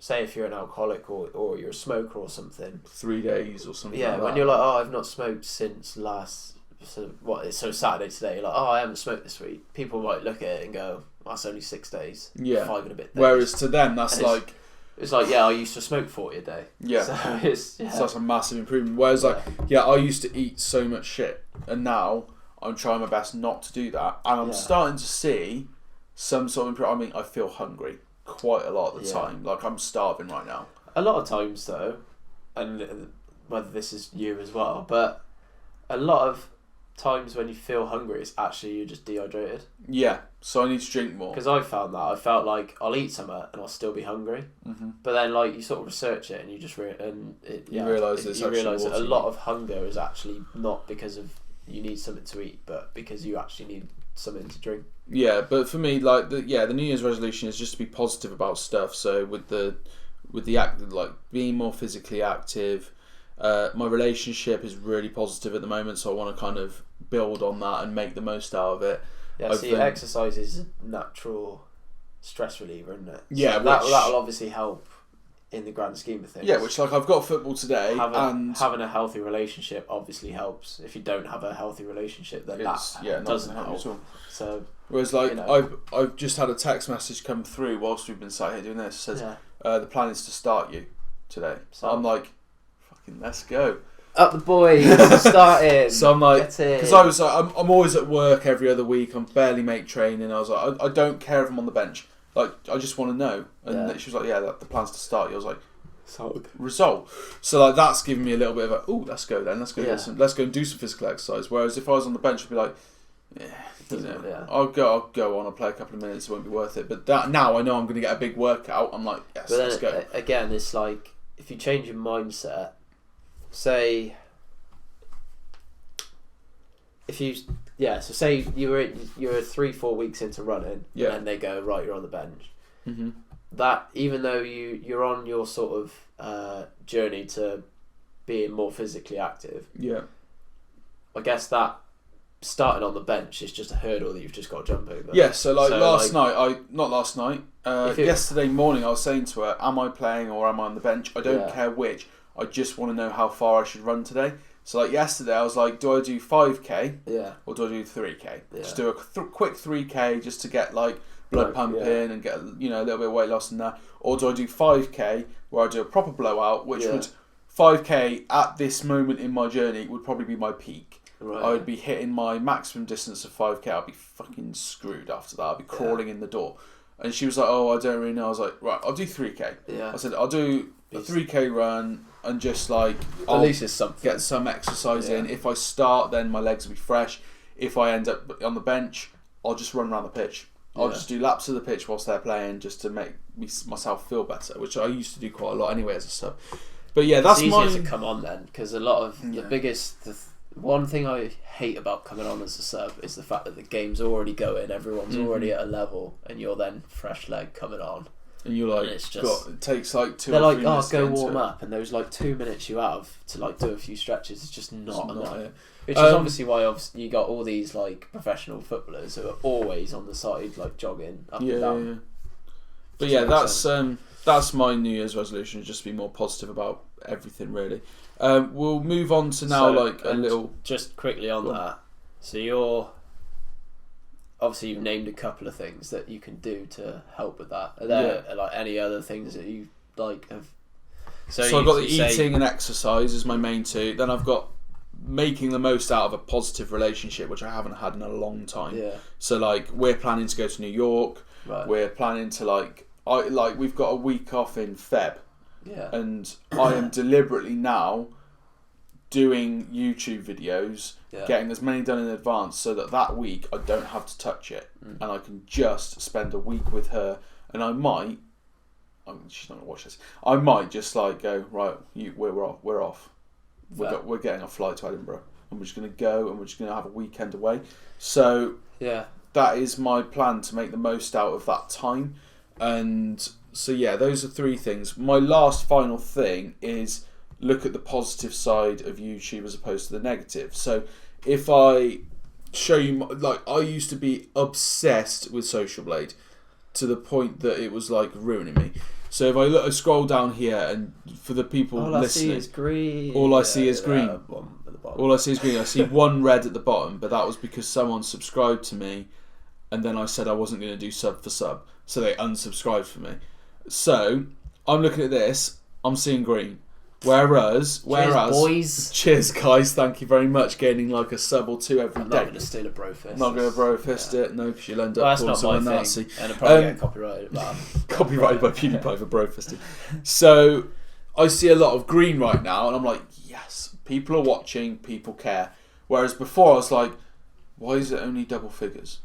Say if you're an alcoholic or you're a smoker or something. 3 days or something. Yeah, like when that. you're like, "Oh, I've not smoked since last." So Saturday today. You're like, "Oh, I haven't smoked this week." People might look at it and go, well, "That's only 6 days." Yeah. 5 and a bit days. Whereas to them, that's like. It's like, I used to smoke 40 a day. Yeah. So that's a massive improvement. Whereas I used to eat so much shit, and now I'm trying my best not to do that, and I'm starting to see some sort of improvement. I mean, I feel hungry quite a lot of the time. Like I'm starving right now. A lot of times though, and whether this is you as well, but a lot of times when you feel hungry, it's actually you're just dehydrated. Yeah, so I need to drink more. Because I found that. I felt like I'll eat something and I'll still be hungry. Mm-hmm. But then like you sort of research it and you just you realise that a lot of hunger is actually not because of you need something to eat, but because you actually need something to drink. Yeah, but for me, like the New Year's resolution is just to be positive about stuff. So with the act, like being more physically active, my relationship is really positive at the moment. So I want to kind of build on that and make the most out of it. Yeah, exercise is a natural stress reliever, isn't it? Yeah, so that'll obviously help in the grand scheme of things. Yeah, which like I've got football today, and having a healthy relationship obviously helps. If you don't have a healthy relationship, then that doesn't help at all. So whereas like I've just had a text message come through whilst we've been sat here doing this. It says the plan is to start you today. So I'm like, fucking let's go. Up the boys, starting. So I'm like, because I was like, I'm always at work every other week. I'm barely mate training. I was like, I don't care if I'm on the bench. Like, I just want to know. And she was like, the plan's to start you. I was like, result. So like that's giving me a little bit of let's go then. Let's go let's go and do some physical exercise. Whereas if I was on the bench, I'd be like, I'll go on. I'll play a couple of minutes. It won't be worth it. But that now I know I'm going to get a big workout. I'm like, yes, let's go. Again, it's like if you change your mindset. Say say you were 3-4 weeks into running and then they go, right, you're on the bench. Mm-hmm. That even though you're on your sort of journey to being more physically active, I guess that starting on the bench is just a hurdle that you've just got to jump over. Yeah, so yesterday morning I was saying to her, am I playing or am I on the bench? I don't care which. I just want to know how far I should run today. So like yesterday I was like, do I do 5k or do I do 3k? Just do a quick 3k just to get like blood pumping and get a little bit of weight loss in that, or do I do 5k where I do a proper blowout, which would 5k at this moment in my journey would probably be my peak. Right. I would be hitting my maximum distance of 5k. I'd be fucking screwed after that. I'd be crawling in the door. And she was like, oh, I don't really know. I was like, right, I'll do 3k. I said, I'll do a 3k run and just like at least it's something. Get some exercise in. If I start, then my legs will be fresh. If I end up on the bench, I'll just run around the pitch. I'll just do laps of the pitch whilst they're playing, just to make myself feel better, which I used to do quite a lot anyway as a sub. But yeah, that's easier to come on then, because a lot of one thing I hate about coming on as a sub is the fact that the game's already going, everyone's already at a level, and you're then fresh leg coming on. And you're like, it takes like 2 they're or 3 like, minutes. Go warm up, and those like 2 minutes you have to like do a few stretches is just not enough. Which is obviously why you got all these like professional footballers who are always on the side like jogging up and down. Yeah. But yeah, that's my New Year's resolution, just to be more positive about everything really. We'll move on to now just quickly on that. So you're obviously you've named a couple of things that you can do to help with that. Are there like any other things that you like have So I've got the eating and exercise as my main two. Then I've got making the most out of a positive relationship, which I haven't had in a long time. Yeah. So like we're planning to go to New York. Right. We're planning to we've got a week off in Feb. Yeah. And I am deliberately now doing YouTube videos, getting as many done in advance, so that week I don't have to touch it, and I can just spend a week with her. And I might, she's not gonna watch this. I might just like go right. We're off. We're getting a flight to Edinburgh, and we're just gonna go, and we're just gonna have a weekend away. So that is my plan, to make the most out of that time. And so those are three things. My last final thing is look at the positive side of YouTube as opposed to the negative. So if I show you, I used to be obsessed with Social Blade to the point that it was like ruining me. So if I scroll down here, and for the people listening, all I see is green. All I see is green. I see one red at the bottom, but that was because someone subscribed to me, and then I said I wasn't going to do sub for sub, so they unsubscribed for me. So I'm looking at this, I'm seeing green. Whereas, boys. Cheers, guys. Thank you very much. Gaining like a sub or two every day. I'm not going to steal a bro fist. Not going to bro fist it. No, because you'll end up calling someone a Nazi. And it'll probably get copyrighted. Copyrighted by PewDiePie for bro fisting. So I see a lot of green right now, and I'm like, yes, people are watching, people care. Whereas before I was like, why is it only double figures?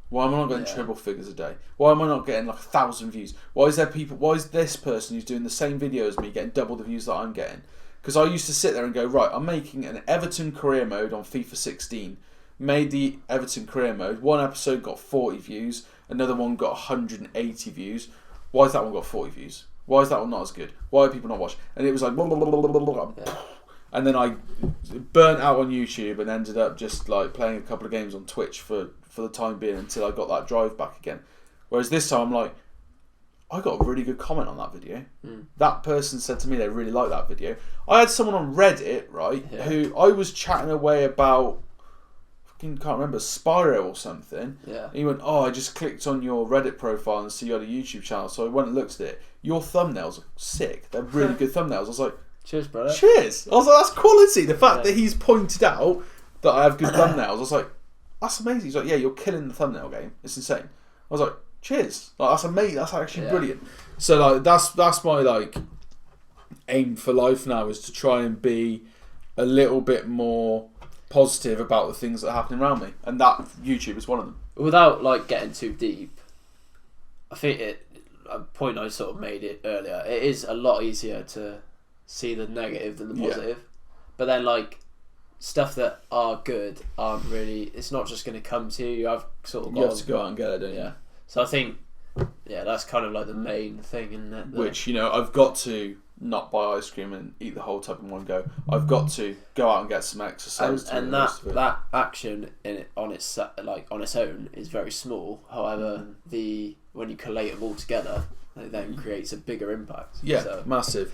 Why am I not getting triple figures a day? Why am I not getting like 1,000 views? Why is this person who's doing the same video as me getting double the views that I'm getting? Because I used to sit there and go, right, I'm making an Everton career mode on FIFA 16. Made the Everton career mode. One episode got 40 views. Another one got 180 views. Why has that one got 40 views? Why is that one not as good? Why are people not watching? And it was like, blah, blah, blah, blah, blah, blah. And then I burnt out on YouTube and ended up just like playing a couple of games on Twitch for the time being, until I got that drive back again. Whereas this time I'm like, I got a really good comment on that video. That person said to me they really liked that video. I had someone on Reddit, right, who I was chatting away about, fucking can't remember, Spyro or something. Yeah. And he went, I just clicked on your Reddit profile and see you had a YouTube channel, so I went and looked at it. Your thumbnails are sick. They're really good thumbnails. I was like, cheers, brother. Cheers. I was like, that's quality. The fact that he's pointed out that I have good thumbnails, I was like, that's amazing. He's like, yeah, you're killing the thumbnail game. It's insane. I was like, cheers. Like, that's amazing. That's actually brilliant. So like that's my like aim for life now, is to try and be a little bit more positive about the things that are happening around me, and that YouTube is one of them. Without like getting too deep, I think a point I sort of made it earlier. It is a lot easier to see the negative than the positive, but then like stuff that are good aren't really. It's not just going to come to you. I've sort of you have to go out and get it, don't you? So I think, that's kind of like the main thing in that. Which I've got to not buy ice cream and eat the whole tub in one go. I've got to go out and get some exercise. And that action on its own is very small. However, when you collate them all together, it then creates a bigger impact. Yeah, so, massive.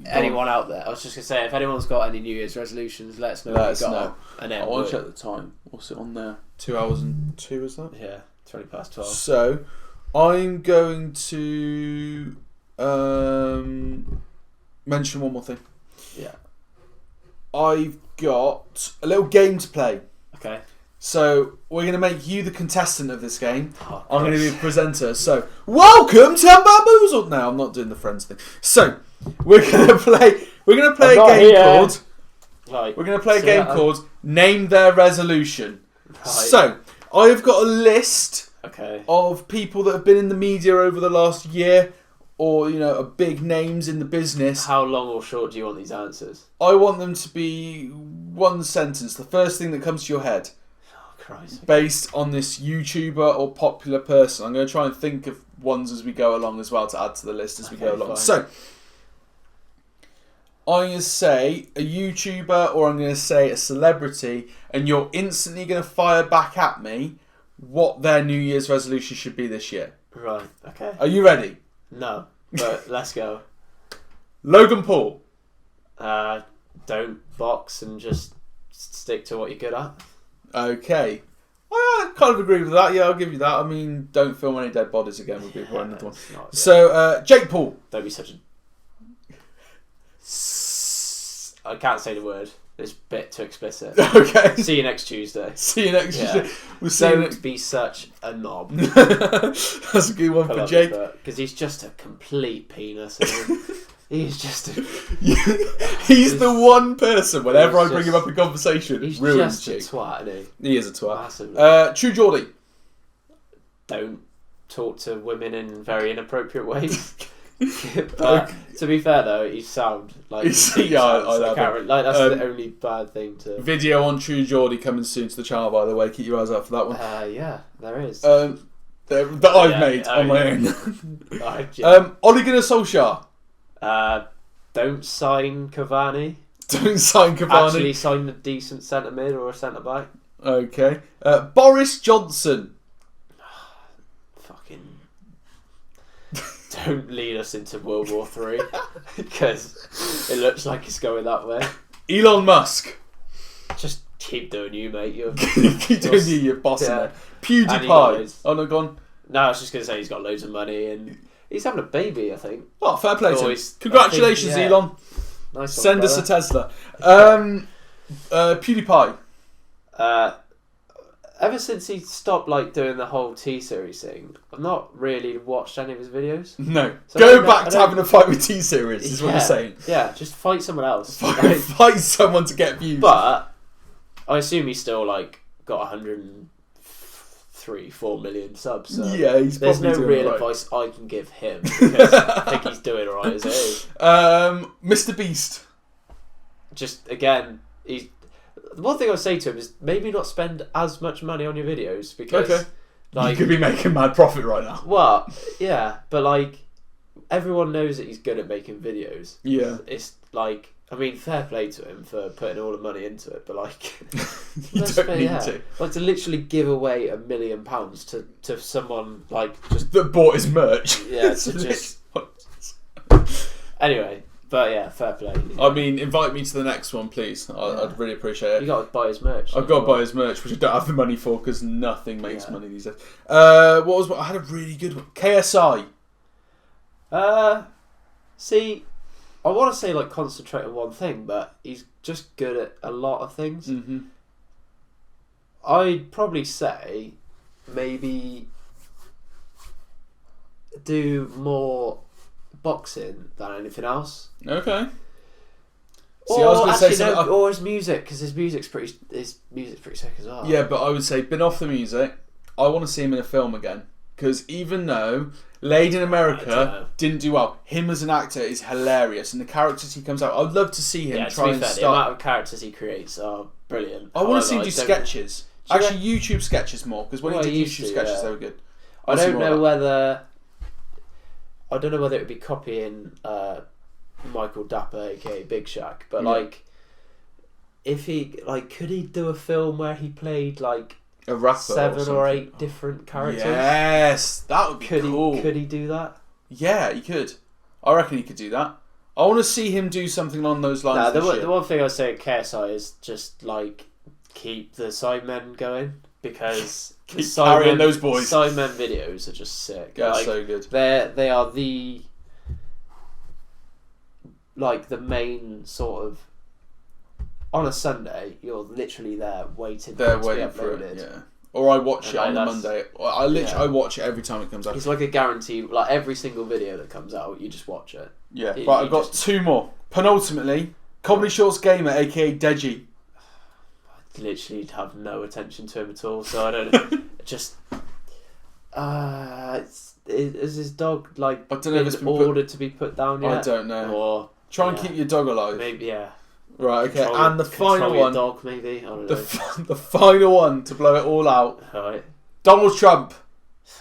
Anyone out there, I was just going to say, if anyone's got any New Year's resolutions, let us know. And then I want to check the time. What's it on there? 2 hours and 2, is that? Yeah, 20 past 12. So, I'm going to mention one more thing. Yeah. I've got a little game to play. Okay. So, we're going to make you the contestant of this game. Oh, I'm going to be the presenter. So, welcome to Bamboozled. No, I'm not doing the friends thing. So, we're going to play a game called... Right. We're going to play a game called Name Their Resolution. Right. So, I have got a list Okay. of people that have been in the media over the last year, or, you know, are big names in the business. How long or short do you want these answers? I want them to be one sentence, the first thing that comes to your head. Oh, Christ. Based on this YouTuber or popular person. I'm going to try and think of ones as we go along as well to add to the list as we go along. Fine. So, I'm going to say a YouTuber or I'm going to say a celebrity, and you're instantly going to fire back at me what their New Year's resolution should be this year. Right, okay. Are you ready? No, but let's go. Logan Paul. Don't box and just stick to what you're good at. Okay. I kind of agree with that. Yeah, I'll give you that. I mean, don't film any dead bodies again would be another one. So, Jake Paul. Don't be such a... I can't say the word. It's a bit too explicit. Okay. See you next Tuesday. See you next Tuesday. We'll see Don't be such a knob. That's a good one for Jake. Because he's just a complete penis. He's just he's the one person, whenever I bring him up in conversation, he's ruins just a twat, isn't he? He is a twat. Massively. True Geordie. Don't talk to women in very inappropriate ways. But to be fair though, he's sound. Like, I love it. Like that's the only bad thing to... Video on True Geordie coming soon to the channel, by the way. Keep your eyes out for that one. Yeah, there is. That I've made on my own. Ole Gunnar Solskjaer. Don't sign Cavani. Don't sign Cavani. Actually sign a decent centre mid or a centre back. Okay. Boris Johnson. Fucking... Don't lead us into World War 3 because it looks like it's going that way. Elon Musk. Just keep doing you, mate. Keep doing you, you're bossing it. PewDiePie. Oh no, gone. No, I was just going to say he's got loads of money and he's having a baby, I think. Oh, fair play to him. Congratulations, Elon. Nice. Send us a Tesla. PewDiePie. Ever since he stopped doing the whole T-Series thing, I've not really watched any of his videos. No. So go back to having a fight with T-Series, is what you're saying. Yeah, just fight someone else. Fight someone to get views. But I assume he's still got 4 million subs. So yeah, he's there's no real advice I can give him because I think he's doing alright as it is. Mr. Beast. Just again, he's... The one thing I would say to him is maybe not spend as much money on your videos because you could be making mad profit right now. Well, yeah, but everyone knows that he's good at making videos. Yeah, it's fair play to him for putting all the money into it, but you don't need to. To literally give away £1 million to someone just that bought his merch. Yeah, anyway. But yeah, fair play. I mean, invite me to the next one, please. I'd really appreciate it. You got to buy his merch. I've got to buy his merch, which I don't have the money for because nothing makes money these days. I had a really good one. KSI. See, I want to say concentrate on one thing, but he's just good at a lot of things. Mm-hmm. I'd probably say maybe do more boxing than anything else. Okay. See, I was going to say something. Or his music, because his music's pretty sick as well. Yeah, but I would say, been off the music, I want to see him in a film again. Because even though Laid in America didn't do well, him as an actor is hilarious, and the characters he comes out, I'd love to see him try and start. The amount of characters he creates are brilliant. I want to see him do sketches. Actually, YouTube sketches more, because when he did YouTube sketches, they were good. I don't know whether it would be copying Michael Dapper, aka Big Shaq, but if he could he do a film where he played a rapper 7 or 8 different characters? Yes, that would be cool. Could he do that? Yeah, he could. I reckon he could do that. I want to see him do something along those lines. The one thing I say at KSI is just keep the Sidemen going, because keep carrying those boys. Sidemen videos are just sick. Yeah, so good. They are the main sort of, on a Sunday you're literally there waiting. They're waiting for it. Yeah. Or I watch it on the Monday. I watch it every time it comes out. It's like a guarantee. Every single video that comes out, you just watch it. Yeah. Right, I've got 2 more. Penultimately, Comedy Shorts Gamer, aka Deji. I literally have no attention to him at all, so I don't. Just. Is his dog I don't know if it's been ordered to be put down yet? I don't know. Or try and keep your dog alive. Maybe, yeah. Right, okay, and the final one. Your dog, maybe. I don't know. The final one to blow it all out. Right. Donald Trump.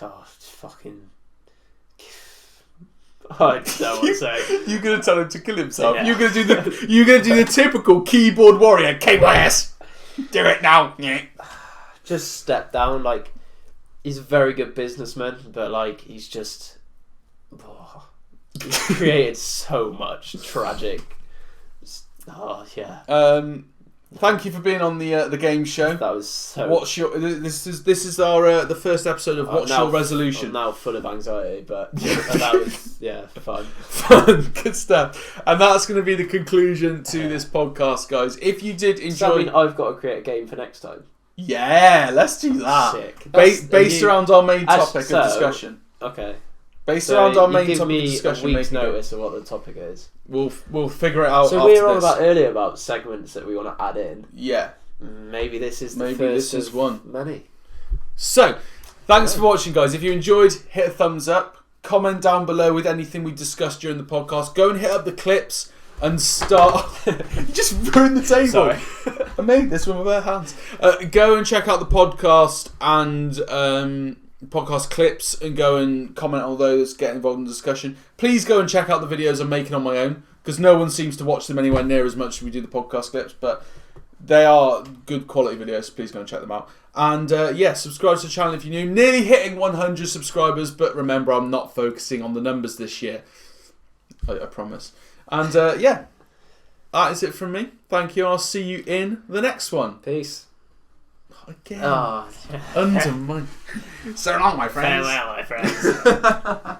Oh, fucking. I don't know what to say. You're gonna tell him to kill himself. Yeah. You're gonna do the typical keyboard warrior. KYS. Do it now. Just step down. He's a very good businessman, but he's just. He's created so much tragic. Oh yeah. Thank you for being on the game show. That was so. What's your? This is our the first episode of What's Your Resolution? I'm now full of anxiety, but that was fun. Fun, good stuff. And that's going to be the conclusion to this podcast, guys. If you did enjoy, Does that mean I've got to create a game for next time? Yeah, let's do that. Sick. Based around our main topic of discussion. Okay. Based around our main topic of discussion. discussion. A week's notice of what the topic is. We'll figure it out. So we were on about earlier about segments that we want to add in. Yeah. Maybe this is the first of one. Many. So, thanks for watching, guys. If you enjoyed, hit a thumbs up. Comment down below with anything we discussed during the podcast. Go and hit up the clips and start. You just ruined the table. Sorry. I made this with my bare hands. Go and check out the podcast and podcast clips and go and comment on those, get involved in the discussion. Please go and check out the videos I'm making on my own, because no one seems to watch them anywhere near as much as we do the podcast clips, but they are good quality videos, so please go and check them out. And subscribe to the channel if you're new. Nearly hitting 100 subscribers, but remember, I'm not focusing on the numbers this year. I promise. And that is it from me. Thank you. I'll see you in the next one. Peace. Again. Undermine. So long, my friends. Farewell, my friends.